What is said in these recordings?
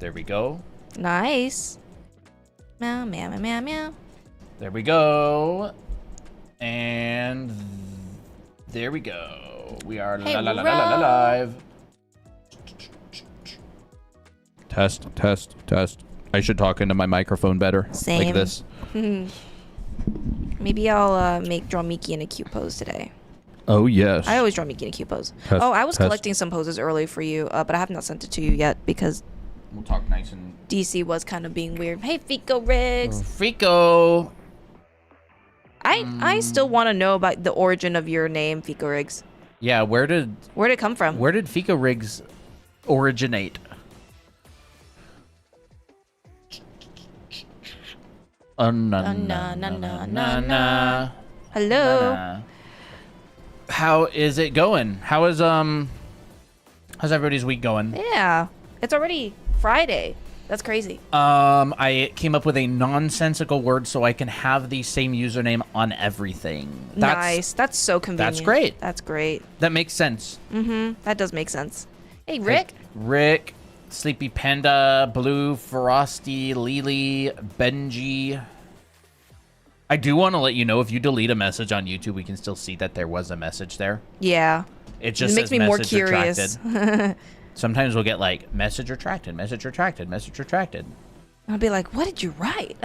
There we go. Nice. Meow, meow, meow, meow, meow. There we go. And there we go. We are Hey, live. Test. I should talk into my microphone better. Same. Like this. Maybe I'll draw Miki in a cute pose today. Oh, yes. I always draw Miki in a cute pose. Test, I was test. collecting some poses early for you, but I have not sent it to you yet because We'll talk nice and... DC was kind of being weird. Hey, Fico Riggs. Frico. I still want to know about the origin of your name, Fico Riggs. Yeah, where did Where'd it come from? Fico Riggs originate? Na. Hello. How is it going? How's everybody's week going? Yeah, it's already Friday. That's crazy. I came up with a nonsensical word so I can have the same username on everything. Nice. That's so convenient. That's great. That's great. That makes sense. That does make sense. Hey, Rick. Rick, Sleepy Panda, Blue, Frosty, Lily, Benji. I do want to let you know if you delete a message on YouTube, we can still see that there was a message there. Yeah. It just makes says me more message curious. retracted. Sometimes we'll get like message retracted, message retracted, message retracted. I'll be like, what did you write?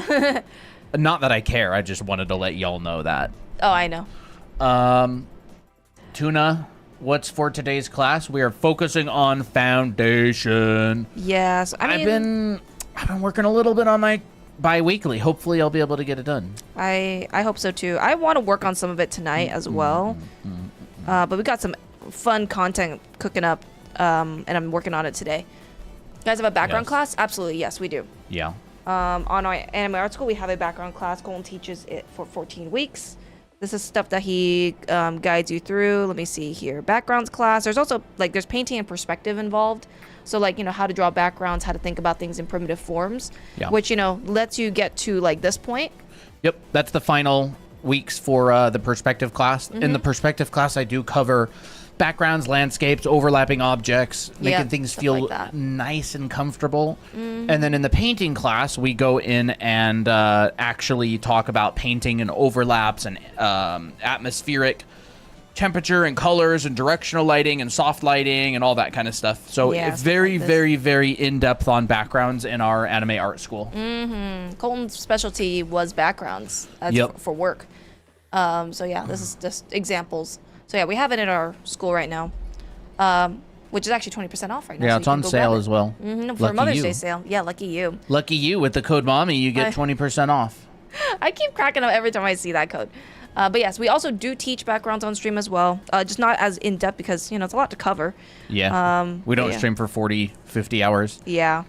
Not that I care. I just wanted to let y'all know that. Oh, I know. Tuna, what's for today's class? We are focusing on foundation. Yes. I mean, I've been working a little bit on my bi-weekly. Hopefully I'll be able to get it done. I hope so too. I want to work on some of it tonight as well. But we got some fun content cooking up, and I'm working on it today. You guys have a background Yes. class? Absolutely, yes, we do. Yeah. On our anime art school, we have a background class. Colin teaches it for 14 weeks. This is stuff that he guides you through. Let me see here. Backgrounds class. There's also, there's painting and perspective involved. So, how to draw backgrounds, how to think about things in primitive forms. Yeah. Which, lets you get to, this point. Yep, that's the final weeks for the perspective class. In the perspective class, I do cover backgrounds, landscapes, overlapping objects, making Yeah, things stuff feel like that. nice and comfortable. And then in the painting class, we go in and actually talk about painting and overlaps and atmospheric temperature and colors and directional lighting and soft lighting and all that kind of stuff. So Yeah, it's stuff very, like this. very, very in-depth on backgrounds in our anime art school. Colton's specialty was backgrounds Yep. for work. So yeah, this is just examples. So yeah, we have it in our school right now, which is actually 20% off right now. Yeah, so it's you on can go sale grab it. as well. For Lucky Mother's you. Day sale. Yeah, lucky you. Lucky you, with the code MOMMY, you get 20% off. I keep cracking up every time I see that code. But yes, we also do teach backgrounds on stream as well. Just not as in-depth because, it's a lot to cover. Yeah. We don't yeah. stream for 40, 50 hours. Yeah.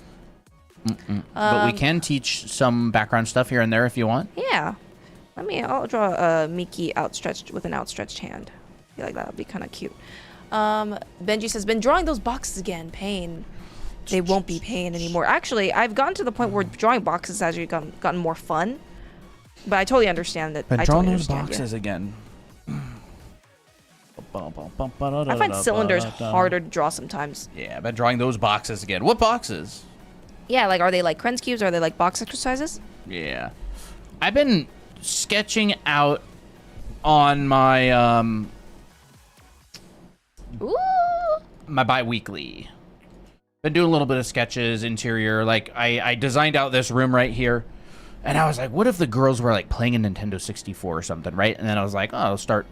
But we can teach some background stuff here and there if you want. Yeah. I'll draw Miki outstretched with an outstretched hand. I feel like that would be kind of cute. Benji says, been drawing those boxes again. Pain. They won't be pain anymore. Actually, I've gotten to the point where drawing boxes has actually gotten more fun. But I totally understand that. Been I drawing totally those understand, boxes again. I find cylinders harder to draw sometimes. Yeah, I've been drawing those boxes again. What boxes? Yeah, are they like Krenz cubes? Are they like box exercises? Yeah. I've been sketching out on my Ooh. my bi-weekly. Been doing a little bit of sketches, interior. I designed out this room right here. And I was like, what if the girls were playing a Nintendo 64 or something, right? And then I was like, oh, I'll start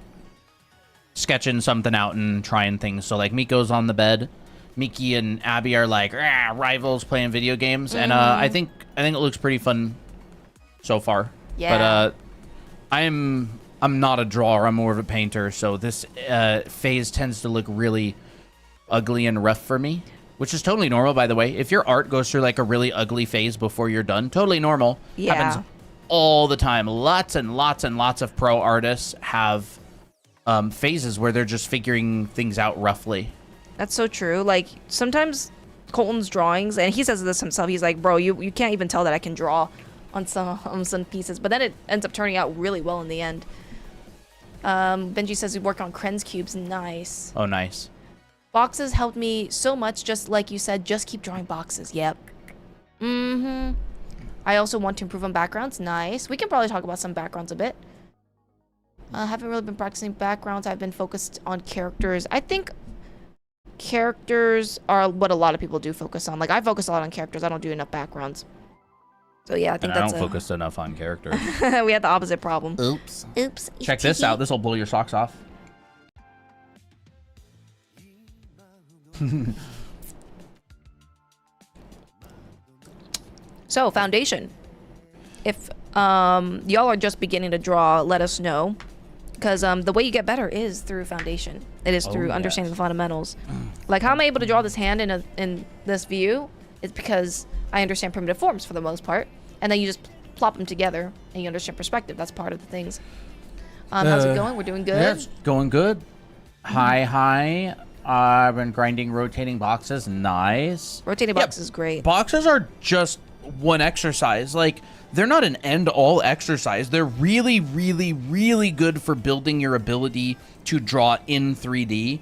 sketching something out and trying things. So Miko's on the bed. Miki and Abby are rivals playing video games. And I think it looks pretty fun so far. Yeah. But I'm not a drawer. I'm more of a painter. So this phase tends to look really ugly and rough for me, which is totally normal, by the way. If your art goes through a really ugly phase before you're done, totally normal. Yeah. Happens all the time. Lots and lots and lots of pro artists have phases where they're just figuring things out roughly. That's so true. Sometimes Colton's drawings, and he says this himself, he's like, bro, you can't even tell that I can draw on some pieces. But then it ends up turning out really well in the end. Benji says we work on Krenz cubes. Nice. Oh, nice. Boxes helped me so much, just like you said, just keep drawing boxes. Yep. Mm-hmm. I also want to improve on backgrounds. Nice. We can probably talk about some backgrounds a bit. I haven't really been practicing backgrounds. I've been focused on characters. I think characters are what a lot of people do focus on. Like, I focus a lot on characters. I don't do enough backgrounds. So yeah, I think And I that's don't focus enough on characters. we had the opposite problem. Oops. Oops. Check this out. This will blow your socks off. So, foundation. If y'all are just beginning to draw, let us know. Because the way you get better is through foundation. It is through understanding the fundamentals. Like, how am I able to draw this hand in this view? It's because I understand primitive forms for the most part. And then you just plop them together and you understand perspective. That's part of the things. How's it going? We're doing good? Yeah, it's going good. Hi. I've been grinding rotating boxes. Nice. Rotating box is great. Boxes are just one exercise. Like, they're not an end-all exercise. They're really, really, really good for building your ability to draw in 3D,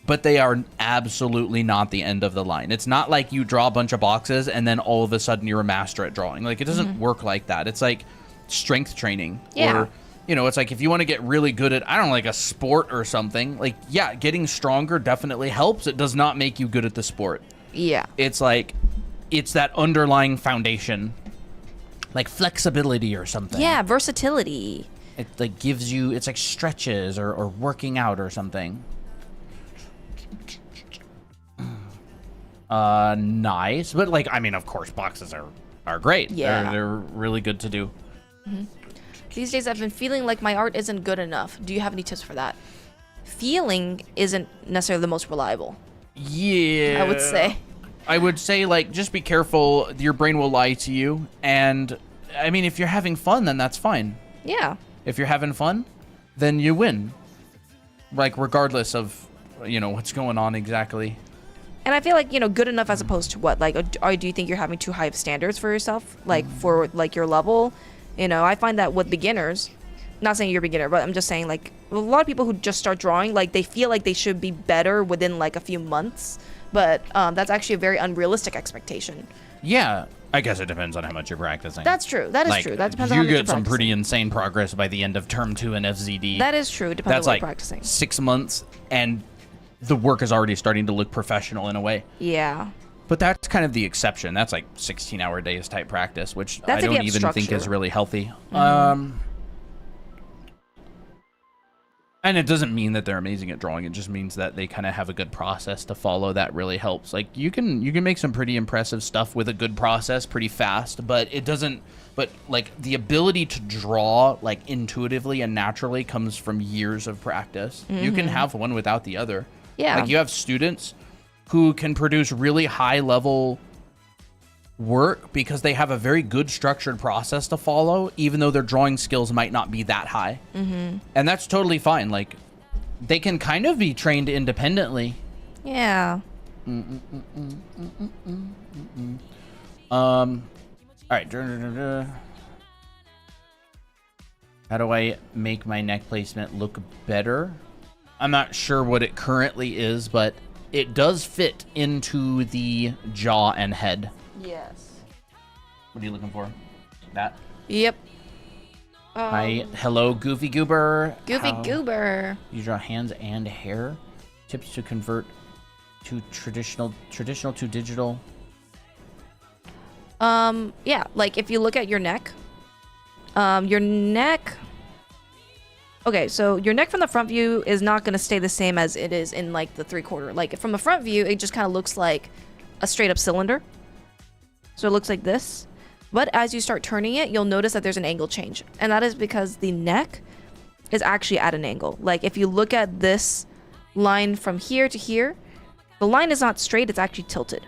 but they are absolutely not the end of the line. It's not like you draw a bunch of boxes and then all of a sudden you're a master at drawing. Like, it doesn't work like that. It's like strength training. Yeah. Or, you know, it's like if you want to get really good at, I don't know, like a sport or something, like, yeah, getting stronger definitely helps. It does not make you good at the sport. Yeah. It's like, it's that underlying foundation, like flexibility or something. Yeah, versatility. It like gives you, it's like stretches or working out or something. Nice. But like, I mean, of course, boxes are great. Yeah. They're really good to do. These days I've been feeling like my art isn't good enough. Do you have any tips for that? Feeling isn't necessarily the most reliable, Yeah. I would say. I would say, like, just be careful. Your brain will lie to you. And, I mean, if you're having fun, then that's fine. Yeah. If you're having fun, then you win. Like, regardless of, you know, what's going on exactly. And I feel like, you know, good enough as opposed to what? Like, or do you think you're having too high of standards for yourself? Like, for, like, your level? You know, I find that with beginners, not saying you're a beginner, but I'm just saying, like, a lot of people who just start drawing, like, they feel like they should be better within, like, a few months. But that's actually a very unrealistic expectation. Yeah. I guess it depends on how much you're practicing. That's true. That is Like, true. That depends on how you much you're get some practicing. pretty insane progress by the end of term 2 in FZD. That is true. It depends That's on what like you're practicing. 6 months, and the work is already starting to look professional in a way. Yeah. But that's kind of the exception. That's like 16-hour days type practice, which That's I if you don't have even think is structure. really healthy. And it doesn't mean that they're amazing at drawing. It just means that they kind of have a good process to follow that really helps. Like, you can make some pretty impressive stuff with a good process pretty fast, but it doesn't. But like the ability to draw like intuitively and naturally comes from years of practice. You can have one without the other. Yeah. Like, you have students who can produce really high level work because they have a very good structured process to follow, even though their drawing skills might not be that high. And that's totally fine. Like, they can kind of be trained independently. Yeah. All right. How do I make my neck placement look better? I'm not sure what it currently is, but it does fit into the jaw and head. Yes. What are you looking for? That? Yep. Hi. Hello, Goofy Goober. Goofy How Goober. You draw hands and hair. Tips to convert to traditional to digital. Yeah, like if you look at your neck, okay, so your neck from the front view is not going to stay the same as it is in like the 3/4. Like from the front view, it just kind of looks like a straight up cylinder. So it looks like this. But as you start turning it, you'll notice that there's an angle change. And that is because the neck is actually at an angle. Like if you look at this line from here to here, the line is not straight, it's actually tilted.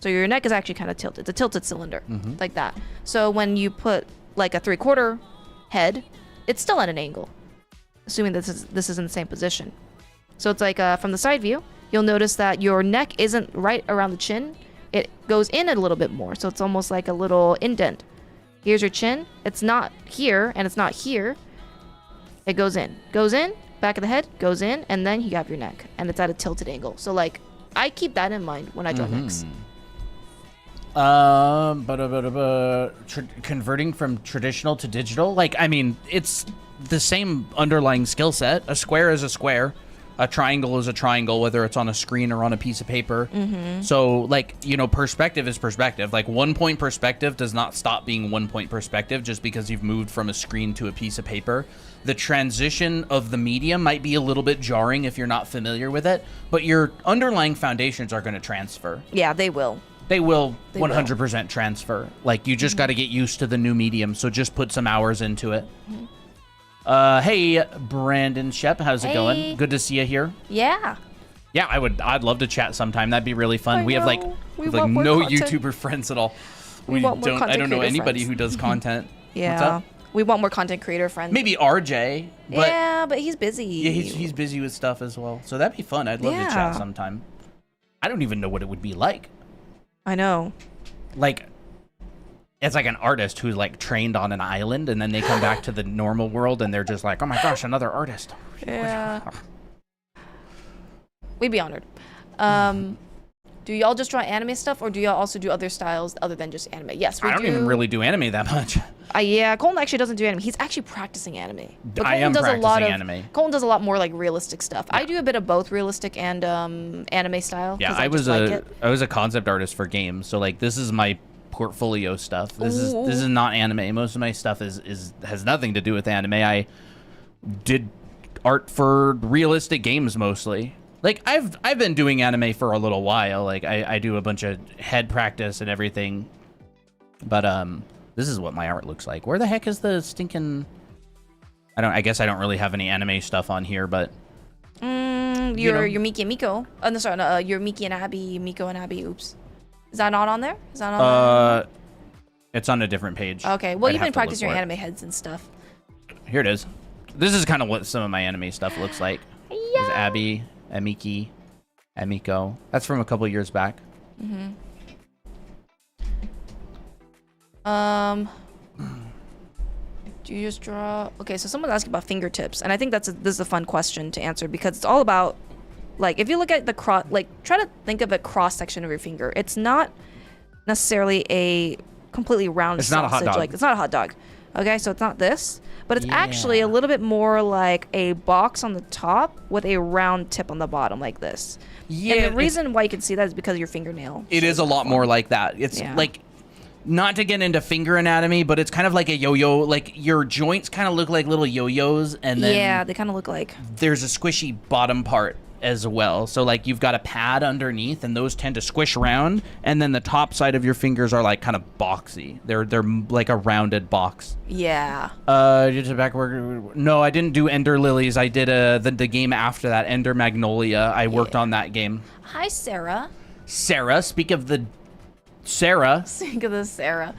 So your neck is actually kind of tilted. It's a tilted cylinder, like that. So when you put like a 3/4 head, it's still at an angle, assuming this is in the same position. So it's like from the side view, you'll notice that your neck isn't right around the chin. It goes in a little bit more, so it's almost like a little indent. Here's your chin. It's not here, and it's not here. It goes in, back of the head, goes in, and then you have your neck, and it's at a tilted angle. So like, I keep that in mind when I draw necks. Converting from traditional to digital, like, I mean, it's the same underlying skill set. A square is a square, a triangle is a triangle, whether it's on a screen or on a piece of paper. So, like, you know, perspective is perspective. Like, 1 point perspective does not stop being 1 point perspective just because you've moved from a screen to a piece of paper. The transition of the medium might be a little bit jarring if you're not familiar with it, but your underlying foundations are going to transfer. Yeah, they will. They will 100% transfer. Like, you just got to get used to the new medium, so just put some hours into it. Hey, Brandon Shep, how's it going? Good to see you here. Yeah. Yeah, I'd love to chat sometime. That'd be really fun. We have like We no want more content. YouTuber friends at all. We want more I content don't know creator anybody friends. who does content. Yeah. What's up? We want more content creator friends. Maybe RJ, but yeah, but he's busy. yeah, he's busy with stuff as well. So that'd be fun. I'd love to Yeah. chat sometime. I don't even know what it would be like. I know. Like, it's like an artist who's like trained on an island and then they come back to the normal world and they're just like, oh my gosh, another artist. Yeah. We'd be honored. Do y'all just draw anime stuff, or do y'all also do other styles other than just anime? Yes, we I do. don't even really do anime that much. Yeah, Colton actually doesn't do anime. He's actually practicing anime. But I Colton am does a lot practicing of, anime. Colton does a lot more like realistic stuff. I do a bit of both realistic and anime style. Yeah, 'cause I just was like a it. I was a concept artist for games, so like this is my portfolio stuff. This Ooh. is not anime. Most of my stuff is has nothing to do with anime. I did art for realistic games mostly. Like I've been doing anime for a little while. Like I do a bunch of head practice and everything. But this is what my art looks like. Where the heck is the stinking I guess I don't really have any anime stuff on here, but Your Miki and Miko. Oh, no, sorry, no, your Miki and Abby, Miko and Abby. Oops. Is that not on there? Is that on there? It's on a different page. Okay, well, I'd you have can to look practice your for it. anime heads and stuff. Here it is. This is kind of what some of my anime stuff looks like. There's Abby, Amiki, Amiko. That's from a couple years back. Do you just draw? Okay, so someone's asking about fingertips, and I think this is a fun question to answer because it's all about, like, if you look at the cross, like, try to think of a cross section of your finger. It's not necessarily a completely round It's not a hot sausage. dog. Like, it's not a hot dog. Okay, so it's not this, but it's actually a little bit more like a box on the top with a round tip on the bottom, like this. Yeah, and the reason why you can see that is because of your fingernail. It is a lot more like that. It's Yeah. like, not to get into finger anatomy, but it's kind of like a yo-yo. Like your joints kind of look like little yo-yos, and then Yeah, they kind of look like. there's a squishy bottom part as well. So like you've got a pad underneath, and those tend to squish around, and then the top side of your fingers are like kind of boxy. They're like a rounded box. Yeah. Just backward. No, I didn't do Ender Lilies. I did the game after that, Ender Magnolia. I worked on that game. Hi, Sarah. Sarah, speak of the Sarah, Think of this, Sarah.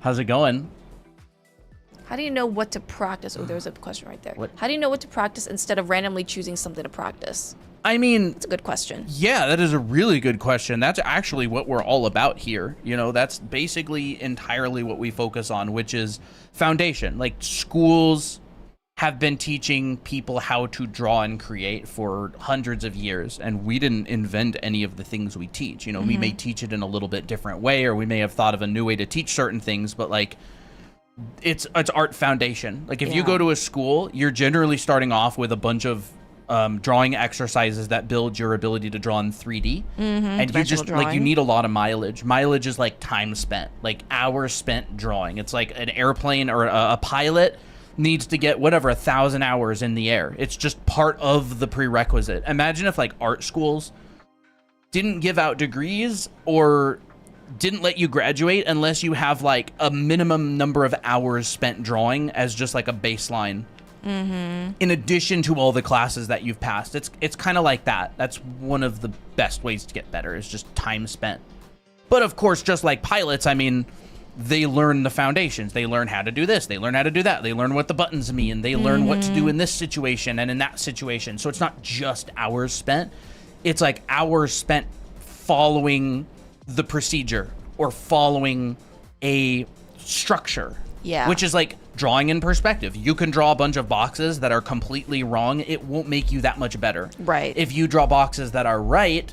how's it going? How do you know what to practice? Oh, there's a question right there. What? How do you know what to practice instead of randomly choosing something to practice? I mean, It's a good question. yeah, that is a really good question. That's actually what we're all about here. You know, that's basically entirely what we focus on, which is foundation. Like schools have been teaching people how to draw and create for hundreds of years, and we didn't invent any of the things we teach. You know, we may teach it in a little bit different way, or we may have thought of a new way to teach certain things, but like it's art foundation. Like if you Yeah. go to a school, you're generally starting off with a bunch of drawing exercises that build your ability to draw in 3D. And you dimensional just like you drawing. need a lot of mileage. Mileage is like time spent, like hours spent drawing. It's like an airplane or a pilot needs to get whatever 1,000 hours in the air. It's just part of the prerequisite. Imagine if like art schools didn't give out degrees or didn't let you graduate unless you have like a minimum number of hours spent drawing as just like a baseline. In addition to all the classes that you've passed. It's kind of like that. That's one of the best ways to get better, is just time spent. But of course, just like pilots, I mean, they learn the foundations. They learn how to do this. They learn how to do that. They learn what the buttons mean. They learn what to do in this situation and in that situation. So it's not just hours spent. It's like hours spent following the procedure or following a structure. Yeah. Which is like drawing in perspective. You can draw a bunch of boxes that are completely wrong. It won't make you that much better. Right. If you draw boxes that are right,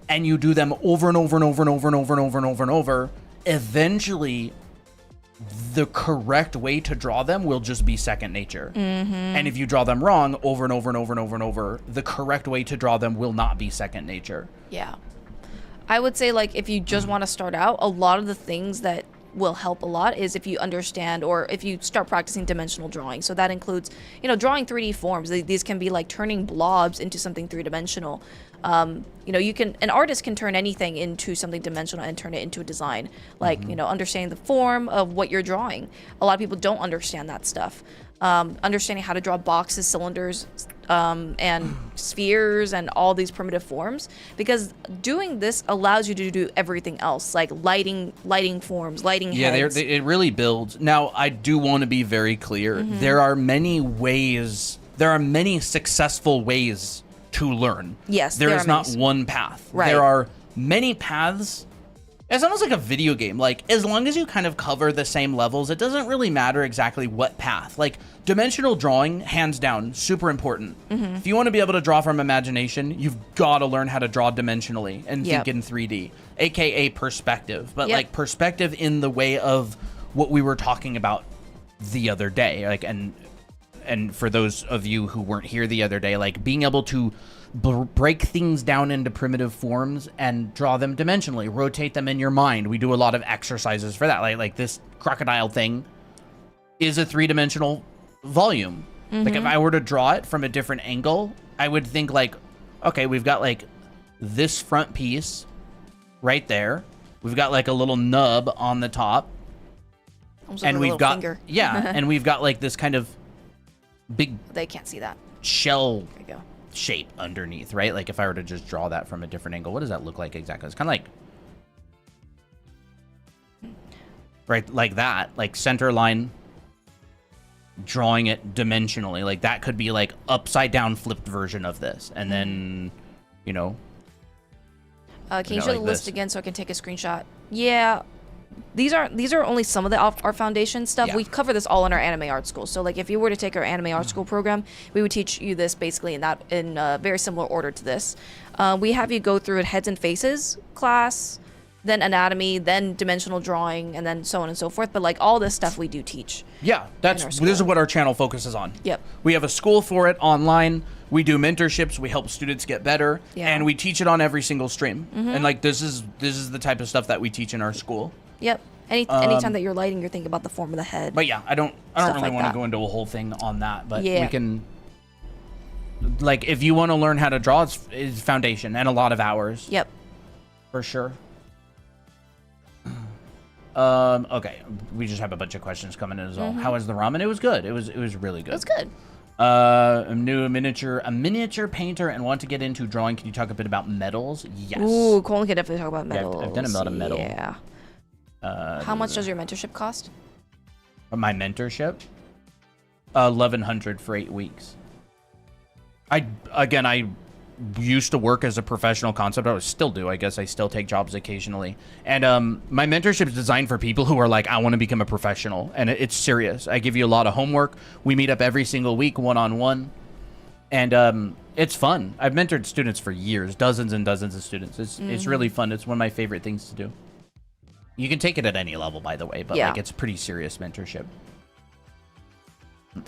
and you do them over and over and over and over and over and over and over and over, eventually the correct way to draw them will just be second nature. And if you draw them wrong over and over and over and over and over, the correct way to draw them will not be second nature. Yeah. I would say, like, if you just want to start out, a lot of the things that will help a lot is if you understand or if you start practicing dimensional drawing. So that includes, you know, drawing 3D forms. These can be like turning blobs into something three-dimensional. You know, an artist can turn anything into something dimensional and turn it into a design. Like, you know, understanding the form of what you're drawing. A lot of people don't understand that stuff. Understanding how to draw boxes, cylinders, and spheres and all these primitive forms, because doing this allows you to do everything else, like lighting forms, lighting heads. It really builds. Now, I do want to be very clear. There are many successful ways to learn. Yes, there there is are not many. one path. Right. There are many paths. It's almost like a video game. Like, as long as you kind of cover the same levels, it doesn't really matter exactly what path. Like, dimensional drawing, hands down, super important. If you want to be able to draw from imagination, you've got to learn how to draw dimensionally and think in 3D, aka perspective. But like perspective in the way of what we were talking about the other day. Like, and for those of you who weren't here the other day, like being able to break things down into primitive forms and draw them dimensionally, rotate them in your mind. We do a lot of exercises for that. Like this crocodile thing is a three-dimensional volume. Like if I were to draw it from a different angle, I would think like, okay, we've got like this front piece right there. We've got like a little nub on the top. Almost like And a we've little got, finger. and we've got like this kind of big They can't see that. shell There you go. shape underneath, right? Like if I were to just draw that from a different angle, what does that look like exactly? It's kind of like right like that, like center line, drawing it dimensionally. Like that could be like upside down flipped version of this, and then you know Can you show like the list this. again so I can take a screenshot? Yeah. These are only some of the our foundation stuff. Yeah. We cover this all in our anime art school. So like if you were to take our anime art school program, we would teach you this basically in a very similar order to this. We have you go through a heads and faces class, then anatomy, then dimensional drawing, and then so on and so forth. But like all this stuff we do teach. Yeah, our this school. is what our channel focuses on. Yep. We have a school for it online. We do mentorships. We help students get better, Yeah. and we teach it on every single stream. And like this is the type of stuff that we teach in our school. Yep. Anytime that you're lighting, you're thinking about the form of the head. But yeah, I don't Stuff really like want to that. go into a whole thing on that. But Yeah. we can, like, if you want to learn how to draw, it's foundation and a lot of hours Yep. for sure. Okay, we just have a bunch of questions coming in as well. How was the ramen? It was good. It was really good. That's good. I'm a miniature painter and want to get into drawing. Can you talk a bit about metals? Yes. Ooh, Colin can definitely talk about Yeah, metals. I've done a lot of metal. Yeah. How much does your mentorship cost? My mentorship, 1,100 for 8 weeks. I used to work as a professional concept. I still do. I guess I still take jobs occasionally. And my mentorship is designed for people who are like, I want to become a professional. And it's serious. I give you a lot of homework. We meet up every single week, one-on-one. And it's fun. I've mentored students for years, dozens and dozens of students. It's really fun. It's one of my favorite things to do. You can take it at any level, by the way, but Yeah. like it's pretty serious mentorship.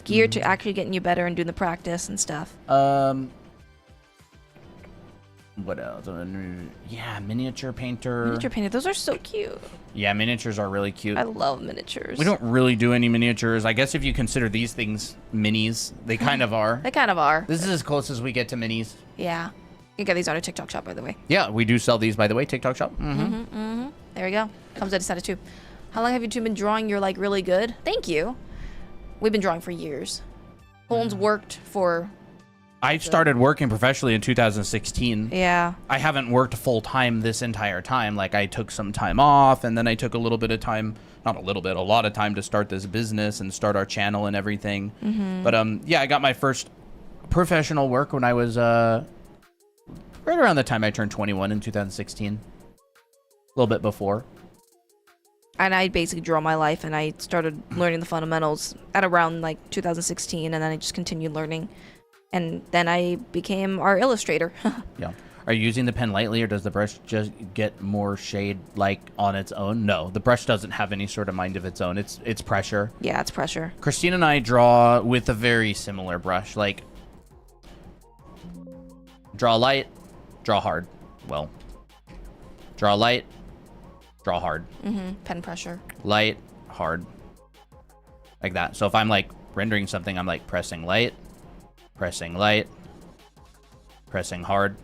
Geared to actually getting you better and doing the practice and stuff. What else? Yeah, miniature painter. Miniature painted. Those are so cute. Yeah, miniatures are really cute. I love miniatures. We don't really do any miniatures. I guess if you consider these things minis, they kind of are. They kind of are. This is as close as we get to minis. Yeah. You can get these on our TikTok shop, by the way. Yeah, we do sell these, by the way. TikTok shop. There we go. Comes at a set of 2. How long have you two been drawing? You're like really good. Thank you. We've been drawing for years. Colin's worked for. I started working professionally in 2016. Yeah. I haven't worked full time this entire time. Like I took some time off, and then I took a little bit of time, not a little bit, a lot of time to start this business and start our channel and everything. But yeah, I got my first professional work when I was right around the time I turned 21 in 2016. A little bit before. And I basically draw my life, and I started learning the fundamentals at around like 2016, and then I just continued learning. And then I became our illustrator. Yeah. Are you using the pen lightly, or does the brush just get more shade like on its own? No, the brush doesn't have any sort of mind of its own. It's pressure. Yeah, it's pressure. Christine and I draw with a very similar brush. Like, draw light, draw hard. Well, draw light, draw hard. Pen pressure. Light, hard. Like that. So if I'm like rendering something, I'm like pressing light, pressing light, pressing hard.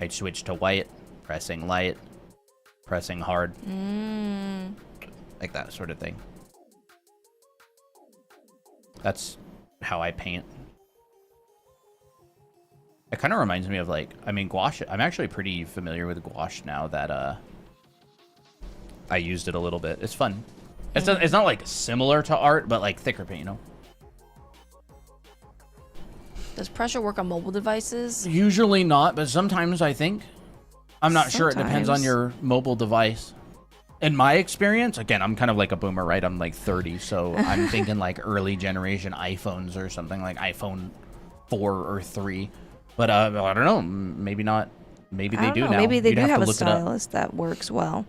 I'd switch to white, pressing light, pressing hard. Like that sort of thing. That's how I paint. It kind of reminds me of like, I mean, gouache. I'm actually pretty familiar with gouache now that I used it a little bit. It's fun. It's not like similar to art, but like thicker paint, you know? Does pressure work on mobile devices? Usually not, but sometimes I think. I'm not sure. It depends on Sometimes. your mobile device. In my experience, again, I'm kind of like a boomer, right? I'm like 30, so I'm thinking like early generation iPhones or something like iPhone 4 or 3. But I don't know. Maybe not. Maybe I they don't do know. now. Maybe they You'd do have to a look it up. stylus that works well.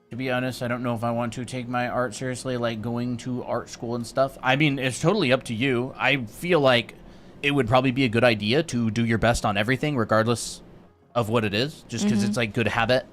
To be honest, I don't know if I want to take my art seriously, like going to art school and stuff. I mean, it's totally up to you. I feel like it would probably be a good idea to do your best on everything, regardless of what it is, just because it's like good habit.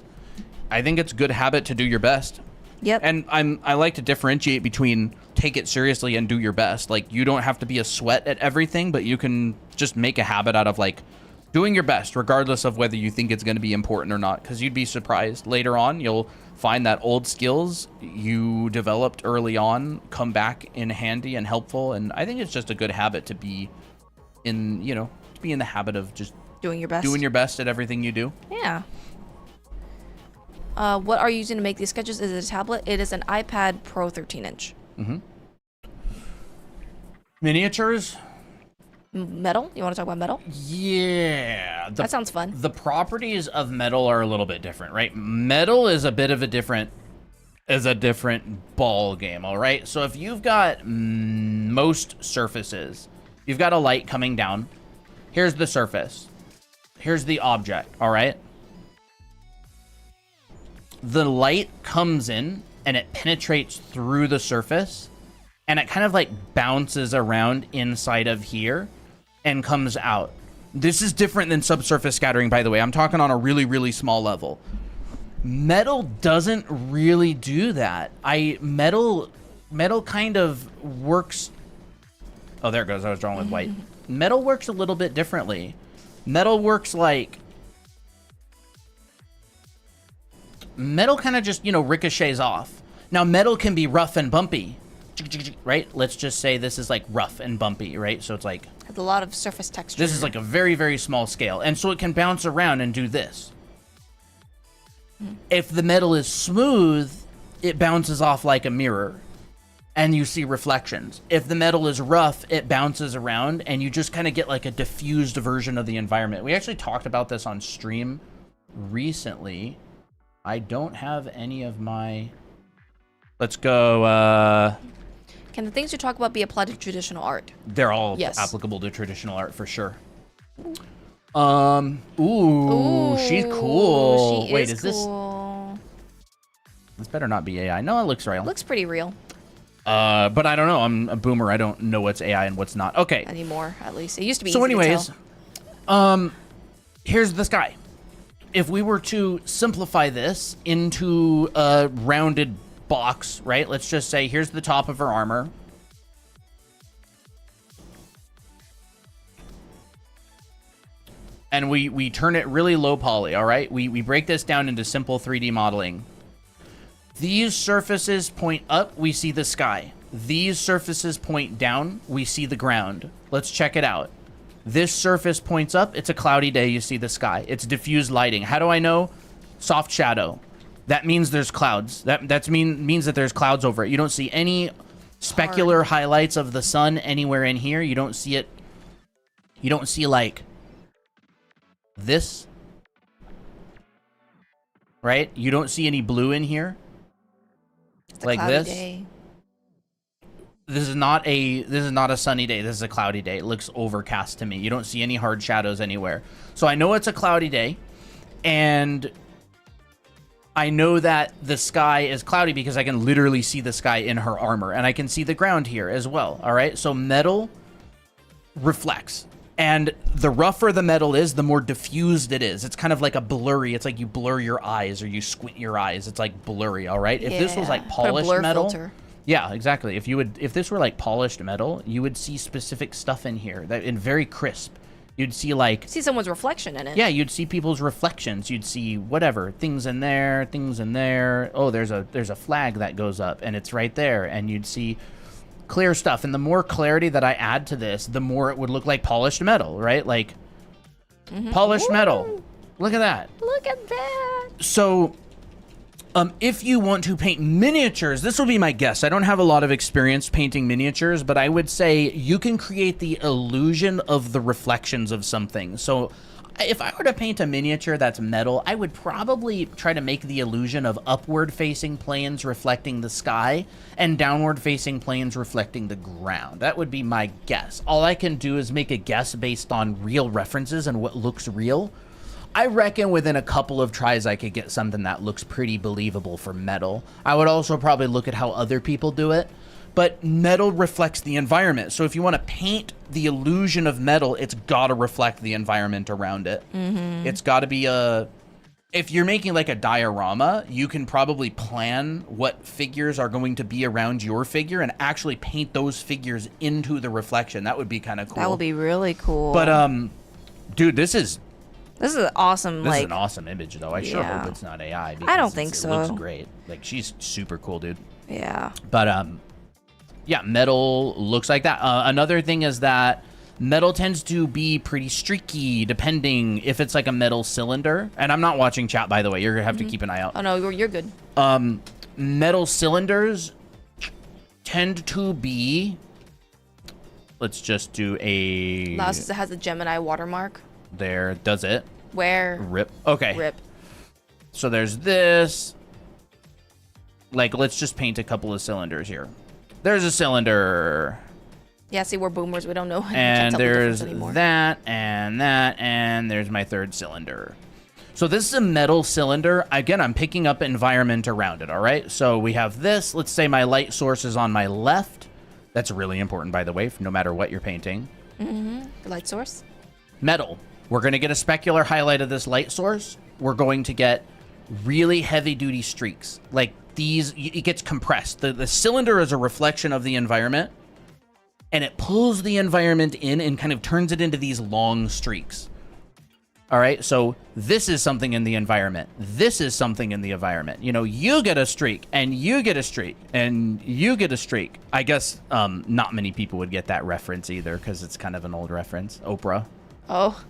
I think it's good habit to do your best. Yep. And I like to differentiate between take it seriously and do your best. Like, you don't have to be a sweat at everything, but you can just make a habit out of like doing your best, regardless of whether you think it's going to be important or not. Because you'd be surprised later on, you'll find that old skills you developed early on come back in handy and helpful. And I think it's just a good habit to be in, you know, to be in the habit of just Doing your best. doing your best at everything you do. Yeah. What are you using to make these sketches? Is it a tablet? It is an iPad Pro 13-inch. Miniatures. Metal? You want to talk about metal? Yeah. That sounds fun. The properties of metal are a little bit different, right? Metal is a bit of a different ball game, all right? So if you've got most surfaces, you've got a light coming down. Here's the surface. Here's the object, all right? The light comes in and it penetrates through the surface and it kind of like bounces around inside of here and comes out. This is different than subsurface scattering, by the way. I'm talking on a really, really small level. Metal doesn't really do that. Metal kind of works. Oh, there it goes. I was drawing with white. Metal works a little bit differently. Metal works like. Metal kind of just, you know, ricochets off. Now, metal can be rough and bumpy, right? Let's just say this is like rough and bumpy, right? So it's like. Has a lot of surface texture. This is like a very, very small scale. And so it can bounce around and do this. If the metal is smooth, it bounces off like a mirror and you see reflections. If the metal is rough, it bounces around and you just kind of get like a diffused version of the environment. We actually talked about this on stream recently. I don't have any of my... Let's go... Can the things you talk about be applied to traditional art? They're all Yes. applicable to traditional art for sure. Ooh, she's cool. She Wait, is cool. This better not be AI. No, it looks real. Looks pretty real But I don't know. I'm a boomer. I don't know what's AI and what's not. Okay. anymore, at least. It used to be So easy to anyways, tell. here's the sky. If we were to simplify this into a rounded box, right? Let's just say here's the top of her armor. And we turn it really low poly, all right? We break this down into simple 3D modeling. These surfaces point up, we see the sky. These surfaces point down, we see the ground. Let's check it out. This surface points up, it's a cloudy day, you see the sky. It's diffused lighting. How do I know? Soft shadow. That means there's clouds. That means that there's clouds over it. You don't see any specular highlights of the sun anywhere in here. You don't see it. You don't see like this. Right? You don't see any blue in here. It's a like cloudy this. day. this is not a sunny day. This is a cloudy day. It looks overcast to me. You don't see any hard shadows anywhere. So I know it's a cloudy day, and I know that the sky is cloudy because I can literally see the sky in her armor, and I can see the ground here as well. All right, so metal reflects, and the rougher the metal is, the more diffused it is. It's kind of like a blurry. It's like you blur your eyes or you squint your eyes. It's like blurry. All right, if this was like Put a polished blur metal. filter. Yeah, exactly. If this were like polished metal, you would see specific stuff in here that in very crisp. You'd see like See someone's reflection in it. yeah, you'd see people's reflections. You'd see whatever things in there, things in there. Oh, there's a flag that goes up and it's right there, and you'd see clear stuff. And the more clarity that I add to this, the more it would look like polished metal, right? Like polished metal. Look at that. Look at that. So, if you want to paint miniatures, this will be my guess. I don't have a lot of experience painting miniatures, but I would say you can create the illusion of the reflections of something. So, if I were to paint a miniature that's metal, I would probably try to make the illusion of upward-facing planes reflecting the sky and downward-facing planes reflecting the ground. That would be my guess. All I can do is make a guess based on real references and what looks real. I reckon within a couple of tries I could get something that looks pretty believable for metal. I would also probably look at how other people do it. But metal reflects the environment. So if you want to paint the illusion of metal, it's got to reflect the environment around it. It's got to be a... If you're making like a diorama, you can probably plan what figures are going to be around your figure and actually paint those figures into the reflection. That would be kind of cool. That would be really cool. But, dude, this is awesome. This Like, is an awesome image, though. I sure Yeah. hope it's not AI. I don't because think it so. looks great. Like, she's super cool, dude. yeah. But, yeah, metal looks like that. Another thing is that metal tends to be pretty streaky, depending if it's like a metal cylinder. And I'm not watching chat, by the way. You're going to have to keep an eye out. Oh no, you're good. Metal cylinders tend to be... Let's just do a... Laos says it has a Gemini watermark. There, does it? Where? Rip. Okay. Rip. So there's this. Like, let's just paint a couple of cylinders here. There's a cylinder. Yeah, see, we're boomers. We don't know. We can't And tell the difference there's anymore. that, and there's my third cylinder. So this is a metal cylinder. Again, I'm picking up environment around it, all right? So we have this. Let's say my light source is on my left. That's really important, by the way, no matter what you're painting. The light source. Metal. We're going to get a specular highlight of this light source. We're going to get really heavy-duty streaks. Like these, it gets compressed. The cylinder is a reflection of the environment, and it pulls the environment in and kind of turns it into these long streaks. All right, so this is something in the environment. This is something in the environment. You know, you get a streak, and you get a streak, and you get a streak. I guess not many people would get that reference either because it's kind of an old reference. Oprah. Oh.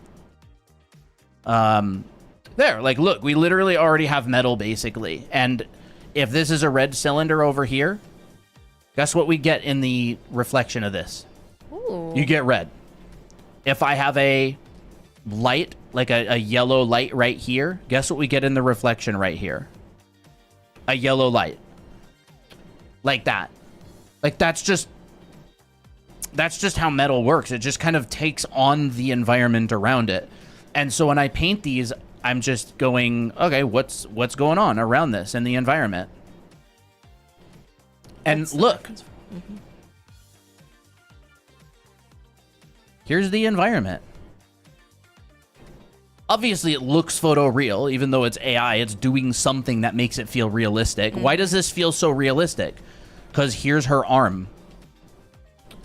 There, like, look, we literally already have metal, basically. And if this is a red cylinder over here, guess what we get in the reflection of this? Ooh. You get red. If I have a light, like a yellow light right here, guess what we get in the reflection right here? A yellow light. Like that. Like, that's just how metal works. It just kind of takes on the environment around it. And so when I paint these, I'm just going, okay, what's going on around this in the environment? And That's the look, reference. here's the environment. Obviously, it looks photoreal, even though it's AI. It's doing something that makes it feel realistic. Why does this feel so realistic? Because here's her arm.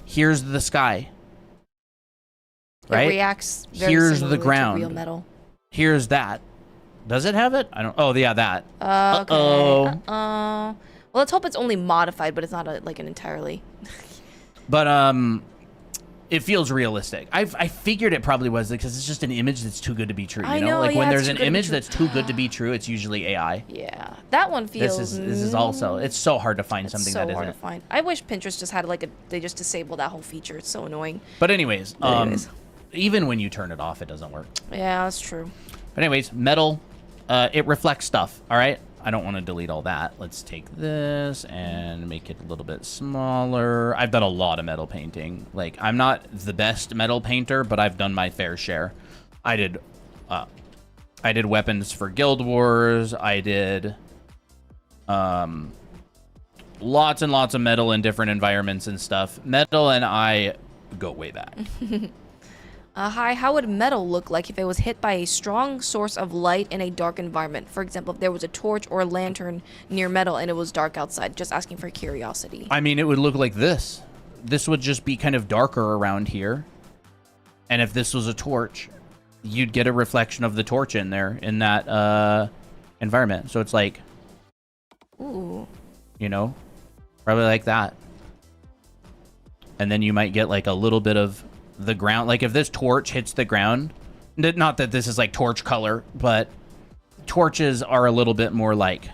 Here's the sky. Right? It reacts very Here's the similarly to ground. real metal. Here's that. Does it have it? I don't. Oh, yeah, that. Okay. Uh-oh. Well, let's hope it's only modified, but it's not like an entirely. But it feels realistic. I figured it probably was because it's just an image that's too good to be true. You I know, know, like yeah, when it's there's too an good to be image true. that's too good to be true, it's usually AI. Yeah, that one feels. This is also. It's so hard to find it's something so that hard isn't. to find. I wish Pinterest just had they just disabled that whole feature. It's so annoying. But anyways, Anyways. even when you turn it off, it doesn't work. Yeah, that's true. But anyways, metal, it reflects stuff. All right, I don't want to delete all that. Let's take this and make it a little bit smaller. I've done a lot of metal painting. Like, I'm not the best metal painter, but I've done my fair share. I did weapons for Guild Wars. I did lots and lots of metal in different environments and stuff. Metal and I go way back. Hi, how would metal look like if it was hit by a strong source of light in a dark environment? For example, if there was a torch or a lantern near metal and it was dark outside. Just asking for curiosity. I mean, it would look like this. This would just be kind of darker around here. And if this was a torch, you'd get a reflection of the torch in there, in that environment. So it's like, Ooh. you know, probably like that. And then you might get like a little bit of the ground. Like if this torch hits the ground, not that this is like torch color, but torches are a little bit more like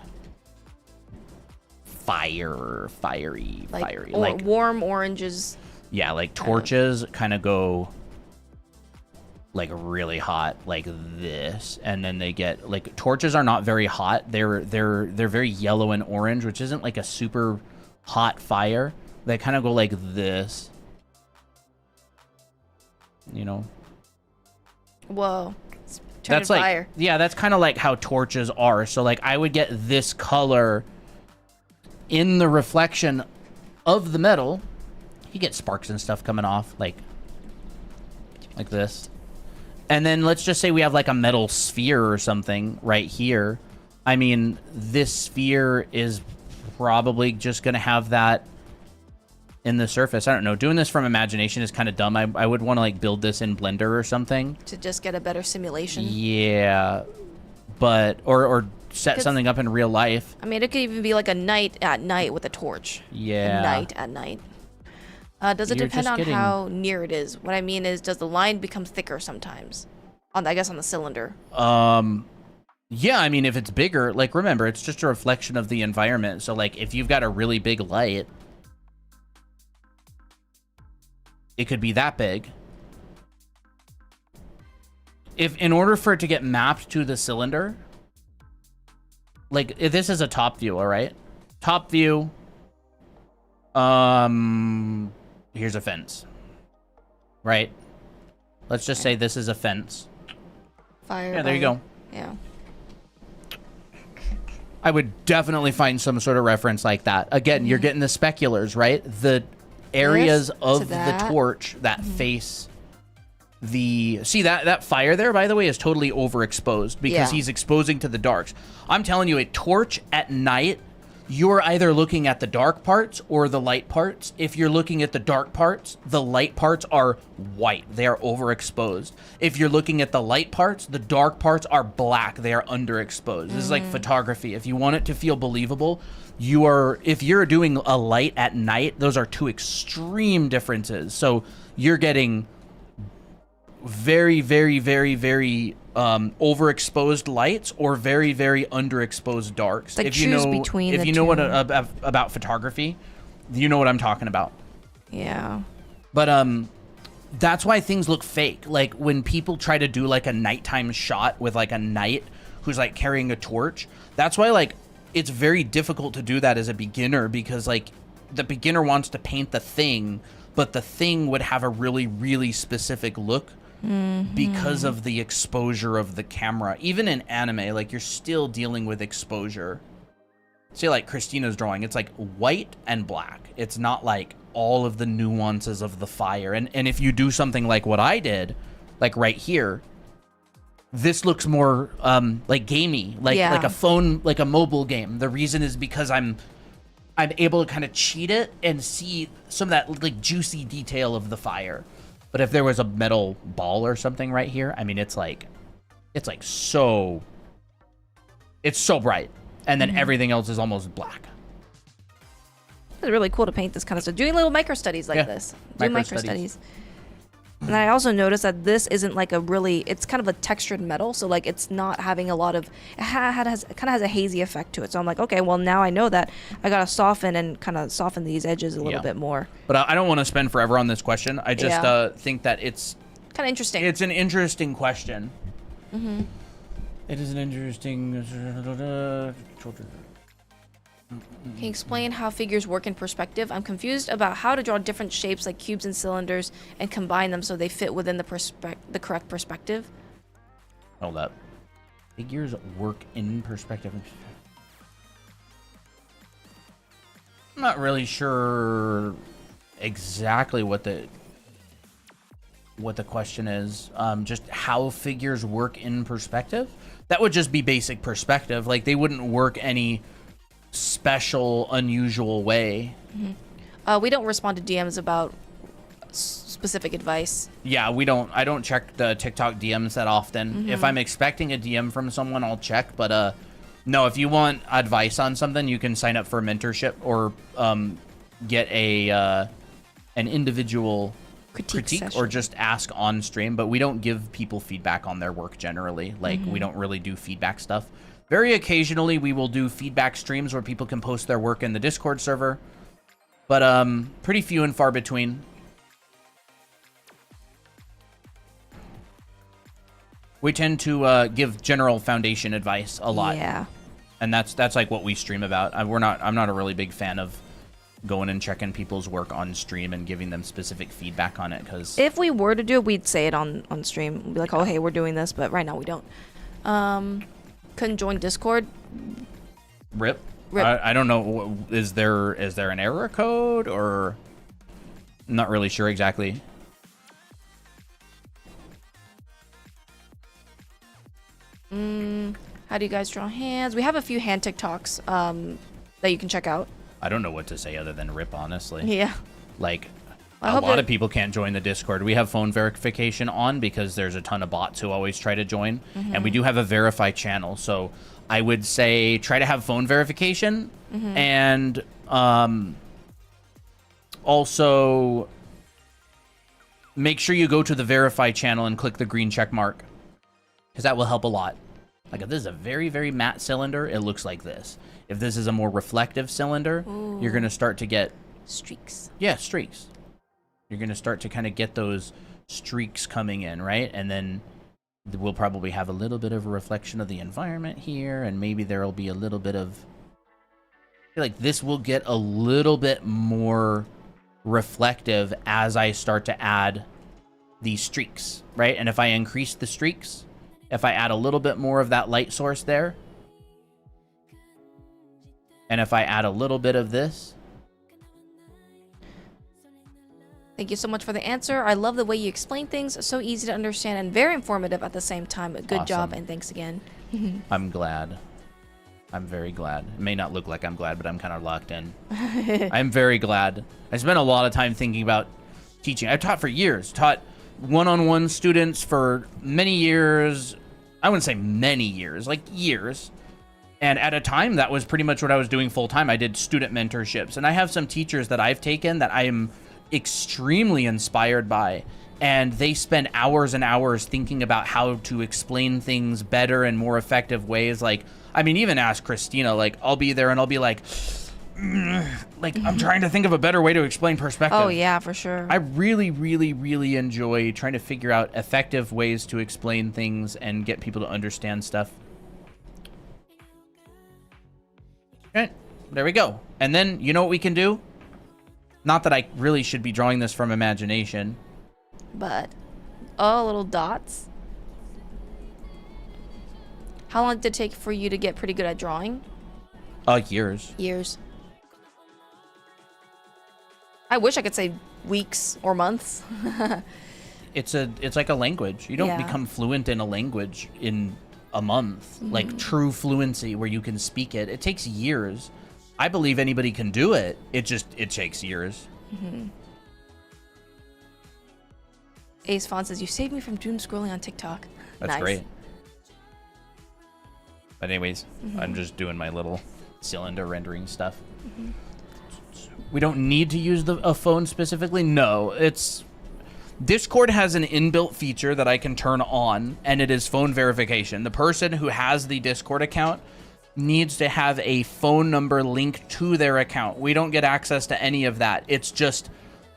fiery, like warm oranges. Yeah, like torches kind of go like really hot like this, and then they get like, torches are not very hot. They're very yellow and orange, which isn't like a super hot fire. They kind of go like this, you know. Whoa. That's like fire. Yeah, that's kind of like how torches are. So like I would get this color in the reflection of the metal. You get sparks and stuff coming off like this. And then let's just say we have like a metal sphere or something right here. I mean, this sphere is probably just going to have that in the surface. I don't know. Doing this from imagination is kind of dumb. I would want to like build this in Blender or something. To just get a better simulation? Yeah. But, or set something up in real life. I mean, it could even be like a night at night with a torch. Yeah. A night at night. Does it depend on how near it is? What I mean is, does the line become thicker sometimes? I guess on the cylinder. Yeah, I mean, if it's bigger, like, remember, it's just a reflection of the environment. So, like, if you've got a really big light, it could be that big. If, in order for it to get mapped to the cylinder, like, if this is a top view, all right? Top view, here's a fence, right? Let's just say this is a fence. Fire. Yeah, there you go. Yeah. I would definitely find some sort of reference like that. Again, you're getting the speculars, right? The areas of the torch that face the... See, that fire there, by the way, is totally overexposed because he's exposing to the darks. I'm telling you, a torch at night, you're either looking at the dark parts or the light parts. If you're looking at the dark parts, the light parts are white. They are overexposed. If you're looking at the light parts, the dark parts are black. They are underexposed. This is like photography. If you want it to feel believable, if you're doing a light at night, those are two extreme differences. So you're getting very, very, very, very overexposed lights or very, very underexposed darks. Like, if you know, between if the you know two. what about photography, you know what I'm talking about. Yeah. But that's why things look fake. Like when people try to do like a nighttime shot with like a knight who's like carrying a torch. That's why like it's very difficult to do that as a beginner, because like the beginner wants to paint the thing, but the thing would have a really, really specific look. Because of the exposure of the camera. Even in anime, like, you're still dealing with exposure. See, like Christina's drawing, it's like white and black. It's not like all of the nuances of the fire. And if you do something like what I did, like right here, this looks more like gamey, like a phone, like a mobile game. The reason is because I'm able to kind of cheat it and see some of that like juicy detail of the fire. But if there was a metal ball or something right here, I mean, it's so bright. And then everything else is almost black. It's really cool to paint this kind of stuff. Doing little micro studies like this. Do micro studies. And I also noticed that this isn't like it's kind of a textured metal. So like it's not having a lot of, it kind of has a hazy effect to it. So I'm like, okay, well now I know that I got to soften and kind of soften these edges a little bit more. But I don't want to spend forever on this question. I just think that it's kind of interesting. It's an interesting question. It is an interesting. Can you explain how figures work in perspective? I'm confused about how to draw different shapes like cubes and cylinders and combine them so they fit within the correct perspective. Hold up. Figures work in perspective. I'm not really sure exactly what the question is. Just how figures work in perspective. That would just be basic perspective. Like they wouldn't work any special, unusual way. We don't respond to DMs about specific advice. Yeah, I don't check the TikTok DMs that often. If I'm expecting a DM from someone, I'll check. But no, if you want advice on something, you can sign up for mentorship or get an individual critique session. or just ask on stream. But we don't give people feedback on their work generally. Like we don't really do feedback stuff. Very occasionally, we will do feedback streams where people can post their work in the Discord server. But pretty few and far between. We tend to give general foundation advice a lot. Yeah. And that's like what we stream about. I'm not a really big fan of going and checking people's work on stream and giving them specific feedback on it, because If we were to do it, we'd say it on stream. We'd be like, oh, hey, we're doing this, but right now we don't. Couldn't join Discord. rip. Rip. I don't know. Is there an error code, or I'm not really sure exactly. How do you guys draw hands? We have a few hand TikToks that you can check out. I don't know what to say other than rip, honestly. Yeah. Like, I a hope lot that- of people can't join the Discord. We have phone verification on because there's a ton of bots who always try to join. And we do have a verify channel. So I would say try to have phone verification. And also make sure you go to the verify channel and click the green check mark, because that will help a lot. Like if this is a very, very matte cylinder, it looks like this. If this is a more reflective cylinder, you're going to start to get Streaks. yeah, streaks. You're going to start to kind of get those streaks coming in, right? And then we'll probably have a little bit of a reflection of the environment here, and maybe there'll be a little bit of... I feel like this will get a little bit more reflective as I start to add these streaks, right? And if I increase the streaks, if I add a little bit more of that light source there, and if I add a little bit of this... Thank you so much for the answer. I love the way you explain things. So easy to understand and very informative at the same time. Good job, Awesome. and thanks again. I'm glad. I'm very glad. It may not look like I'm glad, but I'm kind of locked in. I'm very glad. I spent a lot of time thinking about teaching. I've taught for years. Taught one-on-one students for many years. I wouldn't say many years, like years. And at a time, that was pretty much what I was doing full-time. I did student mentorships. And I have some teachers that I've taken that I am extremely inspired by, and they spend hours and hours thinking about how to explain things better and more effective ways. Like, I mean, even ask Christina. Like, I'll be there and I'll be like I'm trying to think of a better way to explain perspective. Oh, yeah, for sure. I really, really, really enjoy trying to figure out effective ways to explain things and get people to understand stuff. Okay, there we go. And then, you know what we can do? Not that I really should be drawing this from imagination. But, oh, little dots. How long did it take for you to get pretty good at drawing? Years. Years. I wish I could say weeks or months. It's like a language. You don't Yeah. become fluent in a language in a month. Like true fluency where you can speak it. It takes years. I believe anybody can do it. It takes years. Ace Fawn says, you saved me from doom scrolling on TikTok. That's Nice. great. But anyways, I'm just doing my little cylinder rendering stuff. We don't need to use a phone specifically. No, Discord has an inbuilt feature that I can turn on, and it is phone verification. The person who has the Discord account needs to have a phone number linked to their account. We don't get access to any of that. It's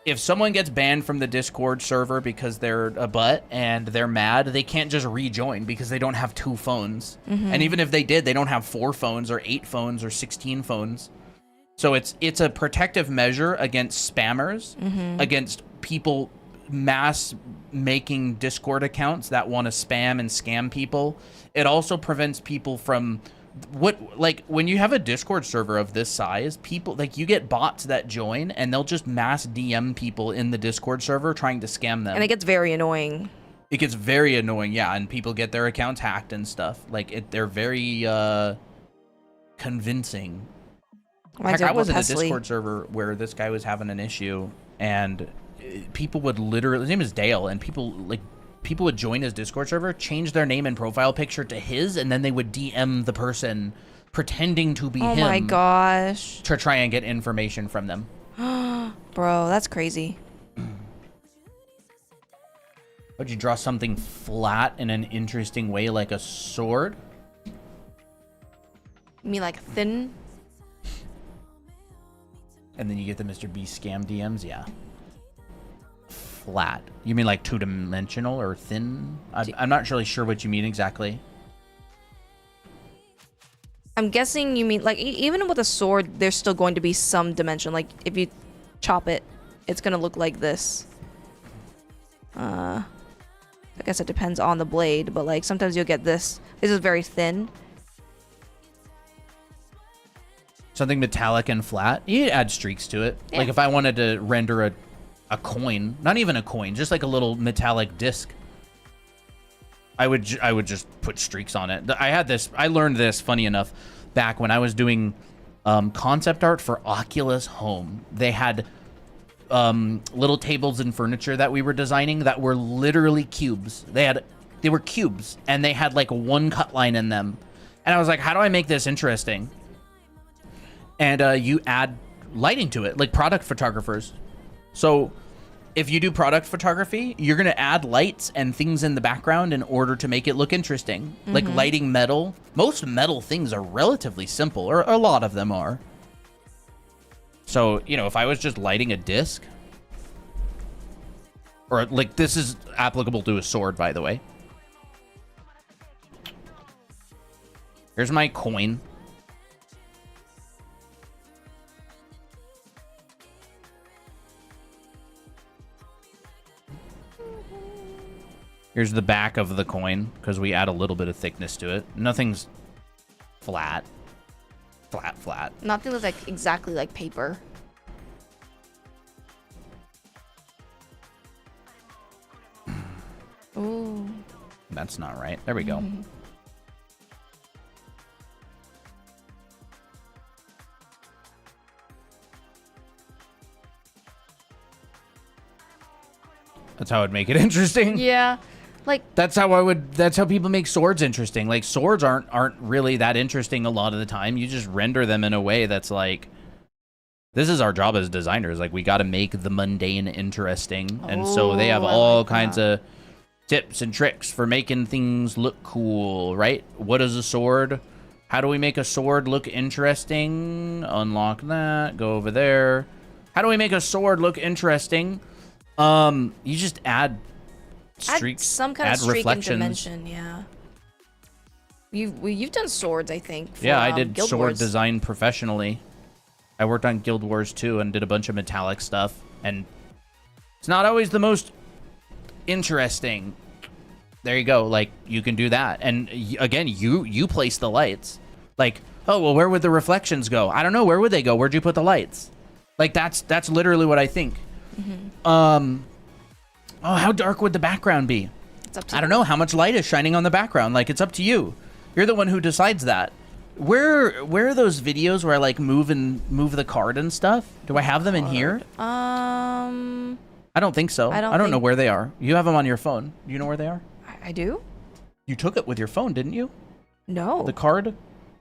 if someone gets banned from the Discord server because they're a butt and they're mad, they can't just rejoin because they don't have 2 phones. And even if they did, they don't have 4 phones or 8 phones or 16 phones. So it's a protective measure against spammers, against people mass making Discord accounts that want to spam and scam people. It also prevents people from when you have a Discord server of this size, people you get bots that join and they'll just mass DM people in the Discord server trying to scam them. And it gets very annoying. It gets very annoying, yeah, and people get their accounts hacked and stuff. They're very convincing. Heck, I was in a Discord server where this guy was having an issue, and people would literally, his name is Dale, and people would join his Discord server, change their name and profile picture to his, and then they would DM the person pretending to be him. Oh my gosh. To try and get information from them. Bro, that's crazy. Would you draw something flat in an interesting way, like a sword? You mean like thin? And then you get the Mr. Beast scam DMs? Yeah. Flat. You mean like 2-dimensional or thin? I'm not really sure what you mean exactly. I'm guessing you mean like even with a sword, there's still going to be some dimension. Like if you chop it, it's gonna look like this. I guess it depends on the blade, but like sometimes you'll get this. This is very thin. Something metallic and flat. You add streaks to it. Yeah. Like if I wanted to render a coin, not even a coin, just like a little metallic disc, I would just put streaks on it. I learned this, funny enough, back when I was doing concept art for Oculus Home. They had little tables and furniture that we were designing that were literally cubes. They were cubes, and they had like one cut line in them. And I was like, how do I make this interesting? And you add lighting to it, like product photographers. So if you do product photography, you're going to add lights and things in the background in order to make it look interesting. Like lighting metal. Most metal things are relatively simple, or a lot of them are. So, if I was just lighting a disc, or like this is applicable to a sword, by the way. Here's my coin. Here's the back of the coin, because we add a little bit of thickness to it. Nothing's flat. Flat. Nothing looks like exactly like paper. Ooh. That's not right. There we go. That's how I'd make it interesting. Yeah. Like that's how people make swords interesting. Like swords aren't really that interesting a lot of the time. You just render them in a way that's like, this is our job as designers. Like we got to make the mundane interesting. And so they have all kinds of tips and tricks for making things look cool, right? What is a sword? How do we make a sword look interesting? Unlock that, go over there. How do we make a sword look interesting? You just add streaks, add some kind of streak reflections. and dimension, yeah. You've done swords, I think. For, yeah, I did Guild sword Wars. design professionally. I worked on Guild Wars 2 and did a bunch of metallic stuff, and it's not always the most interesting. There you go. Like you can do that, and again, you place the lights. Like, oh well, where would the reflections go? I don't know. Where would they go? Where'd you put the lights? Like that's literally what I think. Oh, how dark would the background be? It's up to I don't know. How much light is shining on the background? Like, it's up to you. You're the one who decides that. Where are those videos where I like move the card and stuff? Do I have them in here? I don't think so. I don't know where they are. You have them on your phone. Do you know where they are? I do? You took it with your phone, didn't you? No. The card?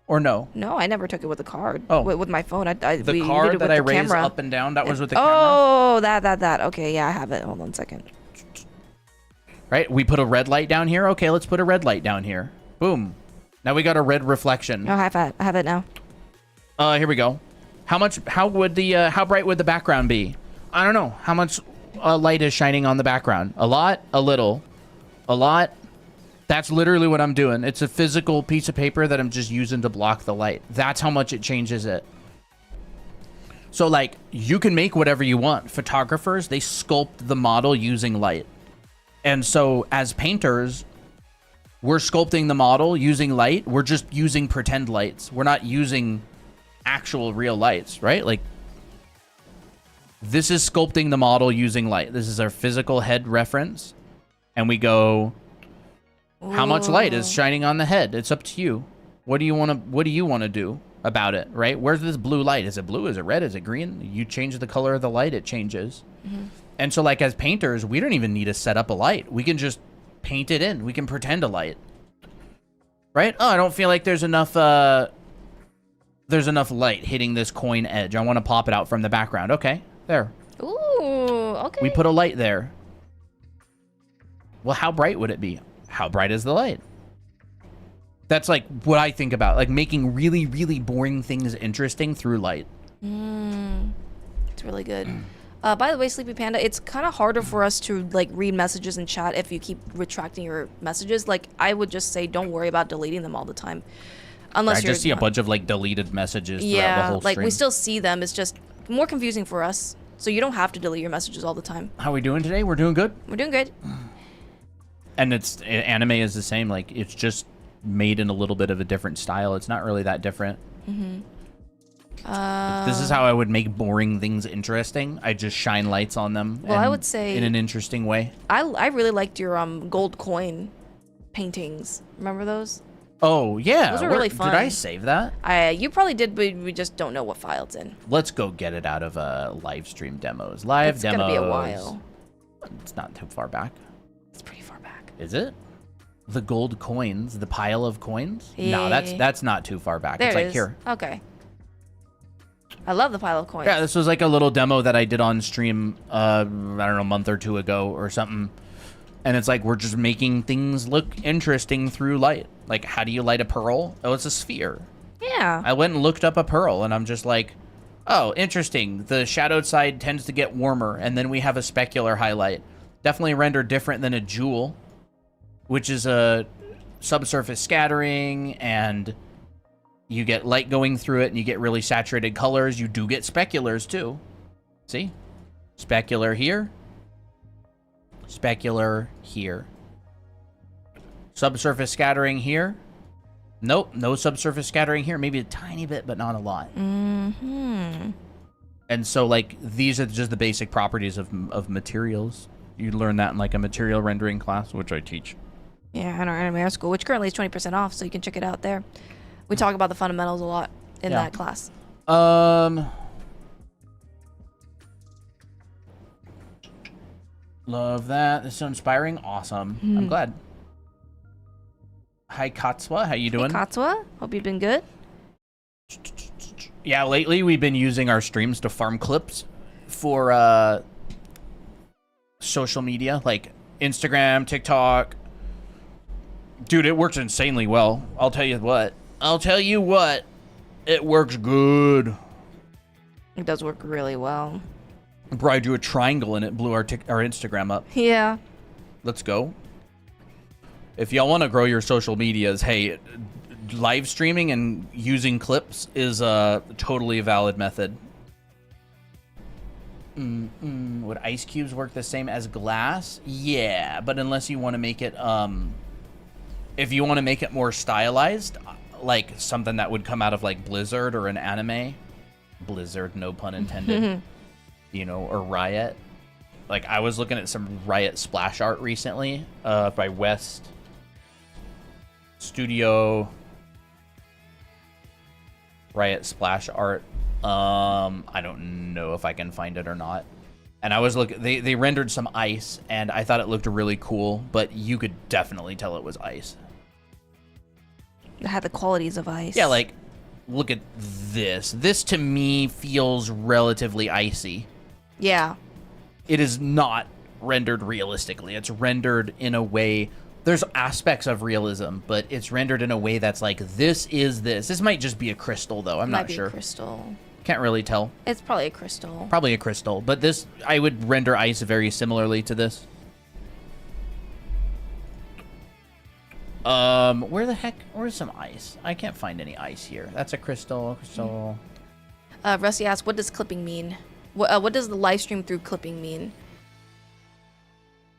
Or no? No, I never took it with the card. Oh. With my phone. The card that I raised up and down, that was with the camera? Oh, that. Okay, yeah, I have it. Hold on a second. Right? We put a red light down here. Okay, let's put a red light down here. Boom. Now we got a red reflection. Oh, I have it now. Here we go. How bright would the background be? I don't know how much light is shining on the background. A lot, a little, a lot. That's literally what I'm doing. It's a physical piece of paper that I'm just using to block the light. That's how much it changes it. So like you can make whatever you want. Photographers, they sculpt the model using light. And so as painters, we're sculpting the model using light. We're just using pretend lights. We're not using actual real lights, right? Like this is sculpting the model using light. This is our physical head reference. And we go, how much light is shining on the head? It's up to you. What do you want to do about it, right? Where's this blue light? Is it blue? Is it red? Is it green? You change the color of the light, it changes. And so like as painters, we don't even need to set up a light. We can just paint it in. We can pretend a light. Right? Oh, I don't feel like there's enough light hitting this coin edge. I want to pop it out from the background. Okay. There. Ooh, okay. We put a light there. Well, how bright would it be? How bright is the light? That's like what I think about, like making really, really boring things interesting through light. It's really good. By the way, Sleepy Panda, it's kind of harder for us to like read messages in chat if you keep retracting your messages. Like I would just say, don't worry about deleting them all the time, unless I you're just see a bunch of like deleted messages throughout the yeah, whole like stream. we still see them. It's just more confusing for us. So you don't have to delete your messages all the time. How we doing today? We're doing good. We're doing good. And it's anime is the same. Like it's just made in a little bit of a different style. It's not really that different. This is how I would make boring things interesting. I just shine lights on them. Well, I would say in an interesting way. I really liked your gold coin paintings. Remember those? Oh yeah, Those are really fun. Did I save that? You probably did, but we just don't know what file it's in. Let's go get it out of live stream demos. Live It's demos. gonna be a while. It's not too far back. It's pretty far back. Is it? The gold coins, the pile of coins? No, that's not too far back. There It's it like is. here. Okay. I love the pile of coins. Yeah, this was like a little demo that I did on stream, I don't know, a month or two ago or something. And it's like, we're just making things look interesting through light. Like, how do you light a pearl? Oh, it's a sphere. Yeah. I went and looked up a pearl, and I'm just like, oh, interesting. The shadowed side tends to get warmer, and then we have a specular highlight. Definitely rendered different than a jewel, which is a subsurface scattering, and you get light going through it, and you get really saturated colors. You do get speculars, too. See? Specular here. Specular here. Subsurface scattering here. Nope, no subsurface scattering here. Maybe a tiny bit, but not a lot. And so, like, these are just the basic properties of materials. You learn that in, like, a material rendering class, which I teach. Yeah, in our anime art school, which currently is 20% off, so you can check it out there. We talk about the fundamentals a lot in that class. Love that. This is so inspiring. Awesome. I'm glad. Hi, Katsua. How you doing? Hey, Katsua. Hope you've been good. Yeah, lately we've been using our streams to farm clips for social media, like Instagram, TikTok. Dude, it works insanely well. I'll tell you what. It works good. It does work really well. Bro, I drew a triangle and it blew our Instagram up. Yeah. Let's go. If y'all want to grow your social medias, hey, live streaming and using clips is a totally valid method. Would ice cubes work the same as glass? Yeah, but unless you want to make it, if you want to make it more stylized, like something that would come out of like Blizzard or an anime, Blizzard, no pun intended, you know, or Riot. Like I was looking at some Riot splash art recently, by West Studio. Riot splash art. I don't know if I can find it or not. And I was looking, they rendered some ice, and I thought it looked really cool, but you could definitely tell it was ice. It had the qualities of ice. Yeah, like, look at this. This to me feels relatively icy. Yeah. It is not rendered realistically. It's rendered in a way, there's aspects of realism, but it's rendered in a way that's like, this is this. This might just be a crystal, though. I'm not sure. Crystal. Can't really tell. It's probably a crystal. Probably a crystal, but this, I would render ice very similarly to this. Where's some ice? I can't find any ice here. That's a crystal. Rusty asks, what does clipping mean? What does the live stream through clipping mean?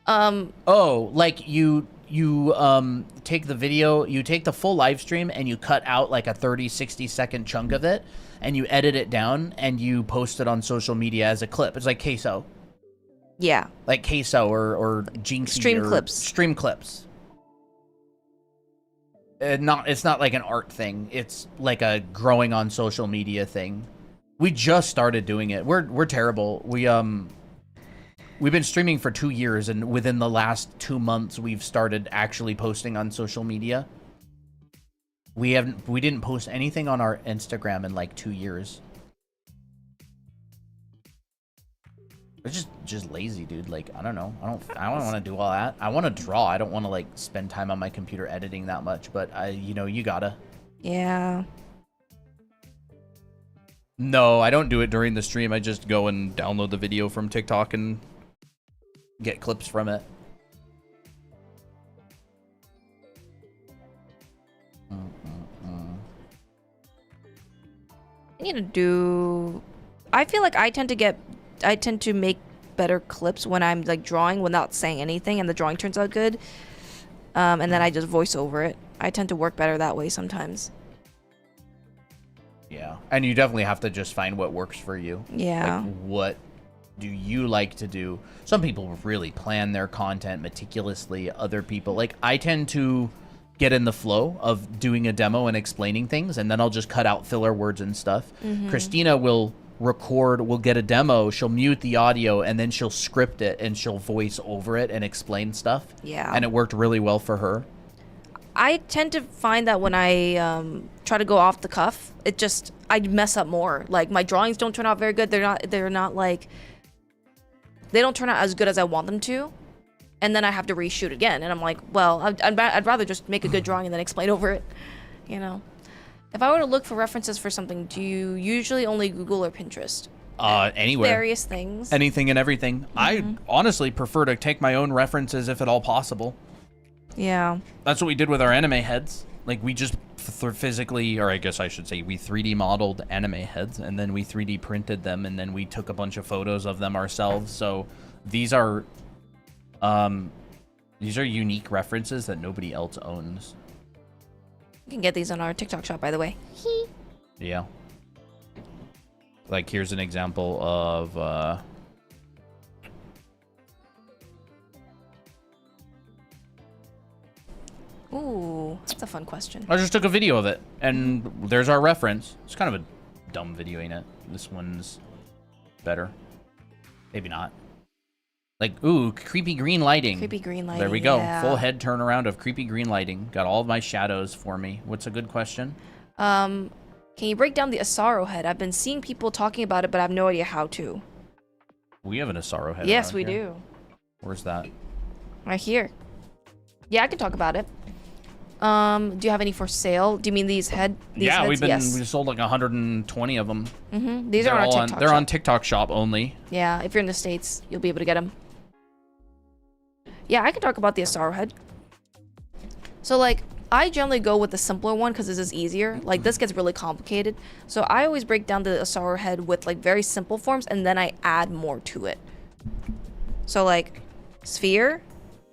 Oh, like you take the video, you take the full live stream and you cut out like a 30-60 second chunk of it and you edit it down and you post it on social media as a clip. It's like Queso. Yeah. Like Queso or Jinxie. Stream clips. Stream clips. It's not like an art thing. It's like a growing on social media thing. We just started doing it. We're terrible. We've been streaming for 2 years, and within the last 2 months, we've started actually posting on social media. We didn't post anything on our Instagram in like 2 years. It's just lazy, dude. Like, I don't know. I don't want to do all that. I want to draw. I don't want to like spend time on my computer editing that much, but you gotta. Yeah. No, I don't do it during the stream. I just go and download the video from TikTok and get clips from it. I need to do... I feel like I tend to make better clips when I'm like drawing without saying anything and the drawing turns out good. And then I just voice over it. I tend to work better that way sometimes. Yeah. And you definitely have to just find what works for you. Yeah. Like, what do you like to do? Some people really plan their content meticulously. Other people, like, I tend to get in the flow of doing a demo and explaining things, and then I'll just cut out filler words and stuff. Christina will get a demo, she'll mute the audio, and then she'll script it and she'll voice over it and explain stuff. Yeah. And it worked really well for her. I tend to find that when I try to go off the cuff, I mess up more. Like, my drawings don't turn out very good. They're not like, they don't turn out as good as I want them to. And then I have to reshoot again. And I'm like, well, I'd rather just make a good drawing and then explain over it, you know? If I were to look for references for something, do you usually only Google or Pinterest? Anywhere. Various things. Anything and everything. I honestly prefer to take my own references if at all possible. Yeah. That's what we did with our anime heads. Like, we just physically, or I guess I should say, we 3D modeled anime heads, and then we 3D printed them, and then we took a bunch of photos of them ourselves. So these are unique references that nobody else owns. You can get these on our TikTok shop, by the way. Yeah. Like, here's an example of Ooh, that's a fun question. I just took a video of it, and there's our reference. It's kind of a dumb video, ain't it? This one's better. Maybe not. Like, ooh, creepy green lighting. Creepy green lighting. There we go. Yeah. Full head turnaround of creepy green lighting. Got all of my shadows for me. What's a good question? Can you break down the Asaro head? I've been seeing people talking about it, but I have no idea how to. We have an Asaro head. Yes, around we here. do. Where's that? Right here. Yeah, I can talk about it. Do you have any for sale? Do you mean these heads? Yeah, heads? we sold like 120 of them. These are on our TikTok shop. They're on TikTok shop only. Yeah, if you're in the States, you'll be able to get them. Yeah, I can talk about the Asaro head. So, like, I generally go with the simpler one because this is easier. Like, this gets really complicated. So I always break down the Asaro head with, like, very simple forms, and then I add more to it. So, like, sphere.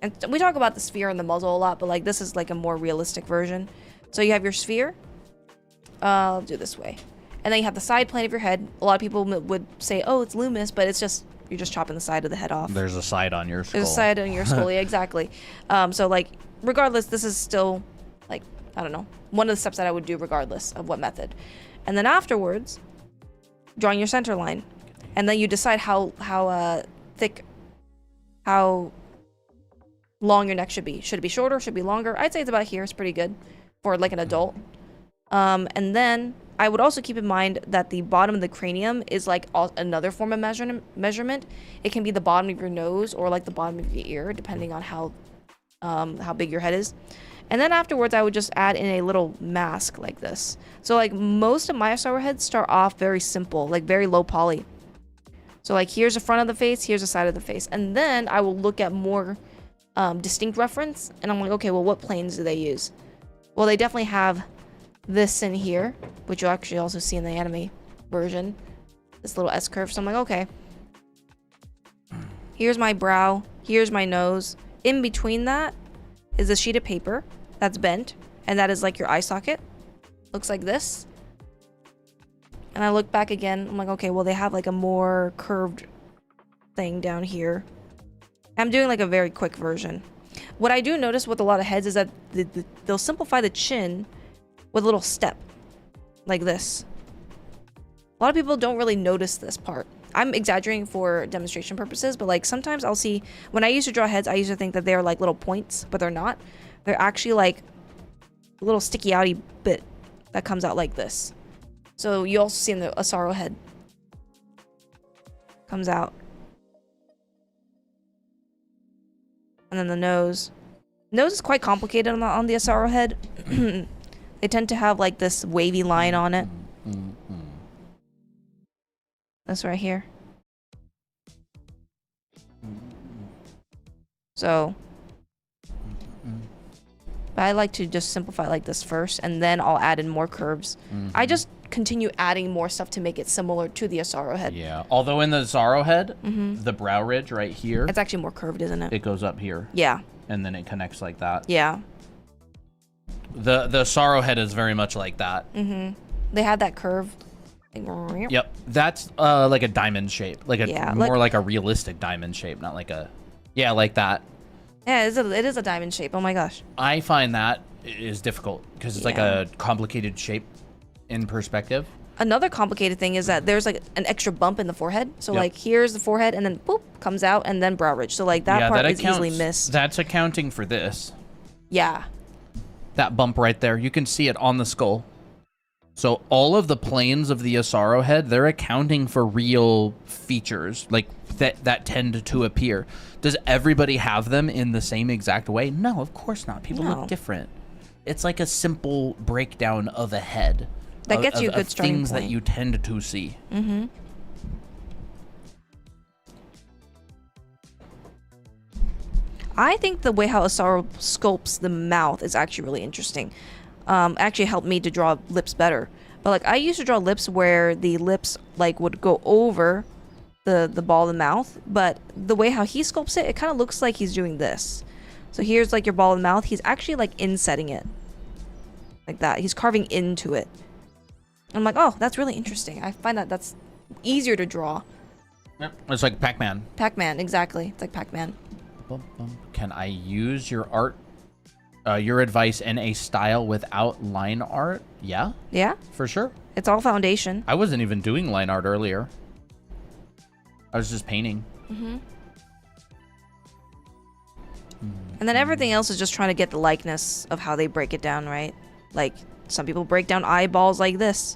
And we talk about the sphere and the muzzle a lot, but, like, this is, like, a more realistic version. So you have your sphere. I'll do this way. And then you have the side plane of your head. A lot of people would say, oh, it's Loomis, but it's just... You're just chopping the side of the head off. There's a side on your skull. There's a side on your skull, yeah, exactly. So, like, regardless, this is still, like, I don't know, one of the steps that I would do regardless of what method. And then afterwards, drawing your center line. And then you decide how thick, how long your neck should be. Should it be shorter? Should it be longer? I'd say it's about here. It's pretty good for, like, an adult. And then... I would also keep in mind that the bottom of the cranium is like another form of measurement. It can be the bottom of your nose or like the bottom of your ear, depending on how how big your head is. And then afterwards, I would just add in a little mask like this. So like most of my Asaro heads start off very simple, like very low poly. So like here's the front of the face, here's the side of the face. And then I will look at more distinct reference. And I'm like, okay, well, what planes do they use? Well, they definitely have this in here, which you'll actually also see in the anime version. This little S-curve. So I'm like, okay. Here's my brow. Here's my nose. In between that is a sheet of paper that's bent. And that is like your eye socket. Looks like this. And I look back again. I'm like, okay, well, they have like a more curved thing down here. I'm doing like a very quick version. What I do notice with a lot of heads is that they'll simplify the chin with a little step. Like this. A lot of people don't really notice this part. I'm exaggerating for demonstration purposes, but like sometimes I'll see, when I used to draw heads, I used to think that they're like little points, but they're not. They're actually like a little sticky outy bit that comes out like this. So you also see in the Asaro head. Comes out. And then the nose. Nose is quite complicated on the Asaro head. They tend to have like this wavy line on it. This right here. So, but I like to just simplify like this first, and then I'll add in more curves. I just continue adding more stuff to make it similar to the Asaro head. Yeah. Although in the Asaro head, the brow ridge right here, It's actually more curved, isn't it? it goes up here, Yeah. and then it connects like that. Yeah. The Asaro head is very much like that. They have that curve. Like, Yep. That's like a diamond shape, like a Yeah, more like a realistic diamond shape, not like a like that. Yeah, it is a diamond shape. Oh my gosh. I find that is difficult because it's like Yeah. a complicated shape in perspective. Another complicated thing is that there's like an extra bump in the forehead. So Yep. like here's the forehead, and then boop comes out, and then brow ridge. So like that part is easily missed. That's accounting for this. Yeah. That bump right there, you can see it on the skull. So all of the planes of the Asaro head, they're accounting for real features like that tend to appear. Does everybody have them in the same exact way? No, of course not. People No. look different. It's like a simple breakdown of a head. That gets you a good starting things point. that you tend to see. I think the way how Asaro sculpts the mouth is actually really interesting. Actually helped me to draw lips better. But like I used to draw lips where the lips like would go over the ball of the mouth, but the way how he sculpts it, it kind of looks like he's doing this. So here's like your ball of the mouth. He's actually like insetting it. Like that. He's carving into it. I'm like, oh, that's really interesting. I find that that's easier to draw. Yep. It's like Pac-Man. Pac-Man, exactly. It's like Pac-Man. Can I use your art, your advice in a style without line art? Yeah, Yeah, for sure. it's all foundation. I wasn't even doing line art earlier. I was just painting. And then everything else is just trying to get the likeness of how they break it down, right? Like, some people break down eyeballs like this.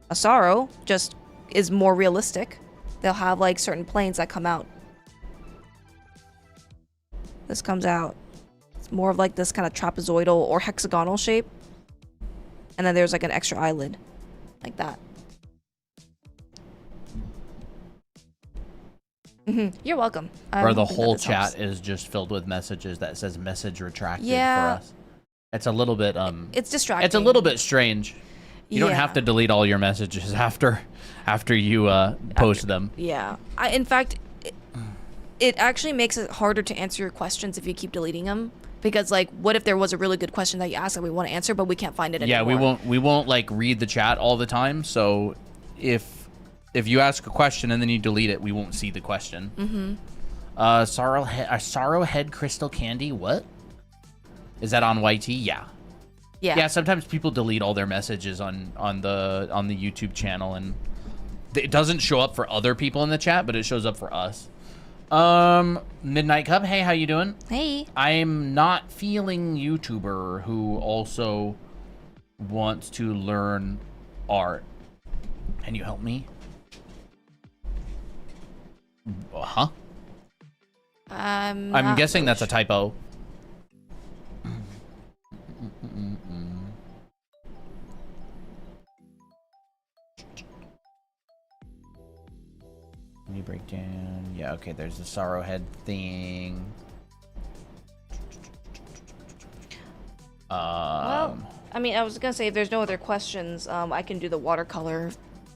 Asaro just is more realistic. They'll have, like, certain planes that come out. This comes out. It's more of, like, this kind of trapezoidal or hexagonal shape. And then there's, like, an extra eyelid. Like that. You're welcome. Or the hoping that whole this chat helps. is just filled with messages that says message retracted Yeah. for us. It's a little bit It's distracting. it's a little bit strange. You don't have Yeah. to delete all your messages after you post them. Yeah. In fact, it actually makes it harder to answer your questions if you keep deleting them. Because, like, what if there was a really good question that you asked that we want to answer, but we can't find it Yeah, anymore? we won't like read the chat all the time. So if you ask a question and then you delete it, we won't see the question. Sorrow head crystal candy. What is that on YT? Yeah. Yeah, sometimes people delete all their messages on the YouTube channel, and it doesn't show up for other people in the chat, but it shows up for us. Midnight Cub, hey, how you doing? Hey. I'm not feeling YouTuber who also wants to learn art. Can you help me? Huh? I'm I'm not guessing really that's a sure. typo. Let me break down. Yeah, okay, there's the sorrow head thing. Well, I mean, I was gonna say if there's no other questions, I can do the watercolor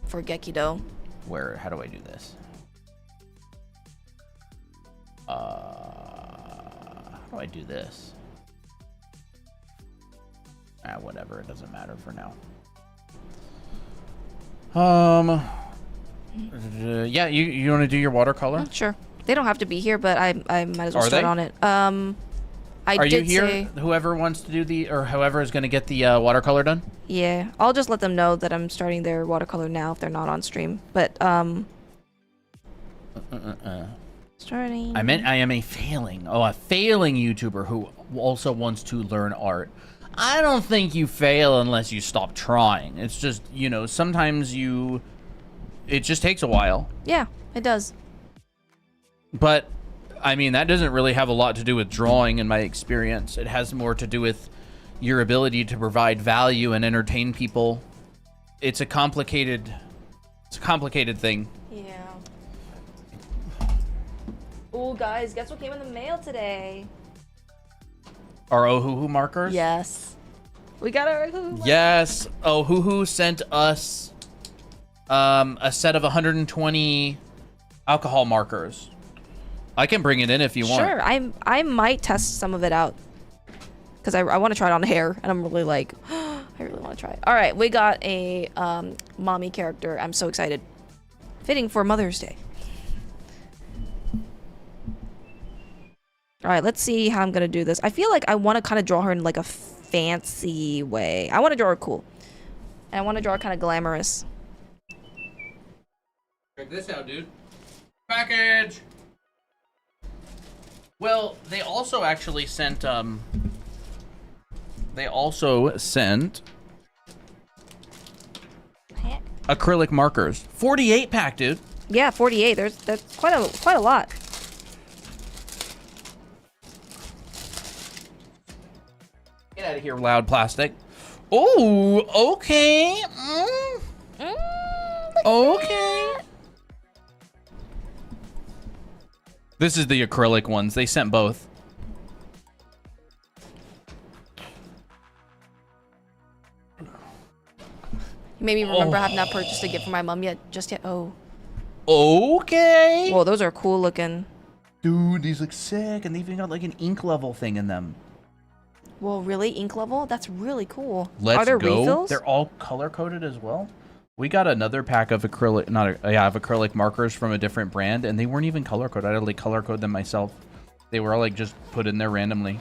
for Gekido. Where, how do I do this? How do I do this? Whatever, it doesn't matter for now. Yeah, you want to do your watercolor? Sure. They don't have to be here, but I might as well Are start they? on it. I Are you did here? say, Whoever wants to do the, or whoever is going to get the watercolor done? yeah, I'll just let them know that I'm starting their watercolor now if they're not on stream. But starting. I meant I am a failing YouTuber who also wants to learn art. I don't think you fail unless you stop trying. It's just, you know, sometimes it just takes a while. Yeah, it does. But, I mean, that doesn't really have a lot to do with drawing in my experience. It has more to do with your ability to provide value and entertain people. It's a complicated thing. Yeah. Oh, guys, guess what came in the mail today? Our Ohuhu markers? Yes. We got our Ohuhu. Yes. Ohuhu sent us a set of 120 alcohol markers. I can bring it in if you want. Sure, I might test some of it out. Because I want to try it on hair, and I'm really like, I really want to try it. All right, we got a mommy character. I'm so excited. Fitting for Mother's Day. All right, let's see how I'm going to do this. I feel like I want to kind of draw her in like a fancy way. I want to draw her cool. And I want to draw her kind of glamorous. Check this out, dude. Package! Well, they also actually sent, acrylic markers. 48 pack, dude. Yeah, 48. That's quite a lot. Get out of here, loud plastic. Oh, okay. Okay. This is the acrylic ones. They sent both. You made me remember I have not purchased a gift for my mom yet. Just yet. Oh. Okay. Whoa, those are cool looking. Dude, these look sick. And they even got like an ink level thing in them. Whoa, really? Ink level? That's really cool. Let's are there go. refills? They're all color coded as well. We got another pack of acrylic, of acrylic markers from a different brand, and they weren't even color coded. I had to like color code them myself. They were all like just put in there randomly.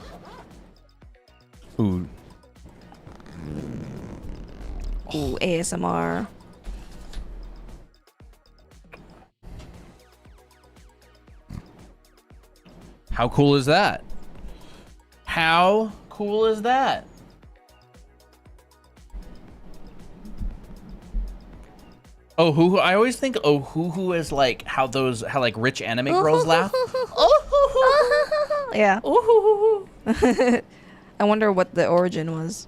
Ooh. Ooh, ASMR. How cool is that? How cool is that? Ohuhu. I always think Ohuhu is like how like rich anime girls laugh. Yeah. I wonder what the origin was.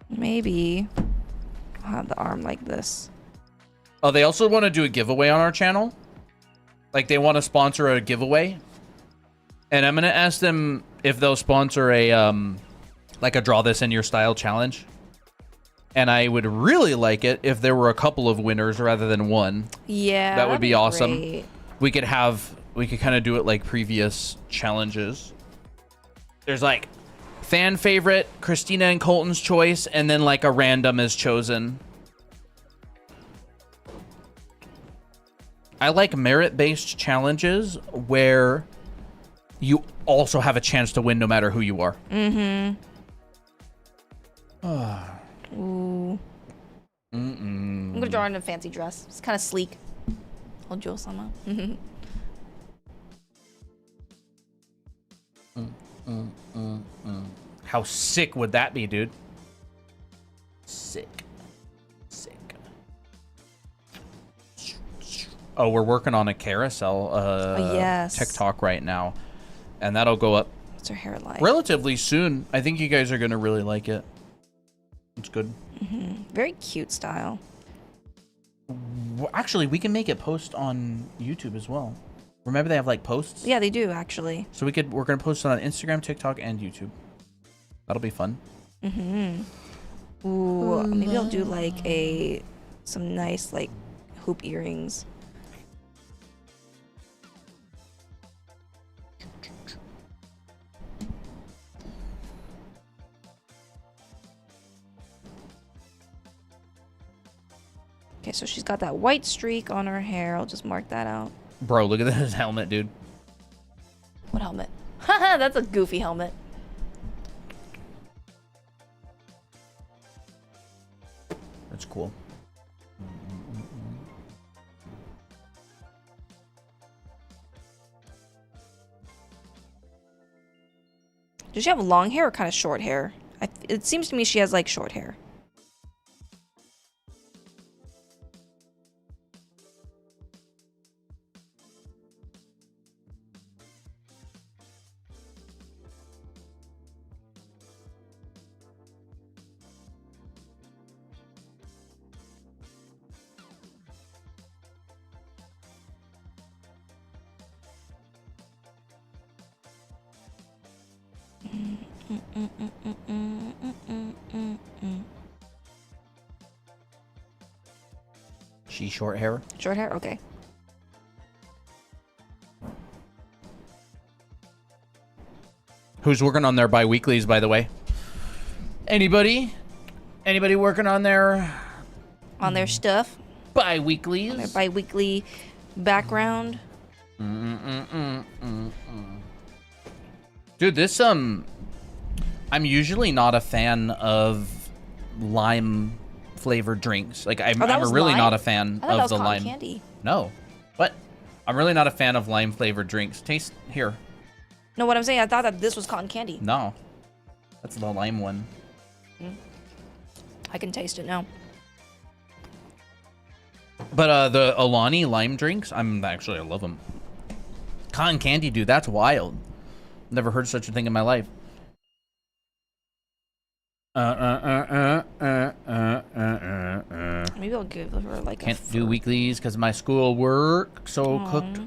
Maybe I'll have the arm like this. Oh, they also want to do a giveaway on our channel. Like they want to sponsor a giveaway. And I'm going to ask them if they'll sponsor a like a draw this in your style challenge. And I would really like it if there were a couple of winners rather than one. Yeah. That would be awesome. Great. We could kind of do it like previous challenges. There's like fan favorite, Christina and Colton's choice, and then like a random is chosen. I like merit-based challenges where you also have a chance to win no matter who you are. Ooh. I'm gonna draw her in a fancy dress. It's kind of sleek. I'll draw some. How sick would that be, dude? Sick. Sick. Oh, we're working on a carousel yes. TikTok right now. And that'll go up What's her hair like? relatively soon. I think you guys are going to really like it. It's good. Very cute style. Well, actually, we can make it post on YouTube as well. Remember they have like posts? Yeah, they do actually. So we're going to post it on Instagram, TikTok, and YouTube. That'll be fun. Ooh, maybe I'll do like some nice like hoop earrings. Okay, so she's got that white streak on her hair. I'll just mark that out. Bro, look at this helmet, dude. What helmet? Haha, that's a goofy helmet. That's cool. Does she have long hair or kind of short hair? It seems to me she has like short hair. She short hair. Short hair? Okay. Who's working on their bi-weeklies, by the way? Anybody? Anybody working on their On their stuff. bi-weeklies? Their bi-weekly background. Dude, this I'm usually not a fan of lime flavored drinks. Like I'm that was really lime? not a fan I thought that of was the cotton lime. candy. No, but I'm really not a fan of lime flavored drinks. Taste here. No, what I'm saying, I thought that this was cotton candy. No, that's the lime one. I can taste it now. But the Alani lime drinks, I love them. Cotton candy, dude, that's wild. Never heard such a thing in my life. Maybe I'll give her like Can't do weeklies because of my school work. So cooked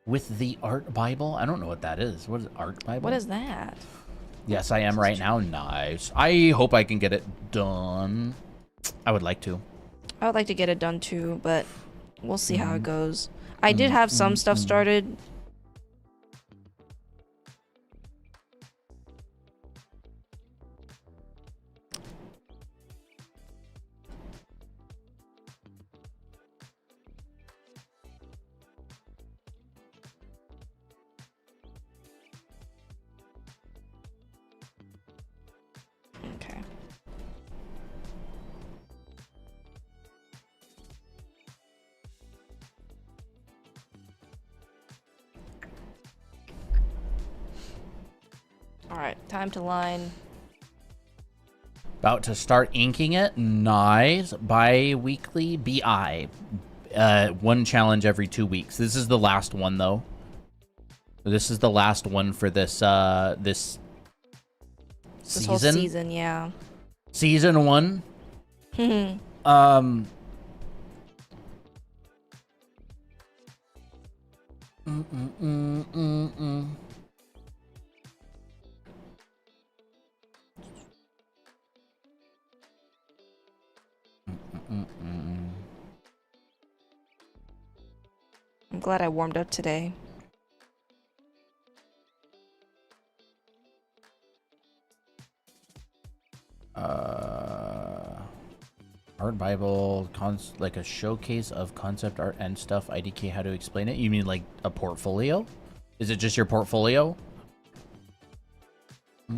with the art Bible. I don't know what that is. What is art Bible? What is that? Yes, I am right now. Nice. I hope I can get it done. I would like to. I would like to get it done too, but we'll see how it goes. I did have some stuff started. Okay. All right, time to line. About to start inking it. Nice. Bi-weekly. BI. One challenge every 2 weeks. This is the last one, though. This is the last one for this this This whole season, yeah. Season 1. I'm glad I warmed up today. Art Bible, like a showcase of concept art and stuff. IDK, how to explain it? You mean like a portfolio? Is it just your portfolio? You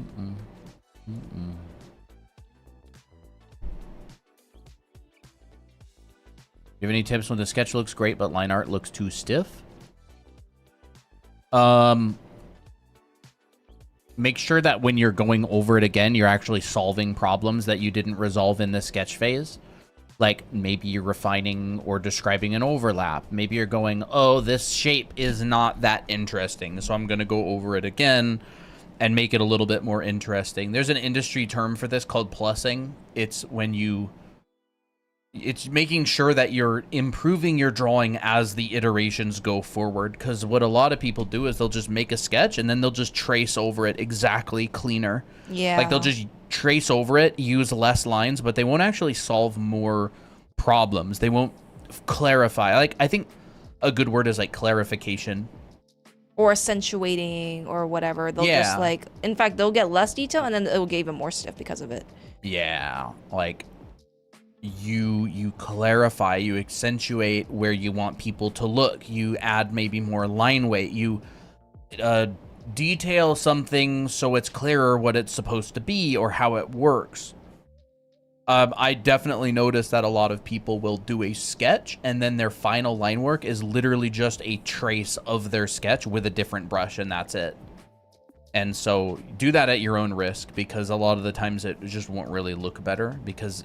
have any tips when the sketch looks great but line art looks too stiff? make sure that when you're going over it again, you're actually solving problems that you didn't resolve in the sketch phase. Like maybe you're refining or describing an overlap. Maybe you're going, oh, this shape is not that interesting, so I'm going to go over it again and make it a little bit more interesting. There's an industry term for this called plussing. It's when it's making sure that you're improving your drawing as the iterations go forward. Because what a lot of people do is they'll just make a sketch and then they'll just trace over it exactly cleaner. Yeah. Like they'll just trace over it, use less lines, but they won't actually solve more problems. They won't clarify. Like, I think a good word is like clarification. Or accentuating or whatever. They'll Yeah. just like, in fact, they'll get less detail and then it will get even more stiff because of it. Yeah, like you clarify, you accentuate where you want people to look, you add maybe more line weight, you detail something so it's clearer what it's supposed to be or how it works. I definitely noticed that a lot of people will do a sketch and then their final line work is literally just a trace of their sketch with a different brush, and that's it. And so do that at your own risk, because a lot of the times it just won't really look better, because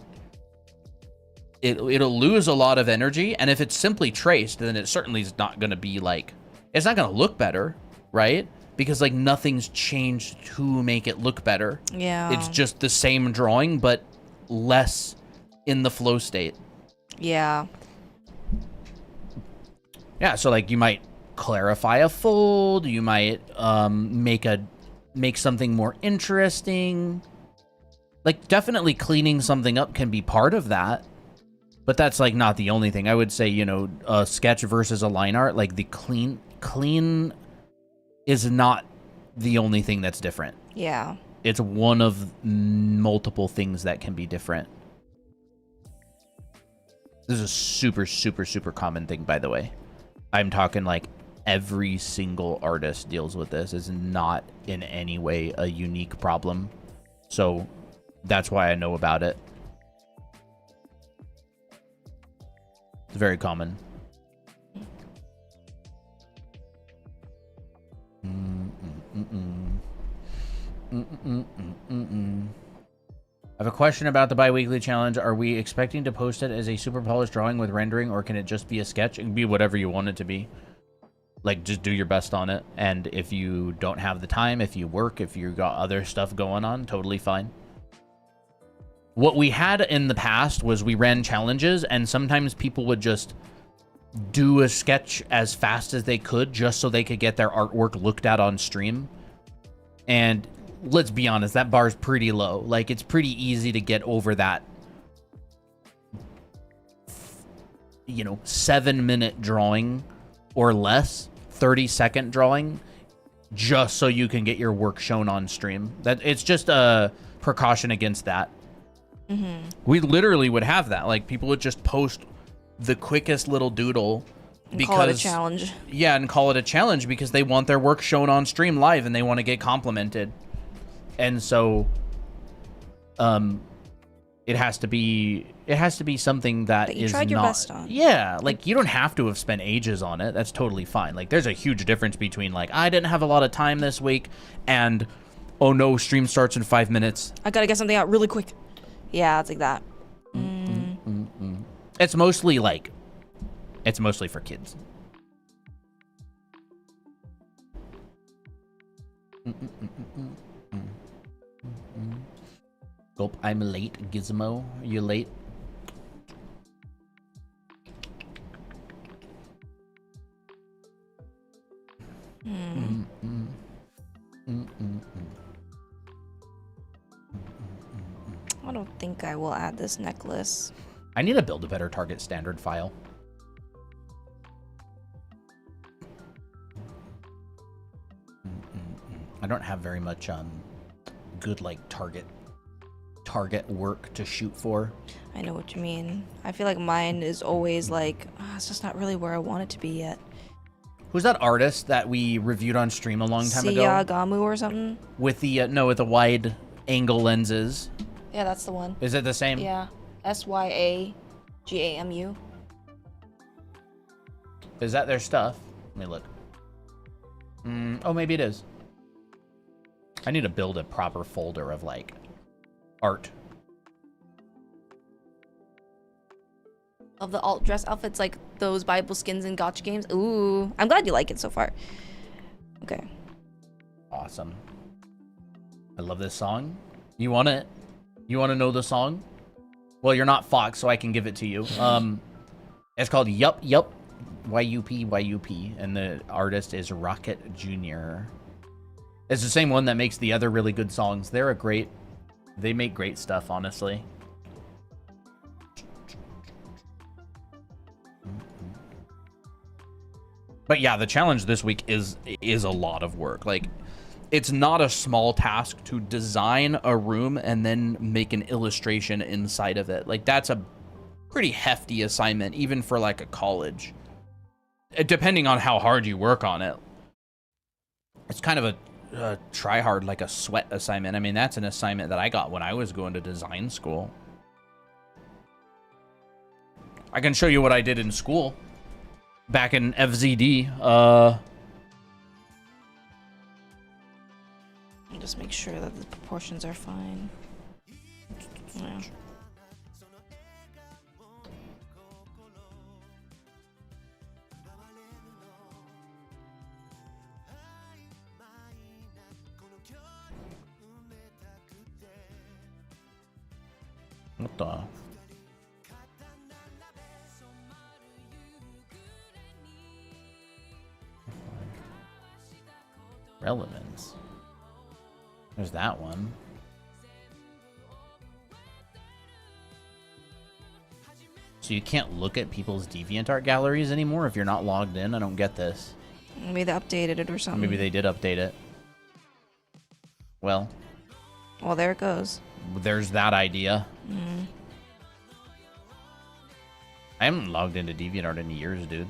it'll lose a lot of energy. And if it's simply traced, then it certainly is not going to be like, it's not going to look better, right? Because like nothing's changed to make it look better. Yeah. It's just the same drawing, but less in the flow state. Yeah. Yeah, so like you might clarify a fold, you might make something more interesting. Like definitely cleaning something up can be part of that, but that's like not the only thing. I would say, you know, a sketch versus a line art, like the clean is not the only thing that's different. Yeah. It's one of multiple things that can be different. This is a super, super, super common thing, by the way. I'm talking like every single artist deals with this. Is not in any way a unique problem. So that's why I know about it. It's very common. I have a question about the bi-weekly challenge. Are we expecting to post it as a super polished drawing with rendering, or can it just be a sketch? It can be whatever you want it to be. Like, just do your best on it. And if you don't have the time, if you work, if you got other stuff going on, totally fine. What we had in the past was we ran challenges, and sometimes people would just do a sketch as fast as they could just so they could get their artwork looked at on stream. And let's be honest, that bar's pretty low. Like, it's pretty easy to get over that, you know, 7-minute drawing or less, 30-second drawing, just so you can get your work shown on stream. That it's just a precaution against that. Mm-hmm. We literally would have that. Like, people would just post the quickest little doodle And call it a challenge. Yeah, and call it a challenge because they want their work shown on stream live and they want to get complimented. And so it has to be something that you is tried your not, best on. Yeah, like you don't have to have spent ages on it. That's totally fine. Like there's a huge difference between like I didn't have a lot of time this week and oh no, stream starts in 5 minutes. I gotta get something out really quick. Yeah, it's like that. It's mostly for kids. Gulp, I'm late. Gizmo, are you late? I don't think I will add this necklace. I need to build a better target standard file. I don't have very much good like target work to shoot for. I know what you mean. I feel like mine is always like, it's just not really where I want it to be yet. Who's that artist that we reviewed on stream a long time ago? Siyagamu or something? With the with the wide angle lenses. Yeah, that's the one. Is it the same? Yeah. Syagamu. Is that their stuff? Let me look. Oh, maybe it is. I need to build a proper folder of like art. Of the alt dress outfits, like those Bible skins and gotcha games. Ooh, I'm glad you like it so far. Okay. Awesome. I love this song. You want it? You want to know the song? Well, you're not Fox, so I can give it to you. It's called Yup Yup, Y-U-P, Y-U-P, and the artist is Rocket Jr. It's the same one that makes the other really good songs. They make great stuff, honestly. But yeah, the challenge this week is a lot of work. Like, it's not a small task to design a room and then make an illustration inside of it. Like, that's a pretty hefty assignment, even for like a college. Depending on how hard you work on it. It's kind of a try hard, like a sweat assignment. I mean, that's an assignment that I got when I was going to design school. I can show you what I did in school. Back in FZD, Just make sure that the proportions are fine. Yeah. What the? Relevance. There's that one. So you can't look at people's DeviantArt galleries anymore if you're not logged in? I don't get this. Maybe they updated it or something. Maybe they did update it. Well, there it goes. there's that idea. Mm. I haven't logged into DeviantArt in years, dude.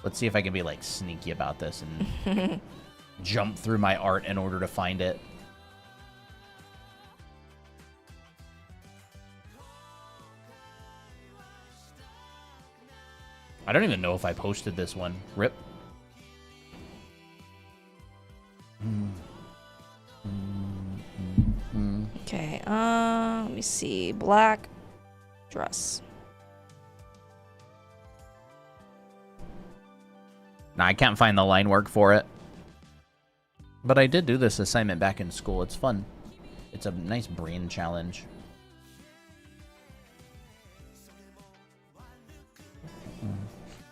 Let's see if I can be like sneaky about this and jump through my art in order to find it. I don't even know if I posted this one. Rip. Okay, let me see. Black dress. Nah, I can't find the line work for it. But I did do this assignment back in school. It's fun. It's a nice brain challenge.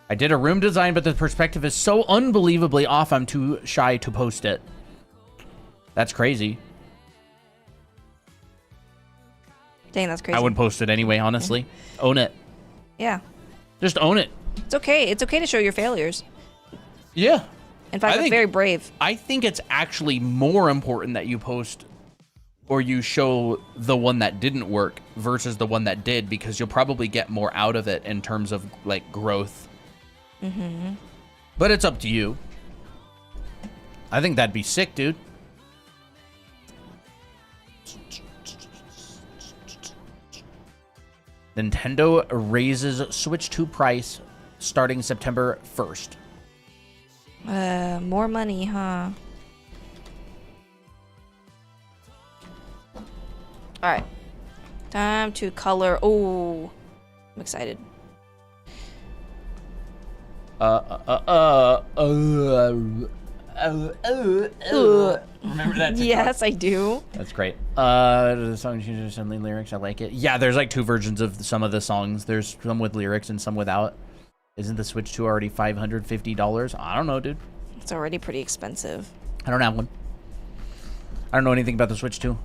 I did a room design, but the perspective is so unbelievably off, I'm too shy to post it. That's crazy. Dang, that's crazy. I would post it anyway, honestly. Own it. Yeah. Just own it. It's okay. It's okay to show your failures. Yeah. In fact, that's very brave. I think it's actually more important that you post or you show the one that didn't work versus the one that did, because you'll probably get more out of it in terms of like growth. Mm-hmm. But it's up to you. I think that'd be sick, dude. Nintendo raises Switch 2 price starting September 1st. More money, huh? Alright. Time to color. Oh, I'm excited. Remember that TikTok? Yes, I do. That's great. The song changes some lyrics. I like it. Yeah, there's like two versions of some of the songs. There's some with lyrics and some without. Isn't the Switch 2 already $550? I don't know, dude. It's already pretty expensive. I don't have one. I don't know anything about the Switch 2.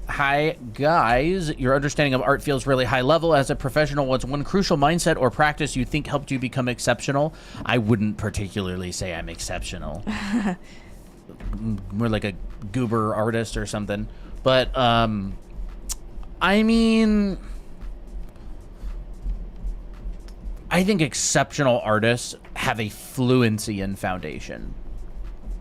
Hi, guys. Your understanding of art feels really high level. As a professional, what's one crucial mindset or practice you think helped you become exceptional? I wouldn't particularly say I'm exceptional. More like a goober artist or something. But, I mean, I think exceptional artists have a fluency in foundation.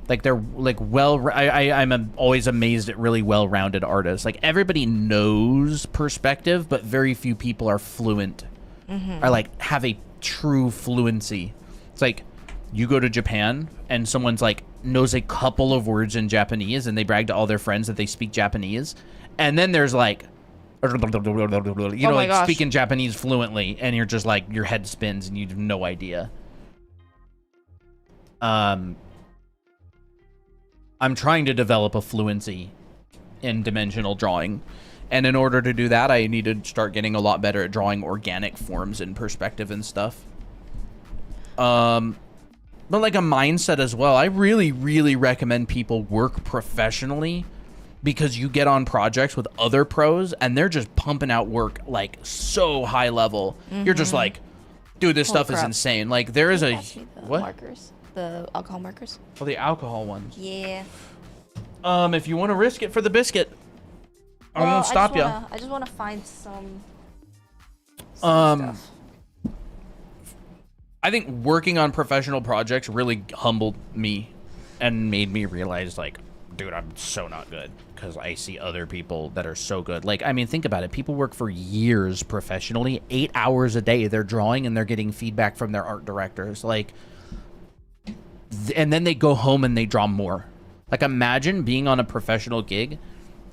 Like, they're like I'm always amazed at really well-rounded artists. Like, everybody knows perspective, but very few people are fluent. Or like have a true fluency. It's like you go to Japan and someone's like knows a couple of words in Japanese and they brag to all their friends that they speak Japanese. And then there's like, you know, like gosh. speaking Japanese fluently, and you're just like, your head spins and you have no idea. I'm trying to develop a fluency in dimensional drawing. And in order to do that, I need to start getting a lot better at drawing organic forms in perspective and stuff. But like a mindset as well. I really, really recommend people work professionally, because you get on projects with other pros and they're just pumping out work like so high level. You're just like, dude, this stuff is crap. insane. Like there is a Pass me the what? markers, the alcohol markers. Oh, the alcohol ones. Yeah. If you want to risk it for the biscuit, I won't stop you. I just want to find some stuff. I think working on professional projects really humbled me and made me realize, like, dude, I'm so not good, because I see other people that are so good. Like, I mean, think about it. People work for years professionally, 8 hours a day. They're drawing and they're getting feedback from their art directors. Like, and then they go home and they draw more. Like, imagine being on a professional gig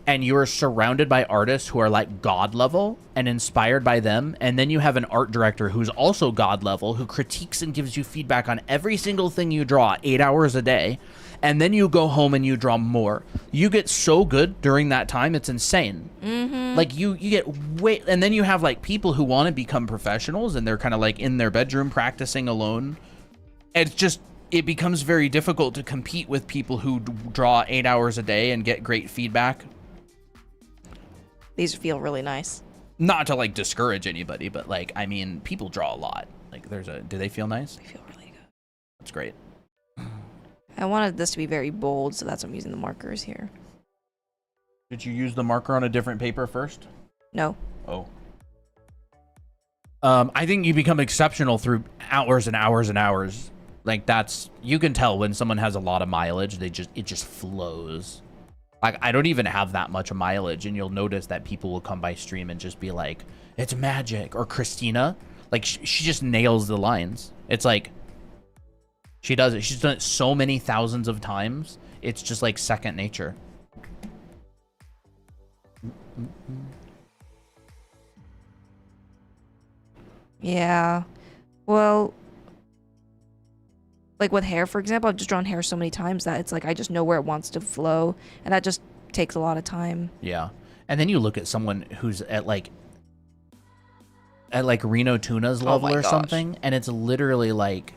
and you're surrounded by artists who are like God level and inspired by them. And then you have an art director who's also God level, who critiques and gives you feedback on every single thing you draw 8 hours a day. And then you go home and you draw more. You get so good during that time, it's insane. Like you get way, and then you have like people who want to become professionals and they're kind of like in their bedroom practicing alone. It's just, it becomes very difficult to compete with people who draw 8 hours a day and get great feedback. These feel really nice. Not to like discourage anybody, but like, I mean, people draw a lot. Like do they feel nice? They feel really good. That's great. I wanted this to be very bold, so that's why I'm using the markers here. Did you use the marker on a different paper first? No. Oh. I think you become exceptional through hours and hours and hours. Like that's, you can tell when someone has a lot of mileage, it just flows. Like I don't even have that much of mileage, and you'll notice that people will come by stream and just be like, it's magic. Or Christina, like she just nails the lines. It's like, she does it. She's done it so many thousands of times. It's just like second nature. Yeah. Well, like with hair, for example, I've just drawn hair so many times that it's like I just know where it wants to flow, and that just takes a lot of time. Yeah. And then you look at someone who's at like Reno Tuna's level my or gosh. something, and it's literally like,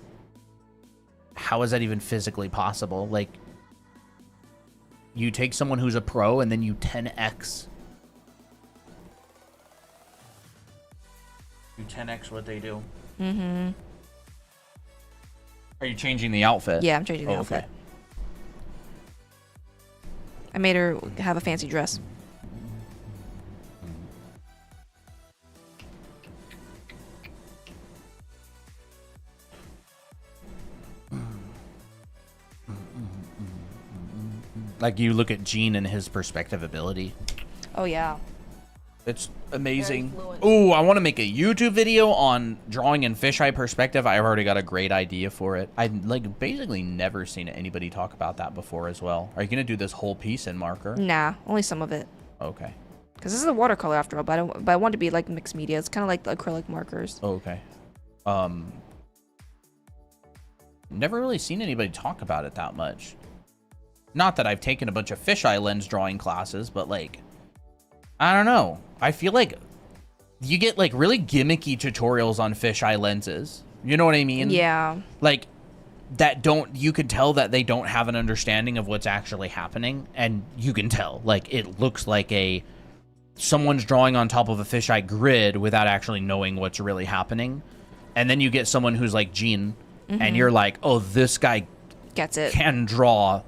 how is that even physically possible? Like, you take someone who's a pro and then you 10x. You 10x what they do. Mm-hmm. Are you changing the outfit? Yeah, I'm changing the outfit. Okay. I made her have a fancy dress. Like, you look at Gene and his perspective ability. Oh yeah. It's amazing. Very fluent. Ooh, I want to make a YouTube video on drawing in fisheye perspective. I've already got a great idea for it. I've like basically never seen anybody talk about that before as well. Are you gonna do this whole piece in marker? Nah, only some of it. Okay. Because this is a watercolor after all, but I want it to be like mixed media. It's kind of like the acrylic markers. Oh, okay. Never really seen anybody talk about it that much. Not that I've taken a bunch of fisheye lens drawing classes, but like, I don't know. I feel like you get like really gimmicky tutorials on fisheye lenses. You know what I mean? Yeah. Like you could tell that they don't have an understanding of what's actually happening, and you can tell. Like, it looks like someone's drawing on top of a fisheye grid without actually knowing what's really happening. And then you get someone who's like Gene, and you're like, oh, this guy Gets it. can draw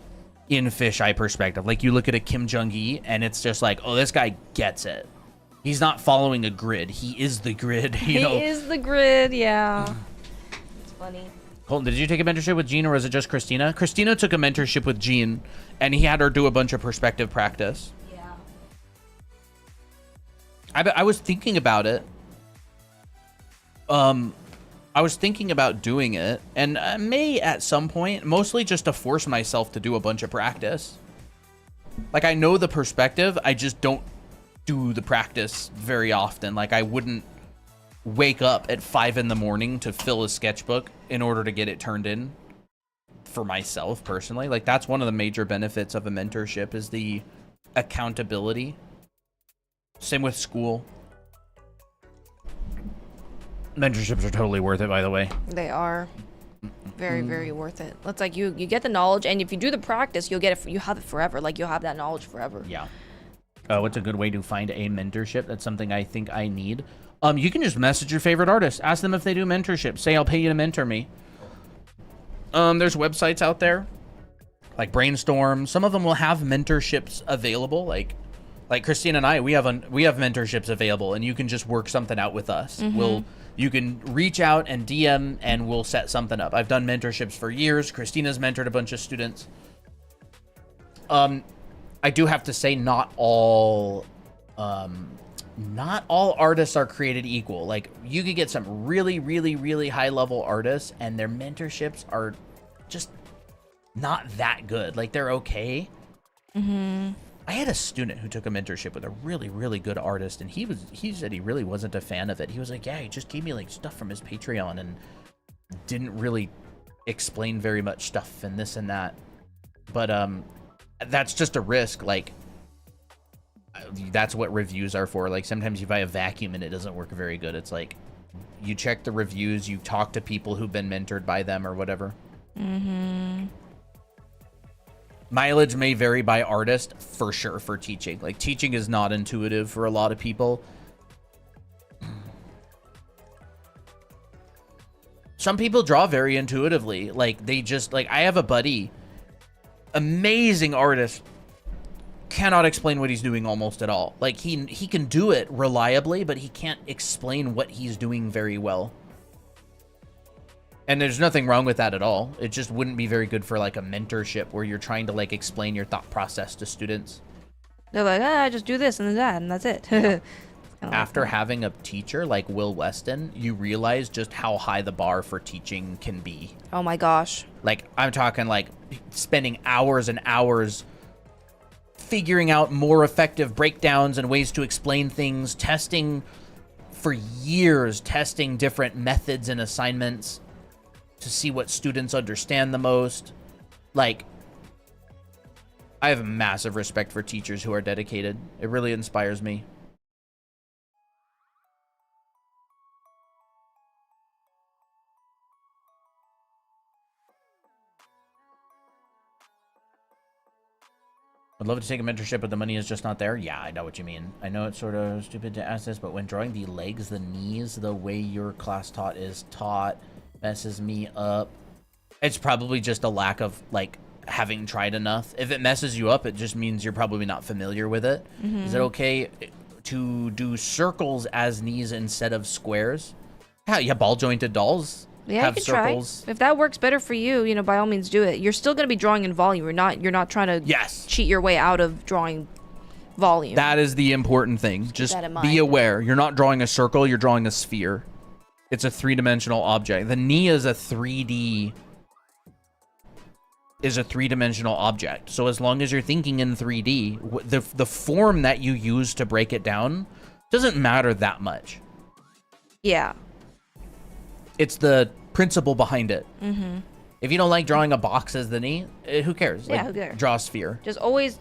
in fisheye perspective. Like, you look at a Kim Jong-gi, and it's just like, oh, this guy gets it. He's not following a grid. He is the grid. You know? He is the grid, yeah. It's funny. Colton, did you take a mentorship with Gene, or was it just Christina? Christina took a mentorship with Gene, and he had her do a bunch of perspective practice. Yeah. I was thinking about it. I was thinking about doing it, and I may at some point, mostly just to force myself to do a bunch of practice. Like, I know the perspective, I just don't do the practice very often. Like, I wouldn't wake up at 5 in the morning to fill a sketchbook in order to get it turned in for myself personally. Like, that's one of the major benefits of a mentorship, is the accountability. Same with school. Mentorships are totally worth it, by the way. They are very, very worth it. It's like you get the knowledge, and if you do the practice, you'll get it. You have it forever. Like, you'll have that knowledge forever. Yeah. What's a good way to find a mentorship? That's something I think I need. You can just message your favorite artist. Ask them if they do mentorship. Say, I'll pay you to mentor me. There's websites out there like Brainstorm. Some of them will have mentorships available. Like Christine and I, we have mentorships available, and you can just work something out with us. You can reach out and DM, and we'll set something up. I've done mentorships for years. Christina's mentored a bunch of students. I do have to say, not all artists are created equal. Like, you could get some really, really, really high level artists, and their mentorships are just not that good. Like, they're okay. I had a student who took a mentorship with a really, really good artist, and he said he really wasn't a fan of it. He was like, yeah, he just gave me like stuff from his Patreon and didn't really explain very much stuff and this and that. But that's just a risk. Like, that's what reviews are for. Like, sometimes you buy a vacuum and it doesn't work very good. It's like, you check the reviews, you talk to people who've been mentored by them or whatever. Mileage may vary by artist, for sure, for teaching. Like, teaching is not intuitive for a lot of people. Some people draw very intuitively. Like, they just, like, I have a buddy, amazing artist, cannot explain what he's doing almost at all. Like, he can do it reliably, but he can't explain what he's doing very well. And there's nothing wrong with that at all. It just wouldn't be very good for like a mentorship where you're trying to like explain your thought process to students. They're like, just do this and that, and that's it. After having a teacher like Will Weston, you realize just how high the bar for teaching can be. Oh my gosh. Like, I'm talking like spending hours and hours figuring out more effective breakdowns and ways to explain things, testing for years, testing different methods and assignments to see what students understand the most. Like, I have massive respect for teachers who are dedicated. It really inspires me. I'd love to take a mentorship, but the money is just not there. Yeah, I know what you mean. I know it's sort of stupid to ask this, but when drawing the legs, the knees, the way your class taught is taught messes me up. It's probably just a lack of like having tried enough. If it messes you up, it just means you're probably not familiar with it. Is it okay to do circles as knees instead of squares? Yeah, ball jointed dolls Yeah, have you can circles. try. If that works better for you, you know, by all means do it. You're still going to be drawing in volume. You're not trying to Yes. cheat your way out of drawing volume. That is the important thing. Just that in be mind. aware. You're not drawing a circle, you're drawing a sphere. It's a three-dimensional object. The knee is a 3-dimensional object. So as long as you're thinking in 3D, the form that you use to break it down doesn't matter that much. Yeah. It's the principle behind it. If you don't like drawing a box as the knee, who cares? Yeah, Like, who cares? draw a sphere. Just always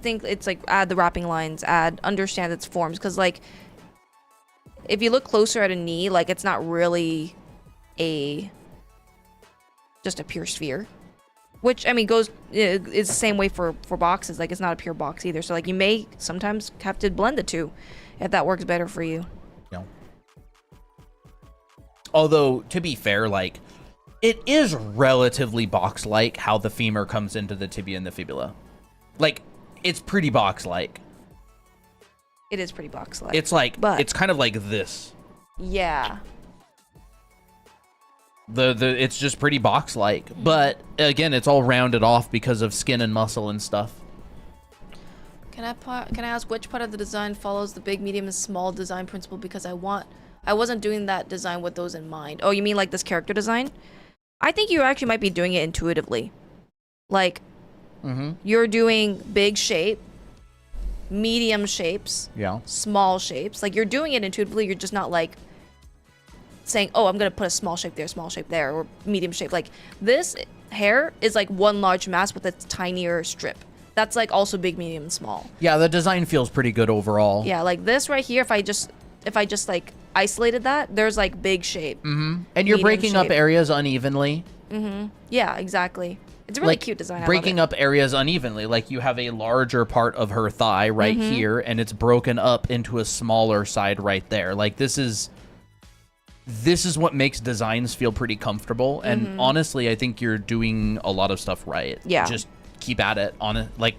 think it's like add the wrapping lines, understand its forms, because like if you look closer at a knee, like it's not really just a pure sphere, which I mean is the same way for boxes. Like it's not a pure box either. So like you may sometimes have to blend the two if that works better for you. No. Although, to be fair, like, it is relatively box-like how the femur comes into the tibia and the fibula. Like, it's pretty box-like. It is pretty box-like. It's like, but it's kind of like this. yeah. It's just pretty box-like. But, again, it's all rounded off because of skin and muscle and stuff. Can I ask which part of the design follows the big, medium, and small design principle? Because I wasn't doing that design with those in mind. Oh, you mean like this character design? I think you actually might be doing it intuitively. Like, you're doing big shape, medium shapes, small shapes. Like, you're doing it intuitively. You're just not like saying, oh, I'm gonna put a small shape there, or medium shape. Like, this hair is like one large mass with a tinier strip. That's like also big, medium, and small. Yeah, the design feels pretty good overall. Yeah, like this right here, if I just like isolated that, there's like big shape. And you're breaking up areas unevenly. Yeah, exactly. It's a really cute design. Breaking up areas unevenly. Like, you have a larger part of her thigh right here, and it's broken up into a smaller side right there. Like, this is what makes designs feel pretty comfortable. And honestly, I think you're doing a lot of stuff right. Yeah. Just keep at it.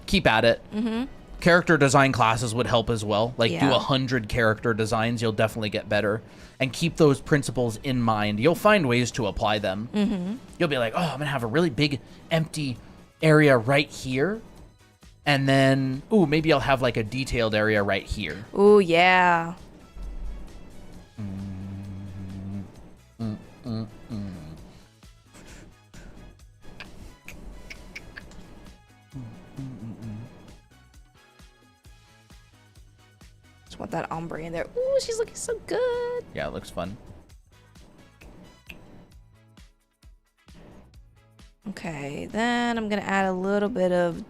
Keep at it. Character design classes would help as well. Like, do 100 character designs, you'll definitely get better. And keep those principles in mind. You'll find ways to apply them. You'll be like, oh, I'm gonna have a really big empty area right here, and then maybe I'll have like a detailed area right here. Ooh, yeah. Just want that ombre in there. Ooh, she's looking so good. Yeah, it looks fun. Okay, then I'm gonna add a little bit of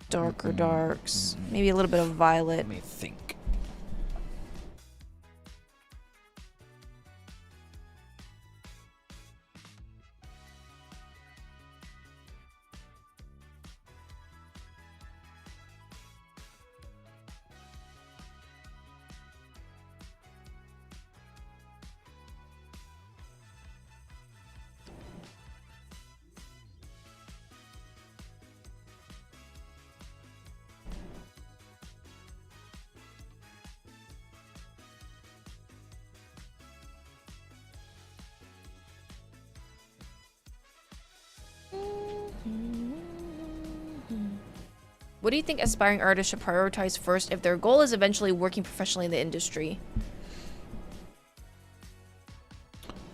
darker darks, maybe a little bit of violet. Let me think. What do you think aspiring artists should prioritize first if their goal is eventually working professionally in the industry?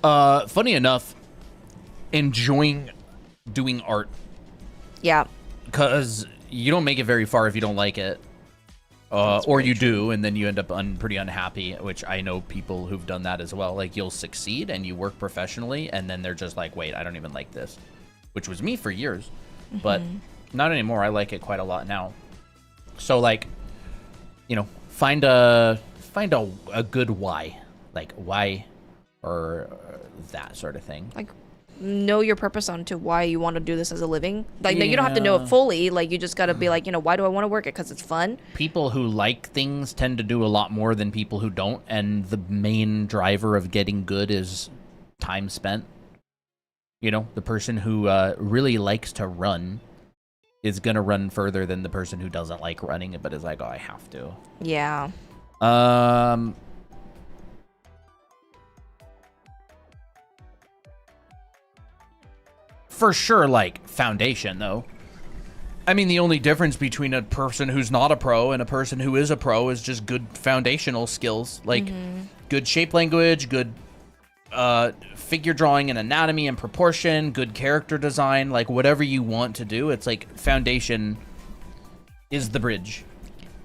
Funny enough, enjoying doing art. Yeah. Because you don't make it very far if you don't like it. Or you do, and then you end up pretty unhappy, which I know people who've done that as well. Like, you'll succeed and you work professionally, and then they're just like, wait, I don't even like this. Which was me for years. But not anymore. I like it quite a lot now. So, like, you know, find a good why. Like, why or that sort of thing. Like, know your purpose onto why you want to do this as a living. Like, you don't have to know it fully. Like, you just got to be like, you know, why do I want to work it? Because it's fun. People who like things tend to do a lot more than people who don't. And the main driver of getting good is time spent. You know, the person who really likes to run is going to run further than the person who doesn't like running but is like, oh, I have to. Yeah. For sure, like, foundation, though. I mean, the only difference between a person who's not a pro and a person who is a pro is just good foundational skills. Like, good shape language, good figure drawing and anatomy and proportion, good character design, like, whatever you want to do. It's like foundation is the bridge.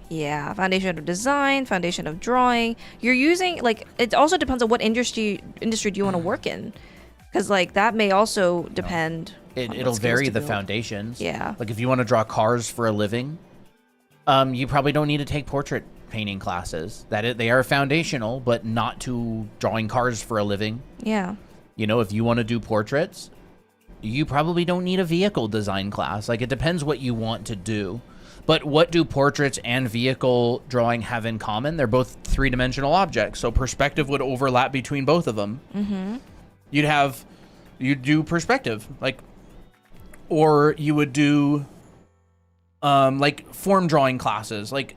Yeah, foundation of design, foundation of drawing. You're using, like, it also depends on what industry do you want to work in. Because, like, that may also depend. It'll vary the foundations. Yeah. Like, if you want to draw cars for a living, you probably don't need to take portrait painting classes. They are foundational, but not to drawing cars for a living. Yeah. You know, if you want to do portraits, you probably don't need a vehicle design class. Like, it depends what you want to do. But what do portraits and vehicle drawing have in common? They're both three-dimensional objects, so perspective would overlap between both of them. You'd do perspective, like, or you would do like form drawing classes. Like,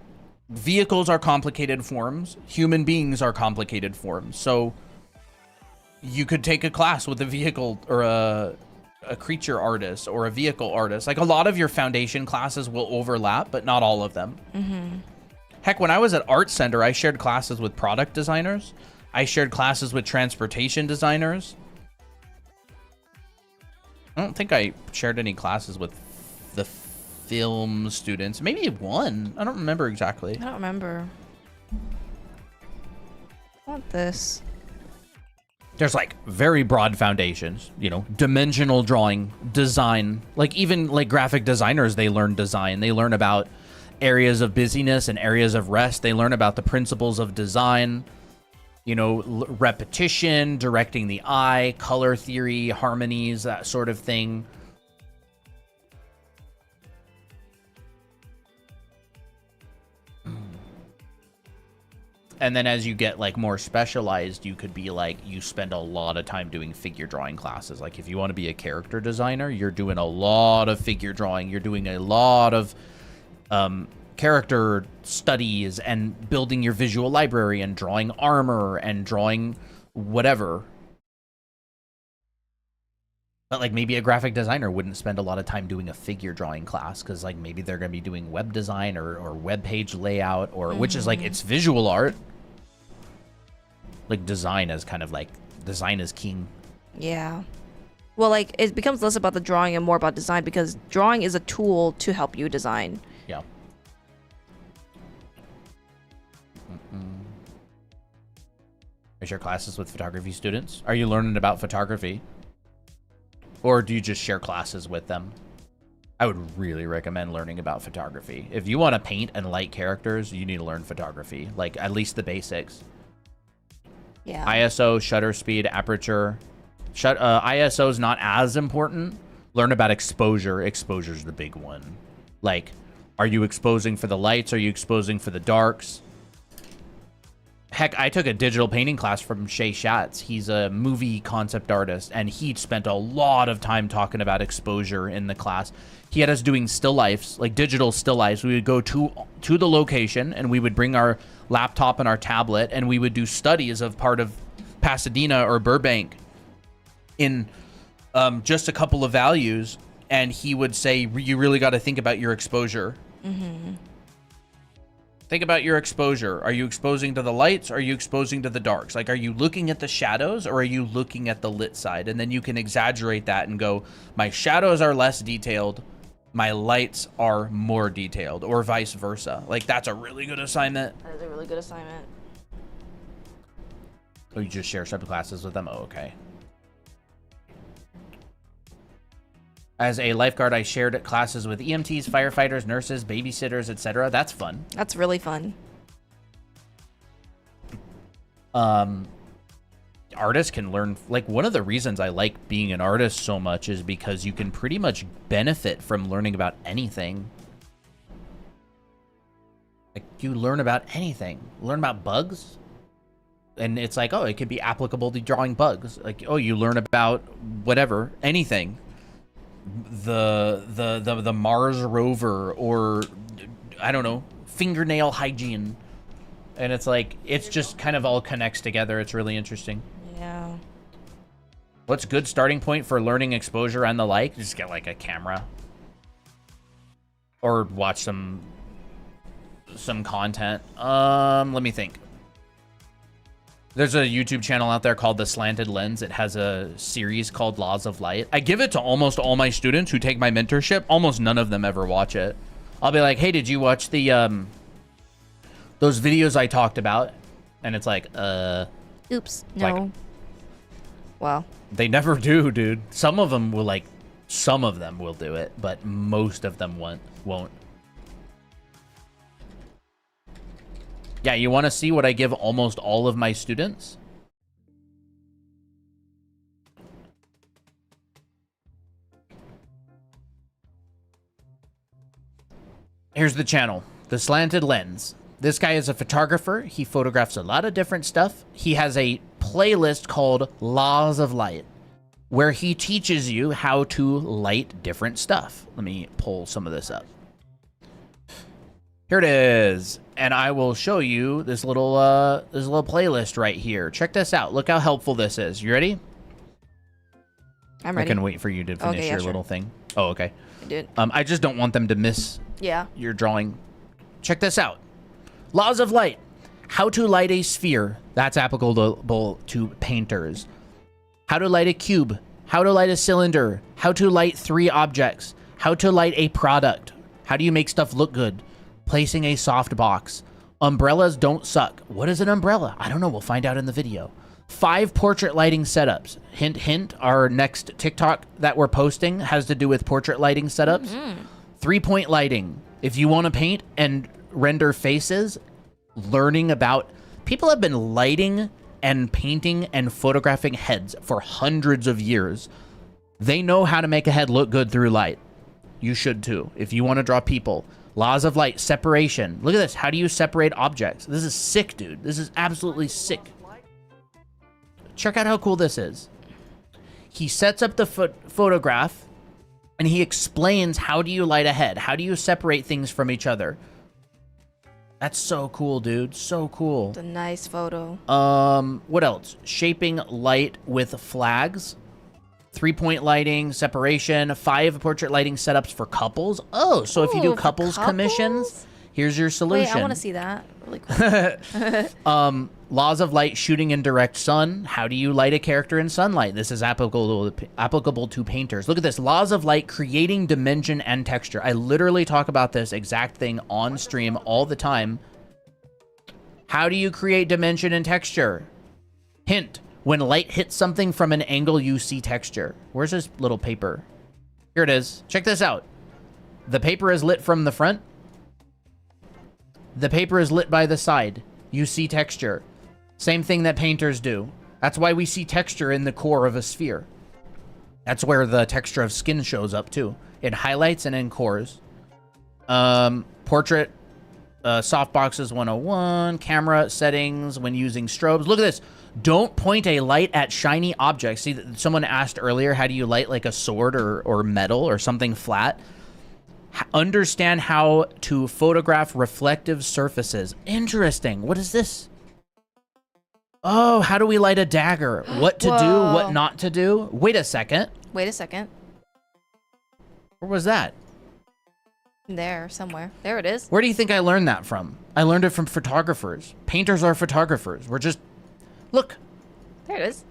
vehicles are complicated forms, human beings are complicated forms. So you could take a class with a vehicle or a creature artist or a vehicle artist. Like a lot of your foundation classes will overlap, but not all of them. Heck, when I was at Art Center, I shared classes with product designers. I shared classes with transportation designers. I don't think I shared any classes with the film students. Maybe one. I don't remember exactly. I don't remember. I want this. There's like very broad foundations, you know, dimensional drawing, design. Like even like graphic designers, they learn design. They learn about areas of busyness and areas of rest. They learn about the principles of design, you know, repetition, directing the eye, color theory, harmonies, that sort of thing. And then as you get like more specialized, you could be like, you spend a lot of time doing figure drawing classes. Like if you want to be a character designer, you're doing a lot of figure drawing. You're doing a lot of character studies and building your visual library and drawing armor and drawing whatever. But like maybe a graphic designer wouldn't spend a lot of time doing a figure drawing class because like maybe they're going to be doing web design or web page layout or which is like it's visual art. Like design is kind of like design is king. Yeah. Well, like it becomes less about the drawing and more about design because drawing is a tool to help you design. Yeah. Is your classes with photography students? Are you learning about photography? Or do you just share classes with them? I would really recommend learning about photography. If you want to paint and light characters, you need to learn photography. Like, at least the basics. Yeah. ISO, shutter speed, aperture. ISO is not as important. Learn about exposure. Exposure is the big one. Like, are you exposing for the lights? Are you exposing for the darks? Heck, I took a digital painting class from Shay Schatz. He's a movie concept artist, and he spent a lot of time talking about exposure in the class. He had us doing still lifes, like digital still lifes. We would go to the location, and we would bring our laptop and our tablet, and we would do studies of part of Pasadena or Burbank in just a couple of values, and he would say, you really got to think about your exposure. Think about your exposure. Are you exposing to the lights? Or are you exposing to the darks? Like, are you looking at the shadows or are you looking at the lit side? And then you can exaggerate that and go, my shadows are less detailed. My lights are more detailed, or vice versa. Like, that's a really good assignment. That is a really good assignment. Oh, you just share subclasses with them? Oh, okay. As a lifeguard, I shared classes with EMTs, firefighters, nurses, babysitters, etc. That's fun. That's really fun. Artists can learn, like, one of the reasons I like being an artist so much is because you can pretty much benefit from learning about anything. Like, you learn about anything. Learn about bugs. And it's like, oh, it could be applicable to drawing bugs. Like, oh, you learn about whatever, anything. The Mars rover, or I don't know, fingernail hygiene. And it's like, it's just kind of all connects together. It's really interesting. Yeah. What's good starting point for learning exposure and the like? Just get like a camera or watch some content. Let me think. There's a YouTube channel out there called The Slanted Lens. It has a series called Laws of Light. I give it to almost all my students who take my mentorship. Almost none of them ever watch it. I'll be like, hey, did you watch the those videos I talked about? And it's like, oops, no. Like, well, they never do, dude. Some of them will do it, but most of them won't. Yeah, you want to see what I give almost all of my students? Here's the channel, The Slanted Lens. This guy is a photographer. He photographs a lot of different stuff. He has a playlist called Laws of Light, where he teaches you how to light different stuff. Let me pull some of this up. Here it is. And I will show you this little playlist right here. Check this out. Look how helpful this is. You ready? I'm I ready. can wait for you to finish Okay, yeah, your sure. little thing. Oh, okay. I did. I just don't want them to miss Yeah. your drawing. Check this out. Laws of light. How to light a sphere. That's applicable to painters. How to light a cube. How to light a cylinder. How to light 3 objects. How to light a product. How do you make stuff look good? Placing a soft box. Umbrellas don't suck. What is an umbrella? I don't know. We'll find out in the video. 5 portrait lighting setups. Hint, hint. Our next TikTok that we're posting has to do with portrait lighting setups. 3-point lighting. If you want to paint and render faces, learning about... People have been lighting and painting and photographing heads for hundreds of years. They know how to make a head look good through light. You should too. If you want to draw people. Laws of light. Separation. Look at this. How do you separate objects? This is sick, dude. This is absolutely sick. Check out how cool this is. He sets up the photograph and he explains how do you light a head? How do you separate things from each other? That's so cool, dude. So cool. It's a nice photo. What else? Shaping light with flags. 3-point lighting, separation, 5 portrait lighting setups for couples. Oh, so if you do Ooh, for couples commissions, couples? here's your solution. Wait, I want to see that. Really cool. Laws of light, shooting in direct sun. How do you light a character in sunlight? This is applicable to painters. Look at this. Laws of light, creating dimension and texture. I literally talk about this exact thing on stream all the time. How do you create dimension and texture? Hint. When light hits something from an angle, you see texture. Where's this little paper? Here it is. Check this out. The paper is lit from the front. The paper is lit by the side. You see texture. Same thing that painters do. That's why we see texture in the core of a sphere. That's where the texture of skin shows up too. In highlights and in cores. Portrait, softboxes 101, camera settings when using strobes. Look at this. Don't point a light at shiny objects. See, someone asked earlier, how do you light like a sword or metal or something flat? Understand how to photograph reflective surfaces. Interesting. What is this? Oh, how do we light a dagger? What to do, what not to do? Wait a second. Wait a second. Where was that? There, somewhere. There it is. Where do you think I learned that from? I learned it from photographers. Painters are photographers. We're just... Look. There it is.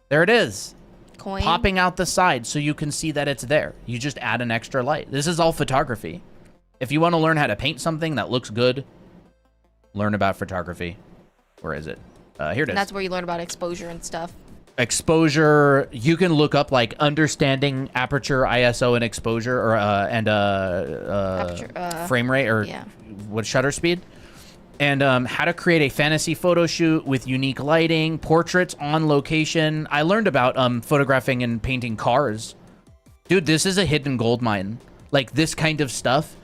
There it is. Coin. Popping out the side so you can see that it's there. You just add an extra light. This is all photography. If you want to learn how to paint something that looks good, learn about photography. Where is it? Here it is. And that's where you learn about exposure and stuff. Exposure. You can look up like understanding aperture, ISO, and exposure, or Aperture, frame rate, or yeah. what, shutter speed. And how to create a fantasy photo shoot with unique lighting, portraits on location. I learned about photographing and painting cars. Dude, this is a hidden gold mine. Like, this kind of stuff.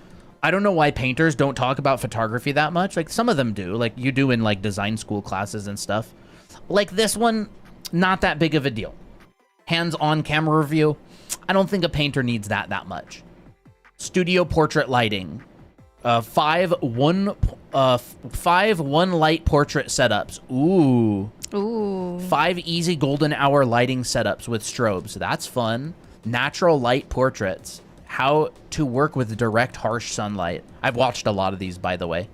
I don't know why painters don't talk about photography that much. Like, some of them do. Like, you do in, like, design school classes and stuff. Like, this one, not that big of a deal. Hands-on camera review. I don't think a painter needs that much. Studio portrait lighting. 5 one light portrait setups. Ooh. 5 easy golden hour lighting setups with strobes. That's fun. Natural light portraits. How to work with direct harsh sunlight. I've watched a lot of these, by the way.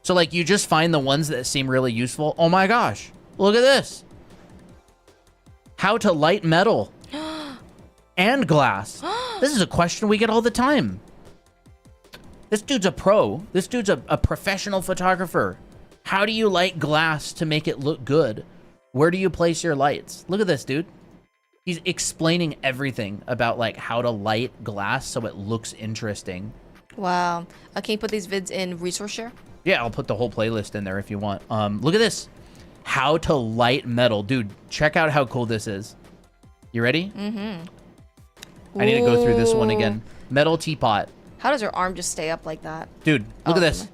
So, like, you just find the ones that seem really useful. Oh my gosh. Look at this. How to light metal and glass. This is a question we get all the time. This dude's a pro. This dude's a professional photographer. How do you light glass to make it look good? Where do you place your lights? Look at this, dude. He's explaining everything about, like, how to light glass so it looks interesting. Wow. Can you put these vids in resource share? Yeah, I'll put the whole playlist in there if you want. Look at this. How to light metal. Dude, check out how cool this is. You ready? Mm-hmm. I need to go through this one again. Metal teapot. How does your arm just stay up like that? Dude, look at this.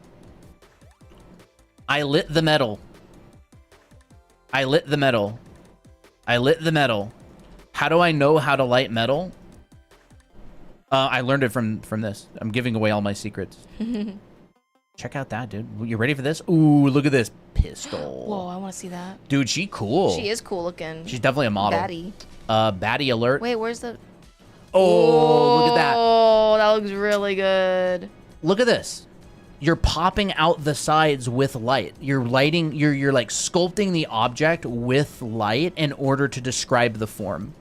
I lit the metal. I lit the metal. I lit the metal. How do I know how to light metal? I learned it from this. I'm giving away all my secrets. Check out that, dude. You ready for this? Ooh, look at this pistol. Whoa, I want to see that. Dude, she cool. She is cool looking. She's definitely a model. Daddy. Baddie alert. Wait, where's the... Oh, look at that. Oh, that looks really good. Look at this. You're popping out the sides with light. You're lighting, you're like sculpting the object with light in order to describe the form.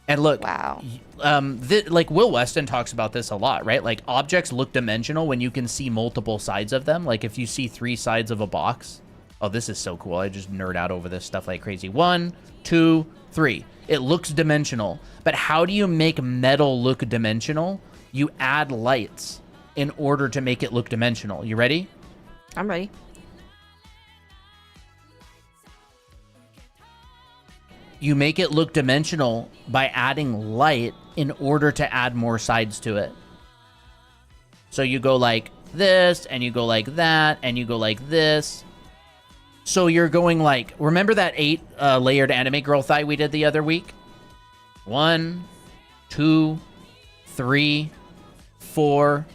And look, Wow. like Will Weston talks about this a lot, right? Like objects look dimensional when you can see multiple sides of them. Like if you see 3 sides of a box. Oh, this is so cool. I just nerd out over this stuff like crazy. 1, 2, 3. It looks dimensional. But how do you make metal look dimensional? You add lights in order to make it look dimensional. You ready? I'm ready. You make it look dimensional by adding light in order to add more sides to it. So you go like this, and you go like that, and you go like this. So you're going like, remember that 8 layered anime girl thigh we did the other week? 1, 2, 3, 4,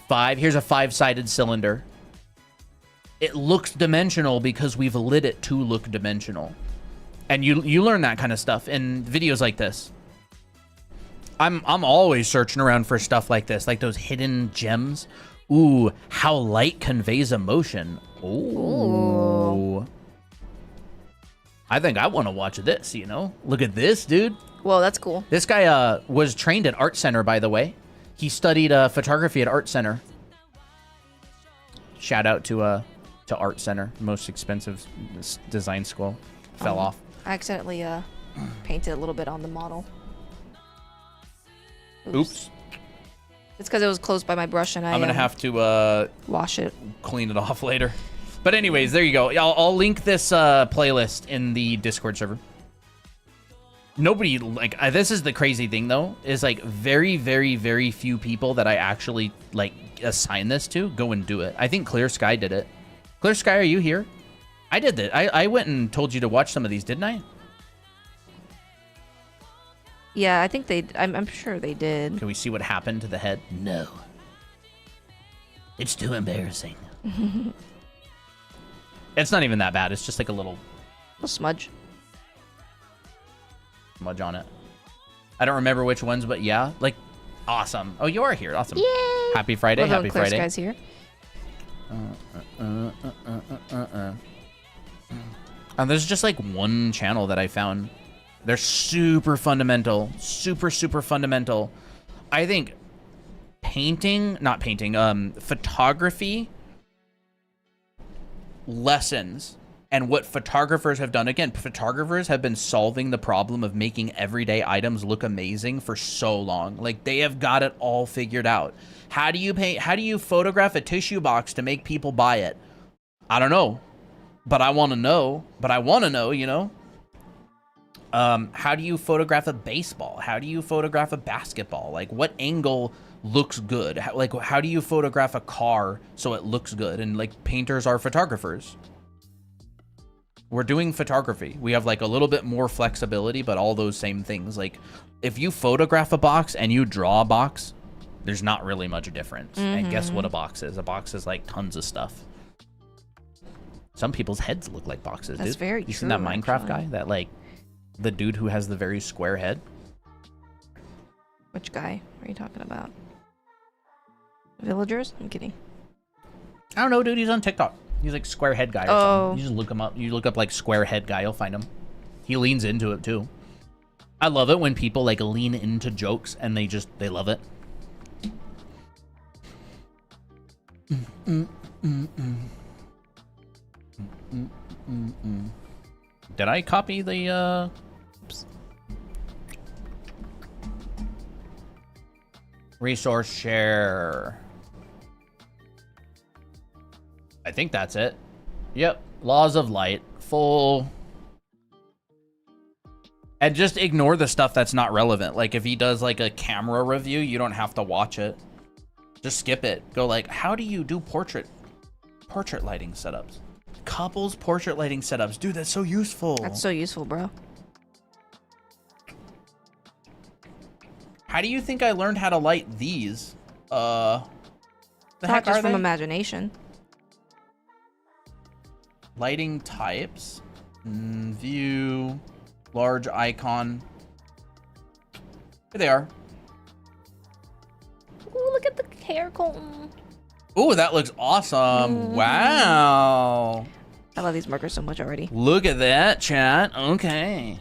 5. Here's a 5-sided cylinder. It looks dimensional because we've lit it to look dimensional. And you learn that kind of stuff in videos like this. I'm always searching around for stuff like this, like those hidden gems. Ooh, how light conveys emotion. Ooh. I think I want to watch this, you know? Look at this, dude. Whoa, that's cool. This guy was trained at Art Center, by the way. He studied photography at Art Center. Shout out to Art Center, most expensive design school. Fell off. I accidentally painted a little bit on the model. Oops. It's because it was close by my brush and I'm gonna have to wash it. clean it off later. But anyways, there you go. I'll link this playlist in the Discord server. Nobody, like, this is the crazy thing, though, is, like, very, very, very few people that I actually, like, assign this to go and do it. I think Clear Sky did it. Clear Sky, are you here? I did that. I went and told you to watch some of these, didn't I? Yeah, I think they... I'm sure they did. Can we see what happened to the head? No. It's too embarrassing. It's not even that bad. It's just like a little A smudge. smudge on it. I don't remember which ones, but yeah. Like, awesome. Oh, you are here. Awesome. Yay! Happy Friday. Although Happy Clear Friday. Sky's here. And there's just like one channel that I found. They're super fundamental. Super, super fundamental. I think photography lessons and what photographers have done. Again, photographers have been solving the problem of making everyday items look amazing for so long. Like, they have got it all figured out. How do you paint? How do you photograph a tissue box to make people buy it? I don't know. But I want to know. But I want to know, you know? How do you photograph a baseball? How do you photograph a basketball? Like, what angle looks good? How do you photograph a car so it looks good? And, like, painters are photographers. We're doing photography. We have, like, a little bit more flexibility, but all those same things. Like, if you photograph a box and you draw a box, there's not really much difference. And guess what a box is? A box is, like, tons of stuff. Some people's heads look like boxes, dude. That's very You seen that true, Minecraft actually. guy? That, like, the dude who has the very square head? Which guy are you talking about? Villagers? I'm kidding. I don't know, dude. He's on TikTok. He's like square head guy or something. You just look him up. You look up like square head guy, you'll find him. He leans into it too. I love it when people like lean into jokes and they love it. Did I copy the oops. Resource share? I think that's it. Yep. Laws of light. Full. And just ignore the stuff that's not relevant. Like if he does like a camera review, you don't have to watch it. Just skip it. Go like, how do you do portrait lighting setups? Couples portrait lighting setups. Dude, that's so useful. That's so useful, bro. How do you think I learned how to light these? The Not heck just are from they? imagination. Lighting types. View. Large icon. Here they are. Ooh, look at the hair comb. Ooh, that looks awesome. Wow. I love these markers so much already. Look at that, chat. Okay.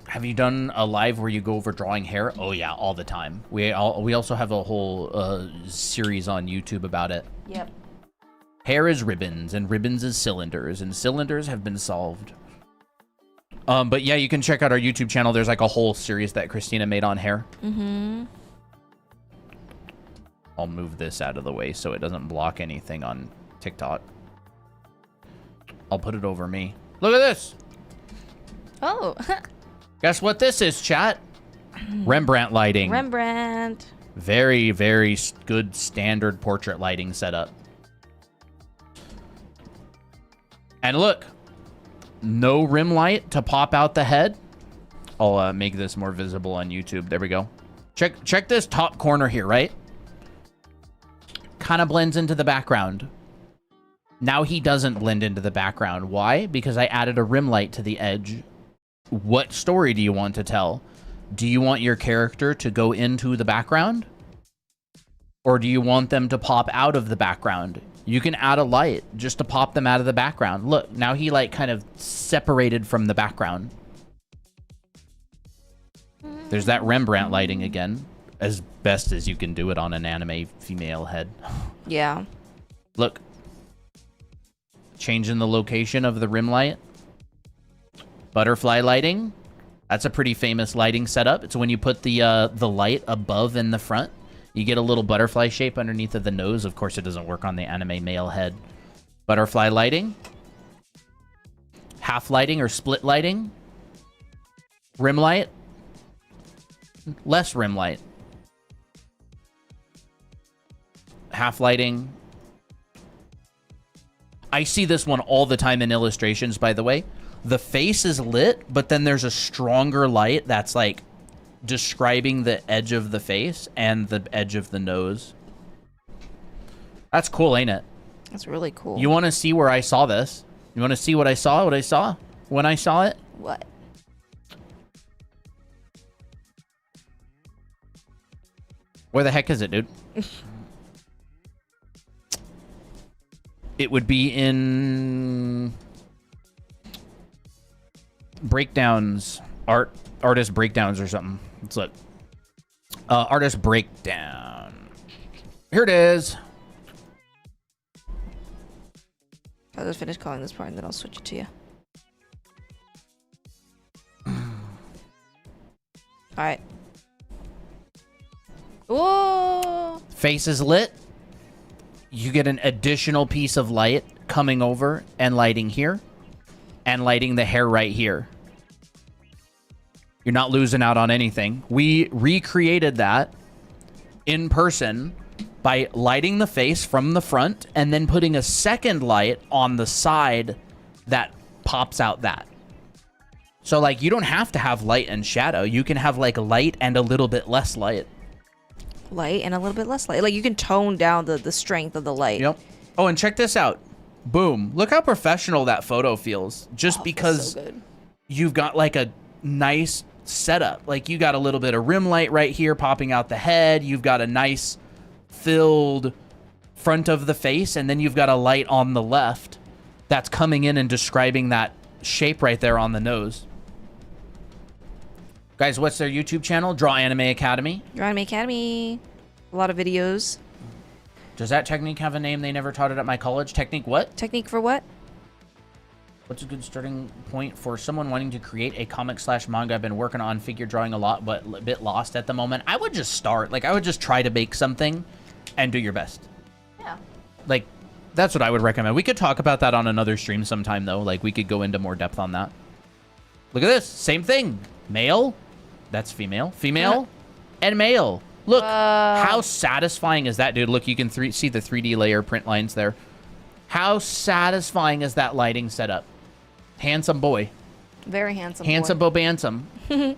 Have you done a live where you go over drawing hair? Oh yeah, all the time. We also have a whole series on YouTube about it. Yep. Hair is ribbons, and ribbons is cylinders, and cylinders have been solved. But yeah, you can check out our YouTube channel. There's like a whole series that Christina made on hair. Mm-hmm. I'll move this out of the way so it doesn't block anything on TikTok. I'll put it over me. Look at this. Oh. Guess what this is, chat? Rembrandt lighting. Rembrandt. Very, very good standard portrait lighting setup. And look, no rim light to pop out the head. I'll make this more visible on YouTube. There we go. Check this top corner here, right? Kind of blends into the background. Now he doesn't blend into the background. Why? Because I added a rim light to the edge. What story do you want to tell? Do you want your character to go into the background? Or do you want them to pop out of the background? You can add a light just to pop them out of the background. Look, now he like kind of separated from the background. There's that Rembrandt lighting again. As best as you can do it on an anime female head. Yeah. Look. Changing the location of the rim light. Butterfly lighting. That's a pretty famous lighting setup. It's when you put the light above in the front. You get a little butterfly shape underneath of the nose. Of course, it doesn't work on the anime male head. Butterfly lighting. Half lighting or split lighting. Rim light. Less rim light. Half lighting. I see this one all the time in illustrations, by the way. The face is lit, but then there's a stronger light that's like describing the edge of the face and the edge of the nose. That's cool, ain't it? That's really cool. You want to see where I saw this? You want to see what I saw? What I saw when I saw it? What? Where the heck is it, dude? It would be in breakdowns, artist breakdowns or something. Let's look. Artist breakdown. Here it is. I'll just finish calling this part and then I'll switch it to you. Alright. Whoa! Face is lit. You get an additional piece of light coming over and lighting here. And lighting the hair right here. You're not losing out on anything. We recreated that in person by lighting the face from the front and then putting a second light on the side that pops out that. So, like, you don't have to have light and shadow. You can have, like, light and a little bit less light. Light and a little bit less light. Like, you can tone down the strength of the light. Yep. Oh, and check this out. Boom. Look how professional that photo feels. Just because so good. You've got, like, a nice setup. Like, you got a little bit of rim light right here popping out the head. You've got a nice filled front of the face. And then you've got a light on the left that's coming in and describing that shape right there on the nose. Guys, what's their YouTube channel? Draw Anime Academy. Draw Anime Academy. A lot of videos. Does that technique have a name? They never taught it at my college. Technique what? Technique for what? What's a good starting point for someone wanting to create a comic/manga? I've been working on figure drawing a lot, but a bit lost at the moment. I would just start. Like, I would just try to make something and do your best. Yeah. Like, that's what I would recommend. We could talk about that on another stream sometime, though. Like, we could go into more depth on that. Look at this. Same thing. Male. That's female. Female and male. Look, how satisfying is that, dude? Look, you can see the 3D layer print lines there. How satisfying is that lighting setup? Handsome boy. Very handsome. Handsome boy. bobandsome. Oh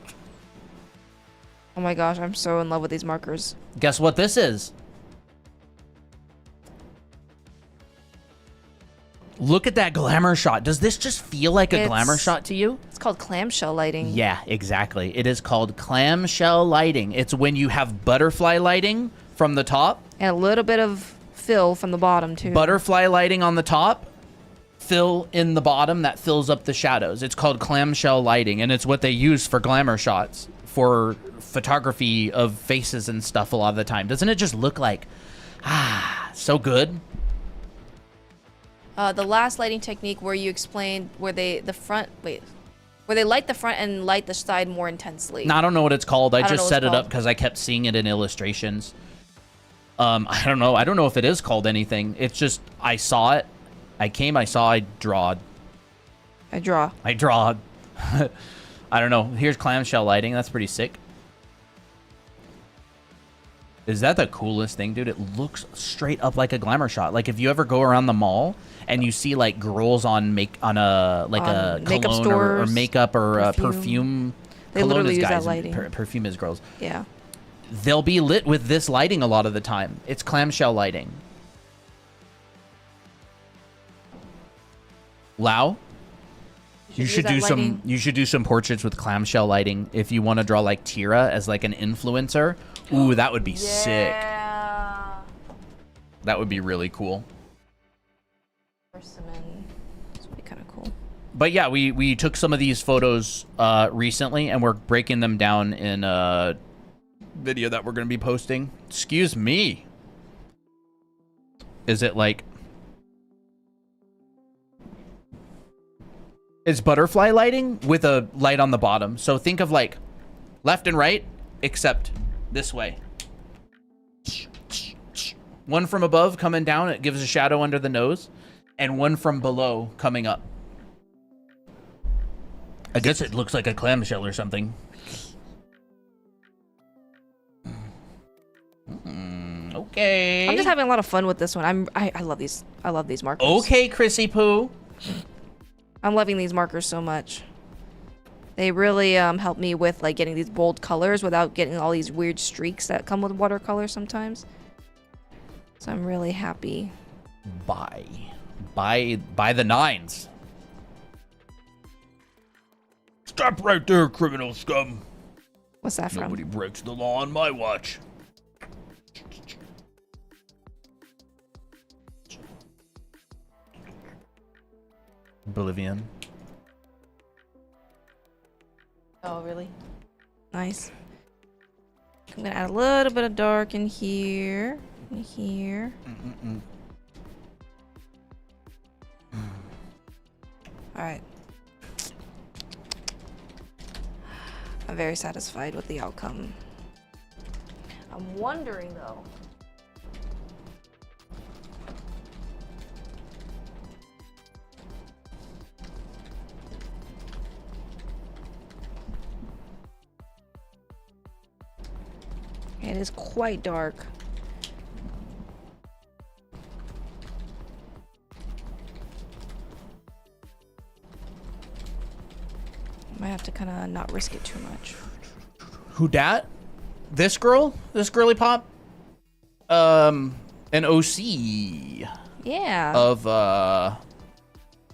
my gosh, I'm so in love with these markers. Guess what this is? Look at that glamour shot. Does this just feel like a glamour It's- shot to you? It's called clamshell lighting. Yeah, exactly. It is called clamshell lighting. It's when you have butterfly lighting from the top, And a little bit of fill from the bottom too. butterfly lighting on the top, fill in the bottom that fills up the shadows. It's called clamshell lighting, and it's what they use for glamour shots, for photography of faces and stuff a lot of the time. Doesn't it just look like, so good? The last lighting technique where you explained where they where they light the front and light the side more intensely. No, I don't know what it's called. I don't know just what set it's it up called. because I kept seeing it in illustrations. I don't know. I don't know if it is called anything. It's just I saw it. I saw, I drawed. I draw. I drawed. I don't know. Here's clamshell lighting. That's pretty sick. Is that the coolest thing, dude? It looks straight up like a glamour shot. Like if you ever go around the mall and you see like girls on a On makeup cologne or stores, makeup or perfume. perfume. They Cologne literally is use that guys and lighting. perfume is girls. Yeah. They'll be lit with this lighting a lot of the time. It's clamshell lighting. Lao, you should do some. You should do some portraits with clamshell lighting if you want to draw like Tira as like an influencer. Ooh, that would be sick. Yeah. That would be really cool. Persimmon. This would be kind of cool. But yeah, we took some of these photos recently, and we're breaking them down in a video that we're going to be posting. Excuse me. Is it like... It's butterfly lighting with a light on the bottom. So think of like left and right, except this way. One from above coming down, it gives a shadow under the nose, and one from below coming up. I guess it looks like a clamshell or something. Okay. I'm just having a lot of fun with this one. I love these. I love these markers. Okay, Chrissy Poo. I'm loving these markers so much. They really help me with like getting these bold colors without getting all these weird streaks that come with watercolor sometimes. So I'm really happy. By the nines. Stop right there, criminal scum. What's that from? Nobody breaks the law on my watch. Bolivian. Oh, really? Nice. I'm gonna add a little bit of dark in here. In here. Alright. I'm very satisfied with the outcome. I'm wondering though. It is quite dark. Might have to kind of not risk it too much. Who dat? This girl? This girly pop? An OC Yeah. of I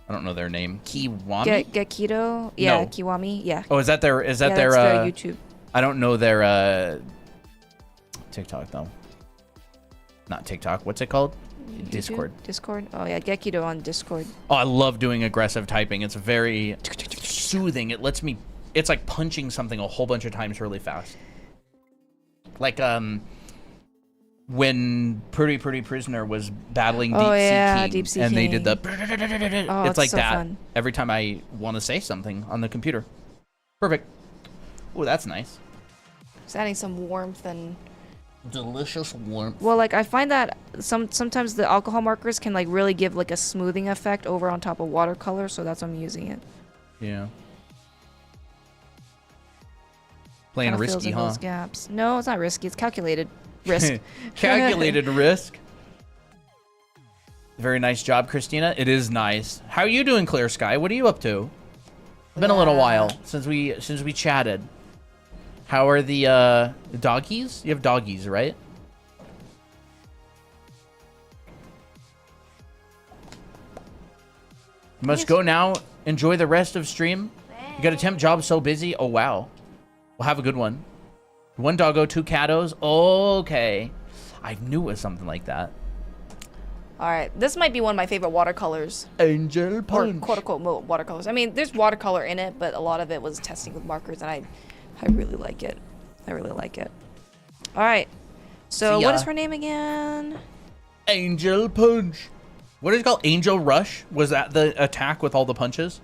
don't know their name. Kiwami? Get keto. Yeah, No. Kiwami. Yeah. Oh, is that their Yeah, their that's their YouTube. I don't know their TikTok though. Not TikTok. What's it called? YouTube? Discord. Discord. Oh yeah, get keto on Discord. Oh, I love doing aggressive typing. It's very soothing. It lets me. It's like punching something a whole bunch of times really fast. Like when Pretty Prisoner was battling Oh, yeah, Deep Deep Sea Sea King, and they did the. Oh, it's like so that fun. every time I want to say something on the computer. Perfect. Oh, that's nice. Just adding some warmth and. Delicious warmth. Well, like I find that sometimes the alcohol markers can like really give like a smoothing effect over on top of watercolor, so that's why I'm using it. Yeah. Playing Kinda fills risky, in huh? those gaps. No, it's not risky. It's calculated risk. Calculated risk. Very nice job, Christina. It is nice. How are you doing, Clear Sky? What are you up to? It's been a little while since we chatted. How are the doggies? You have doggies, right? You must go now. Enjoy the rest of stream. You got a temp job so busy. Oh, wow. Well, have a good one. 1 doggo, 2 catos. Okay. I knew it was something like that. All right, this might be one of my favorite watercolors. Angel Or punch. quote-unquote watercolors. I mean, there's watercolor in it, but a lot of it was testing with markers, and I really like it. I really like it. All right. So See what ya. is her name again? Angel punch. What is it called? Angel rush? Was that the attack with all the punches?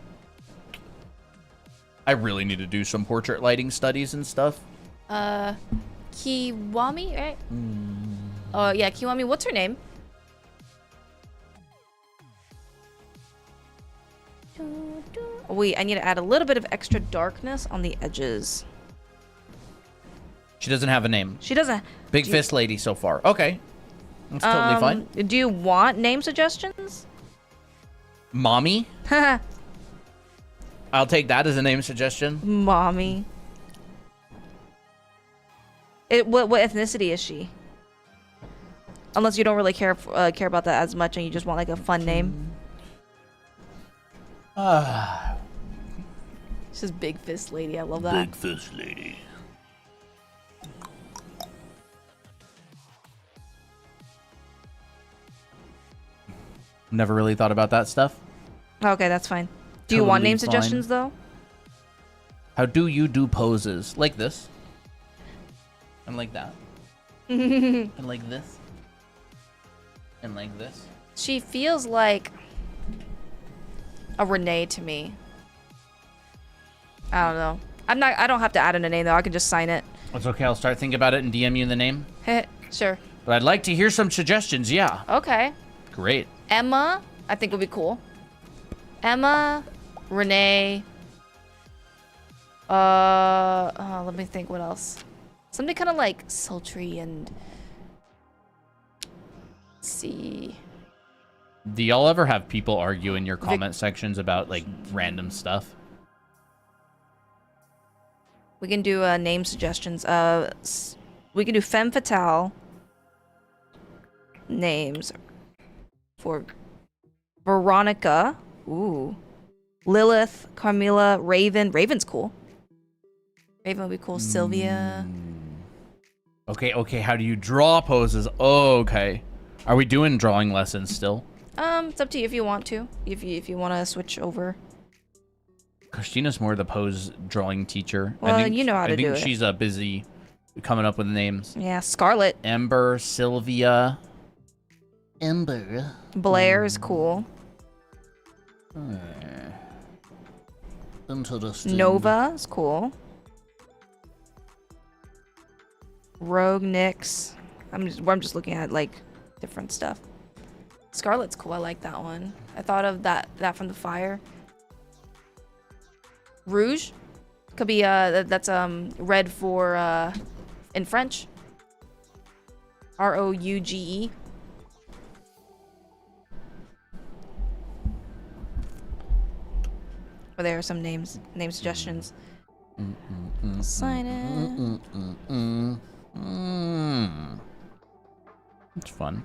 I really need to do some portrait lighting studies and stuff. Kiwami, right? Oh yeah, Kiwami. What's her name? Wait, I need to add a little bit of extra darkness on the edges. She doesn't have a name. She doesn't. Big fist lady so far. Okay. That's totally fine. Do you want name suggestions? Mommy? I'll take that as a name suggestion. Mommy. What ethnicity is she? Unless you don't really care about that as much and you just want like a fun name. This is Big Fist Lady. I love that. Big fist lady. Never really thought about that stuff. Okay, that's fine. Do you want Totally name fine. suggestions though? How do you do poses? Like this. And like that. And like this. And like this. She feels like a Renee to me. I don't know. I don't have to add in a name though. I can just sign it. It's okay. I'll start thinking about it and DM you the name. Sure. But I'd like to hear some suggestions. Yeah. Okay. Great. Emma, I think would be cool. Emma, Renee. Let me think. What else? Something kind of like sultry and. Let's see. Do y'all ever have people argue in your comment sections about like random stuff? We can do name suggestions. We can do femme fatale names for Veronica. Ooh. Lilith, Carmilla, Raven. Raven's cool. Raven would be cool. Sylvia. Okay. How do you draw poses? Oh, okay. Are we doing drawing lessons still? It's up to you if you want to. If you want to switch over. Christina's more the pose drawing teacher. Well, you know how to do I it. think she's busy coming up with names. Yeah, Scarlet. Ember, Sylvia. Ember. Blair is cool. Interesting. Nova is cool. Rogue, Nyx. I'm just looking at like different stuff. Scarlet's cool. I like that one. I thought of that from the fire. Rouge could be that's red for in French. Rouge. But there are some name suggestions. Sign it. It's fun.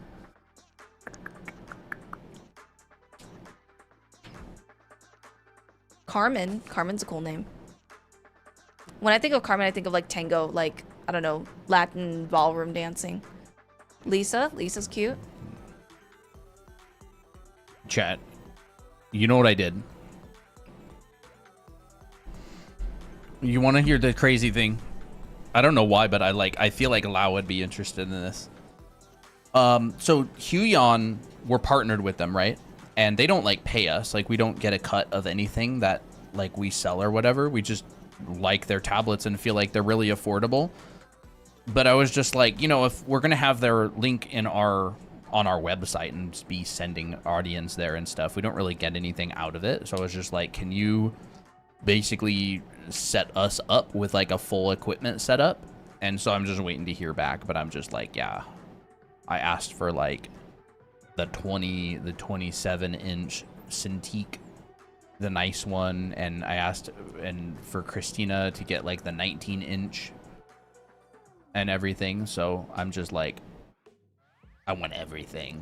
Carmen. Carmen's a cool name. When I think of Carmen, I think of like tango, like, I don't know, Latin ballroom dancing. Lisa. Lisa's cute. Chat. You know what I did? You want to hear the crazy thing? I don't know why, but I feel like Lau would be interested in this. So Huion, we're partnered with them, right? And they don't like pay us. Like we don't get a cut of anything that like we sell or whatever. We just like their tablets and feel like they're really affordable. But I was just like, you know, if we're gonna have their link in on our website and just be sending audience there and stuff, we don't really get anything out of it. So I was just like, can you basically set us up with like a full equipment setup? And so I'm just waiting to hear back, but I'm just like, yeah, I asked for like the 27 inch Cintiq, the nice one, and I asked and for Christina to get like the 19 inch and everything. So I'm just like, I want everything.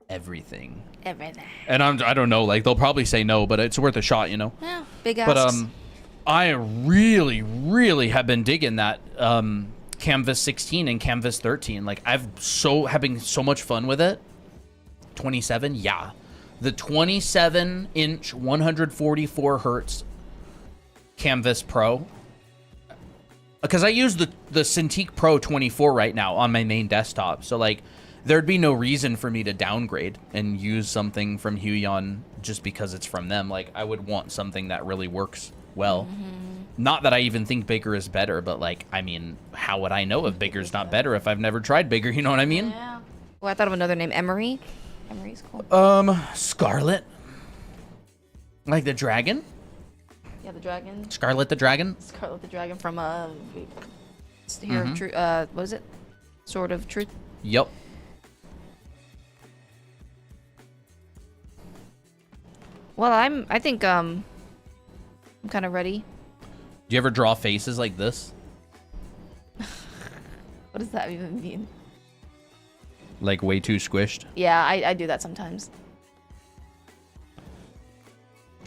everything. Everything. And I don't know, like they'll probably say no, but it's worth a shot, you know. Yeah, big But asks. I really have been digging that Canvas 16 and Canvas 13. Like having so much fun with it. 27, yeah. The 27-inch 144 hertz Canvas Pro. Because I use the Cintiq Pro 24 right now on my main desktop. So like there'd be no reason for me to downgrade and use something from Huion just because it's from them. Like I would want something that really works well. Not that I even think bigger is better, but like, I mean, how would I know if bigger's not better if I've never tried bigger? You know what I mean? Yeah. Oh, I thought of another name, Emery. Emery's cool. Scarlet. Like the dragon? Yeah, the dragon. Scarlet the dragon? Scarlet the Dragon from Hero of Truth. What was it? Sword of Truth. Yep. Well, I think I'm kind of ready. Do you ever draw faces like this? What does that even mean? Like way too squished? Yeah, I do that sometimes.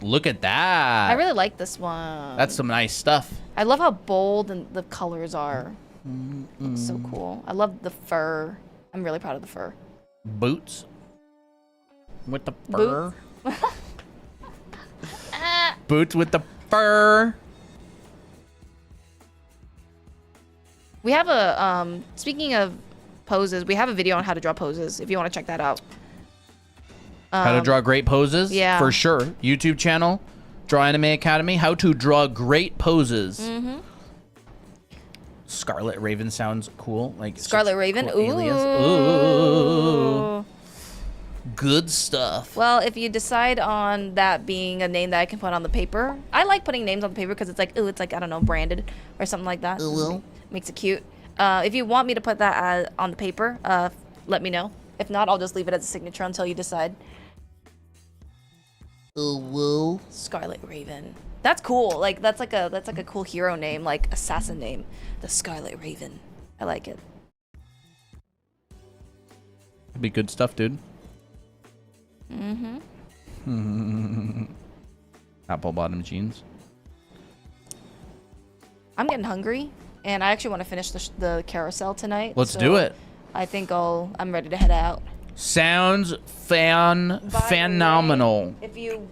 Look at that. I really like this one. That's some nice stuff. I love how bold and the colors are. It's so cool. I love the fur. I'm really proud of the fur. Boots. With the fur. Boots with the fur. We have a speaking of poses, we have a video on how to draw poses if you want to check that out. How to draw great poses? yeah. For sure. YouTube channel, Draw Anime Academy. How to draw great poses. Scarlet Raven sounds cool. Like Scarlet Raven? cool Ooh. alias. Ooh. Good stuff. Well, if you decide on that being a name that I can put on the paper, I like putting names on the paper because it's like, ooh, it's like, I don't know, branded or something like that. Makes it cute. If you want me to put that on the paper, let me know. If not, I'll just leave it as a signature until you decide. Whoa. Scarlet Raven. That's cool. Like that's like a cool hero name, like assassin name. The Scarlet Raven. I like it. That'd be good stuff, dude. Apple bottom jeans. I'm getting hungry, and I actually want to finish the carousel tonight. Let's so do it. I think I'm ready to head out. Sounds phenomenal. If you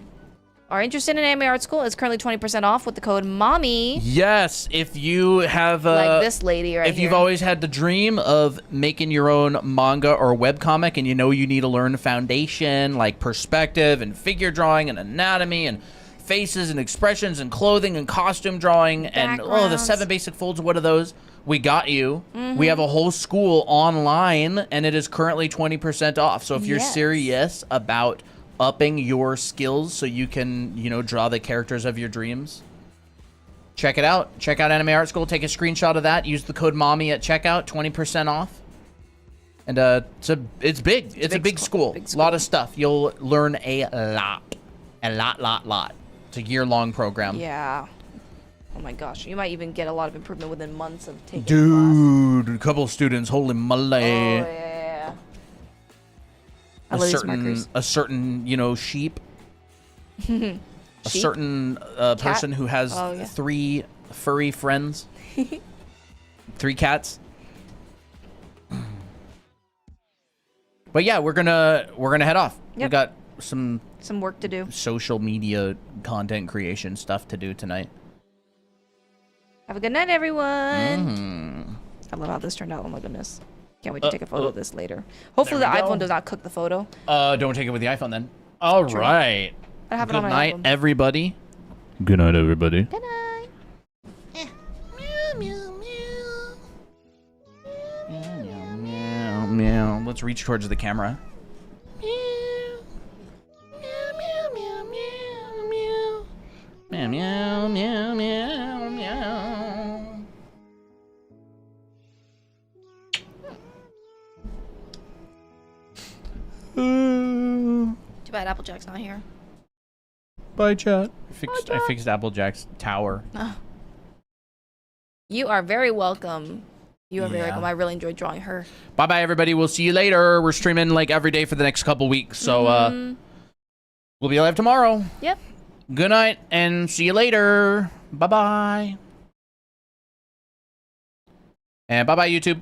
are interested in Anime Art School, it's currently 20% off with the code MOMMY. Yes, if you have Like this lady right if here. you've always had the dream of making your own manga or webcomic and you know you need to learn foundation like perspective and figure drawing and anatomy and faces and expressions and clothing and costume drawing and the Backgrounds. 7 basic folds, what are those? We got you. We have a whole school online and it is currently 20% off. So if you're Yes. serious about upping your skills so you can, you know, draw the characters of your dreams, check it out. Check out Anime Art School. Take a screenshot of that. Use the code MOMMY at checkout. 20% off. And it's big. It's a big school. Big A lot of stuff. You'll learn a lot. A lot. It's a year-long program. Yeah. Oh my gosh, you might even get a lot of improvement within months of taking the Dude, a couple students, holy moly. class. Oh yeah. I love these markers. A certain, you know, sheep. A Sheep? certain person who has Oh, yeah. 3 furry friends. 3 cats. But yeah, we're gonna head off. We Yep. got some Work to do. social media content creation stuff to do tonight. Have a good night, everyone. I love how this turned out. Oh my goodness. Can't wait to take a photo of this later. Hopefully the There we go. iPhone does not cook the photo. Don't take it with the iPhone then. All right. I have it Good on my night, album. everybody. Good night, everybody. Good night. Meow, meow. Let's reach towards the camera. Meow, meow, meow, meow, meow. Too bad Applejack's not here. Bye, chat. I fixed Applejack's tower. You are very welcome. You are very Yeah. welcome. I really enjoyed drawing her. Bye bye, everybody. We'll see you later. We're streaming like every day for the next couple weeks, so we'll be live tomorrow. Yep. Good night, and see you later. Bye bye. And bye bye, YouTube.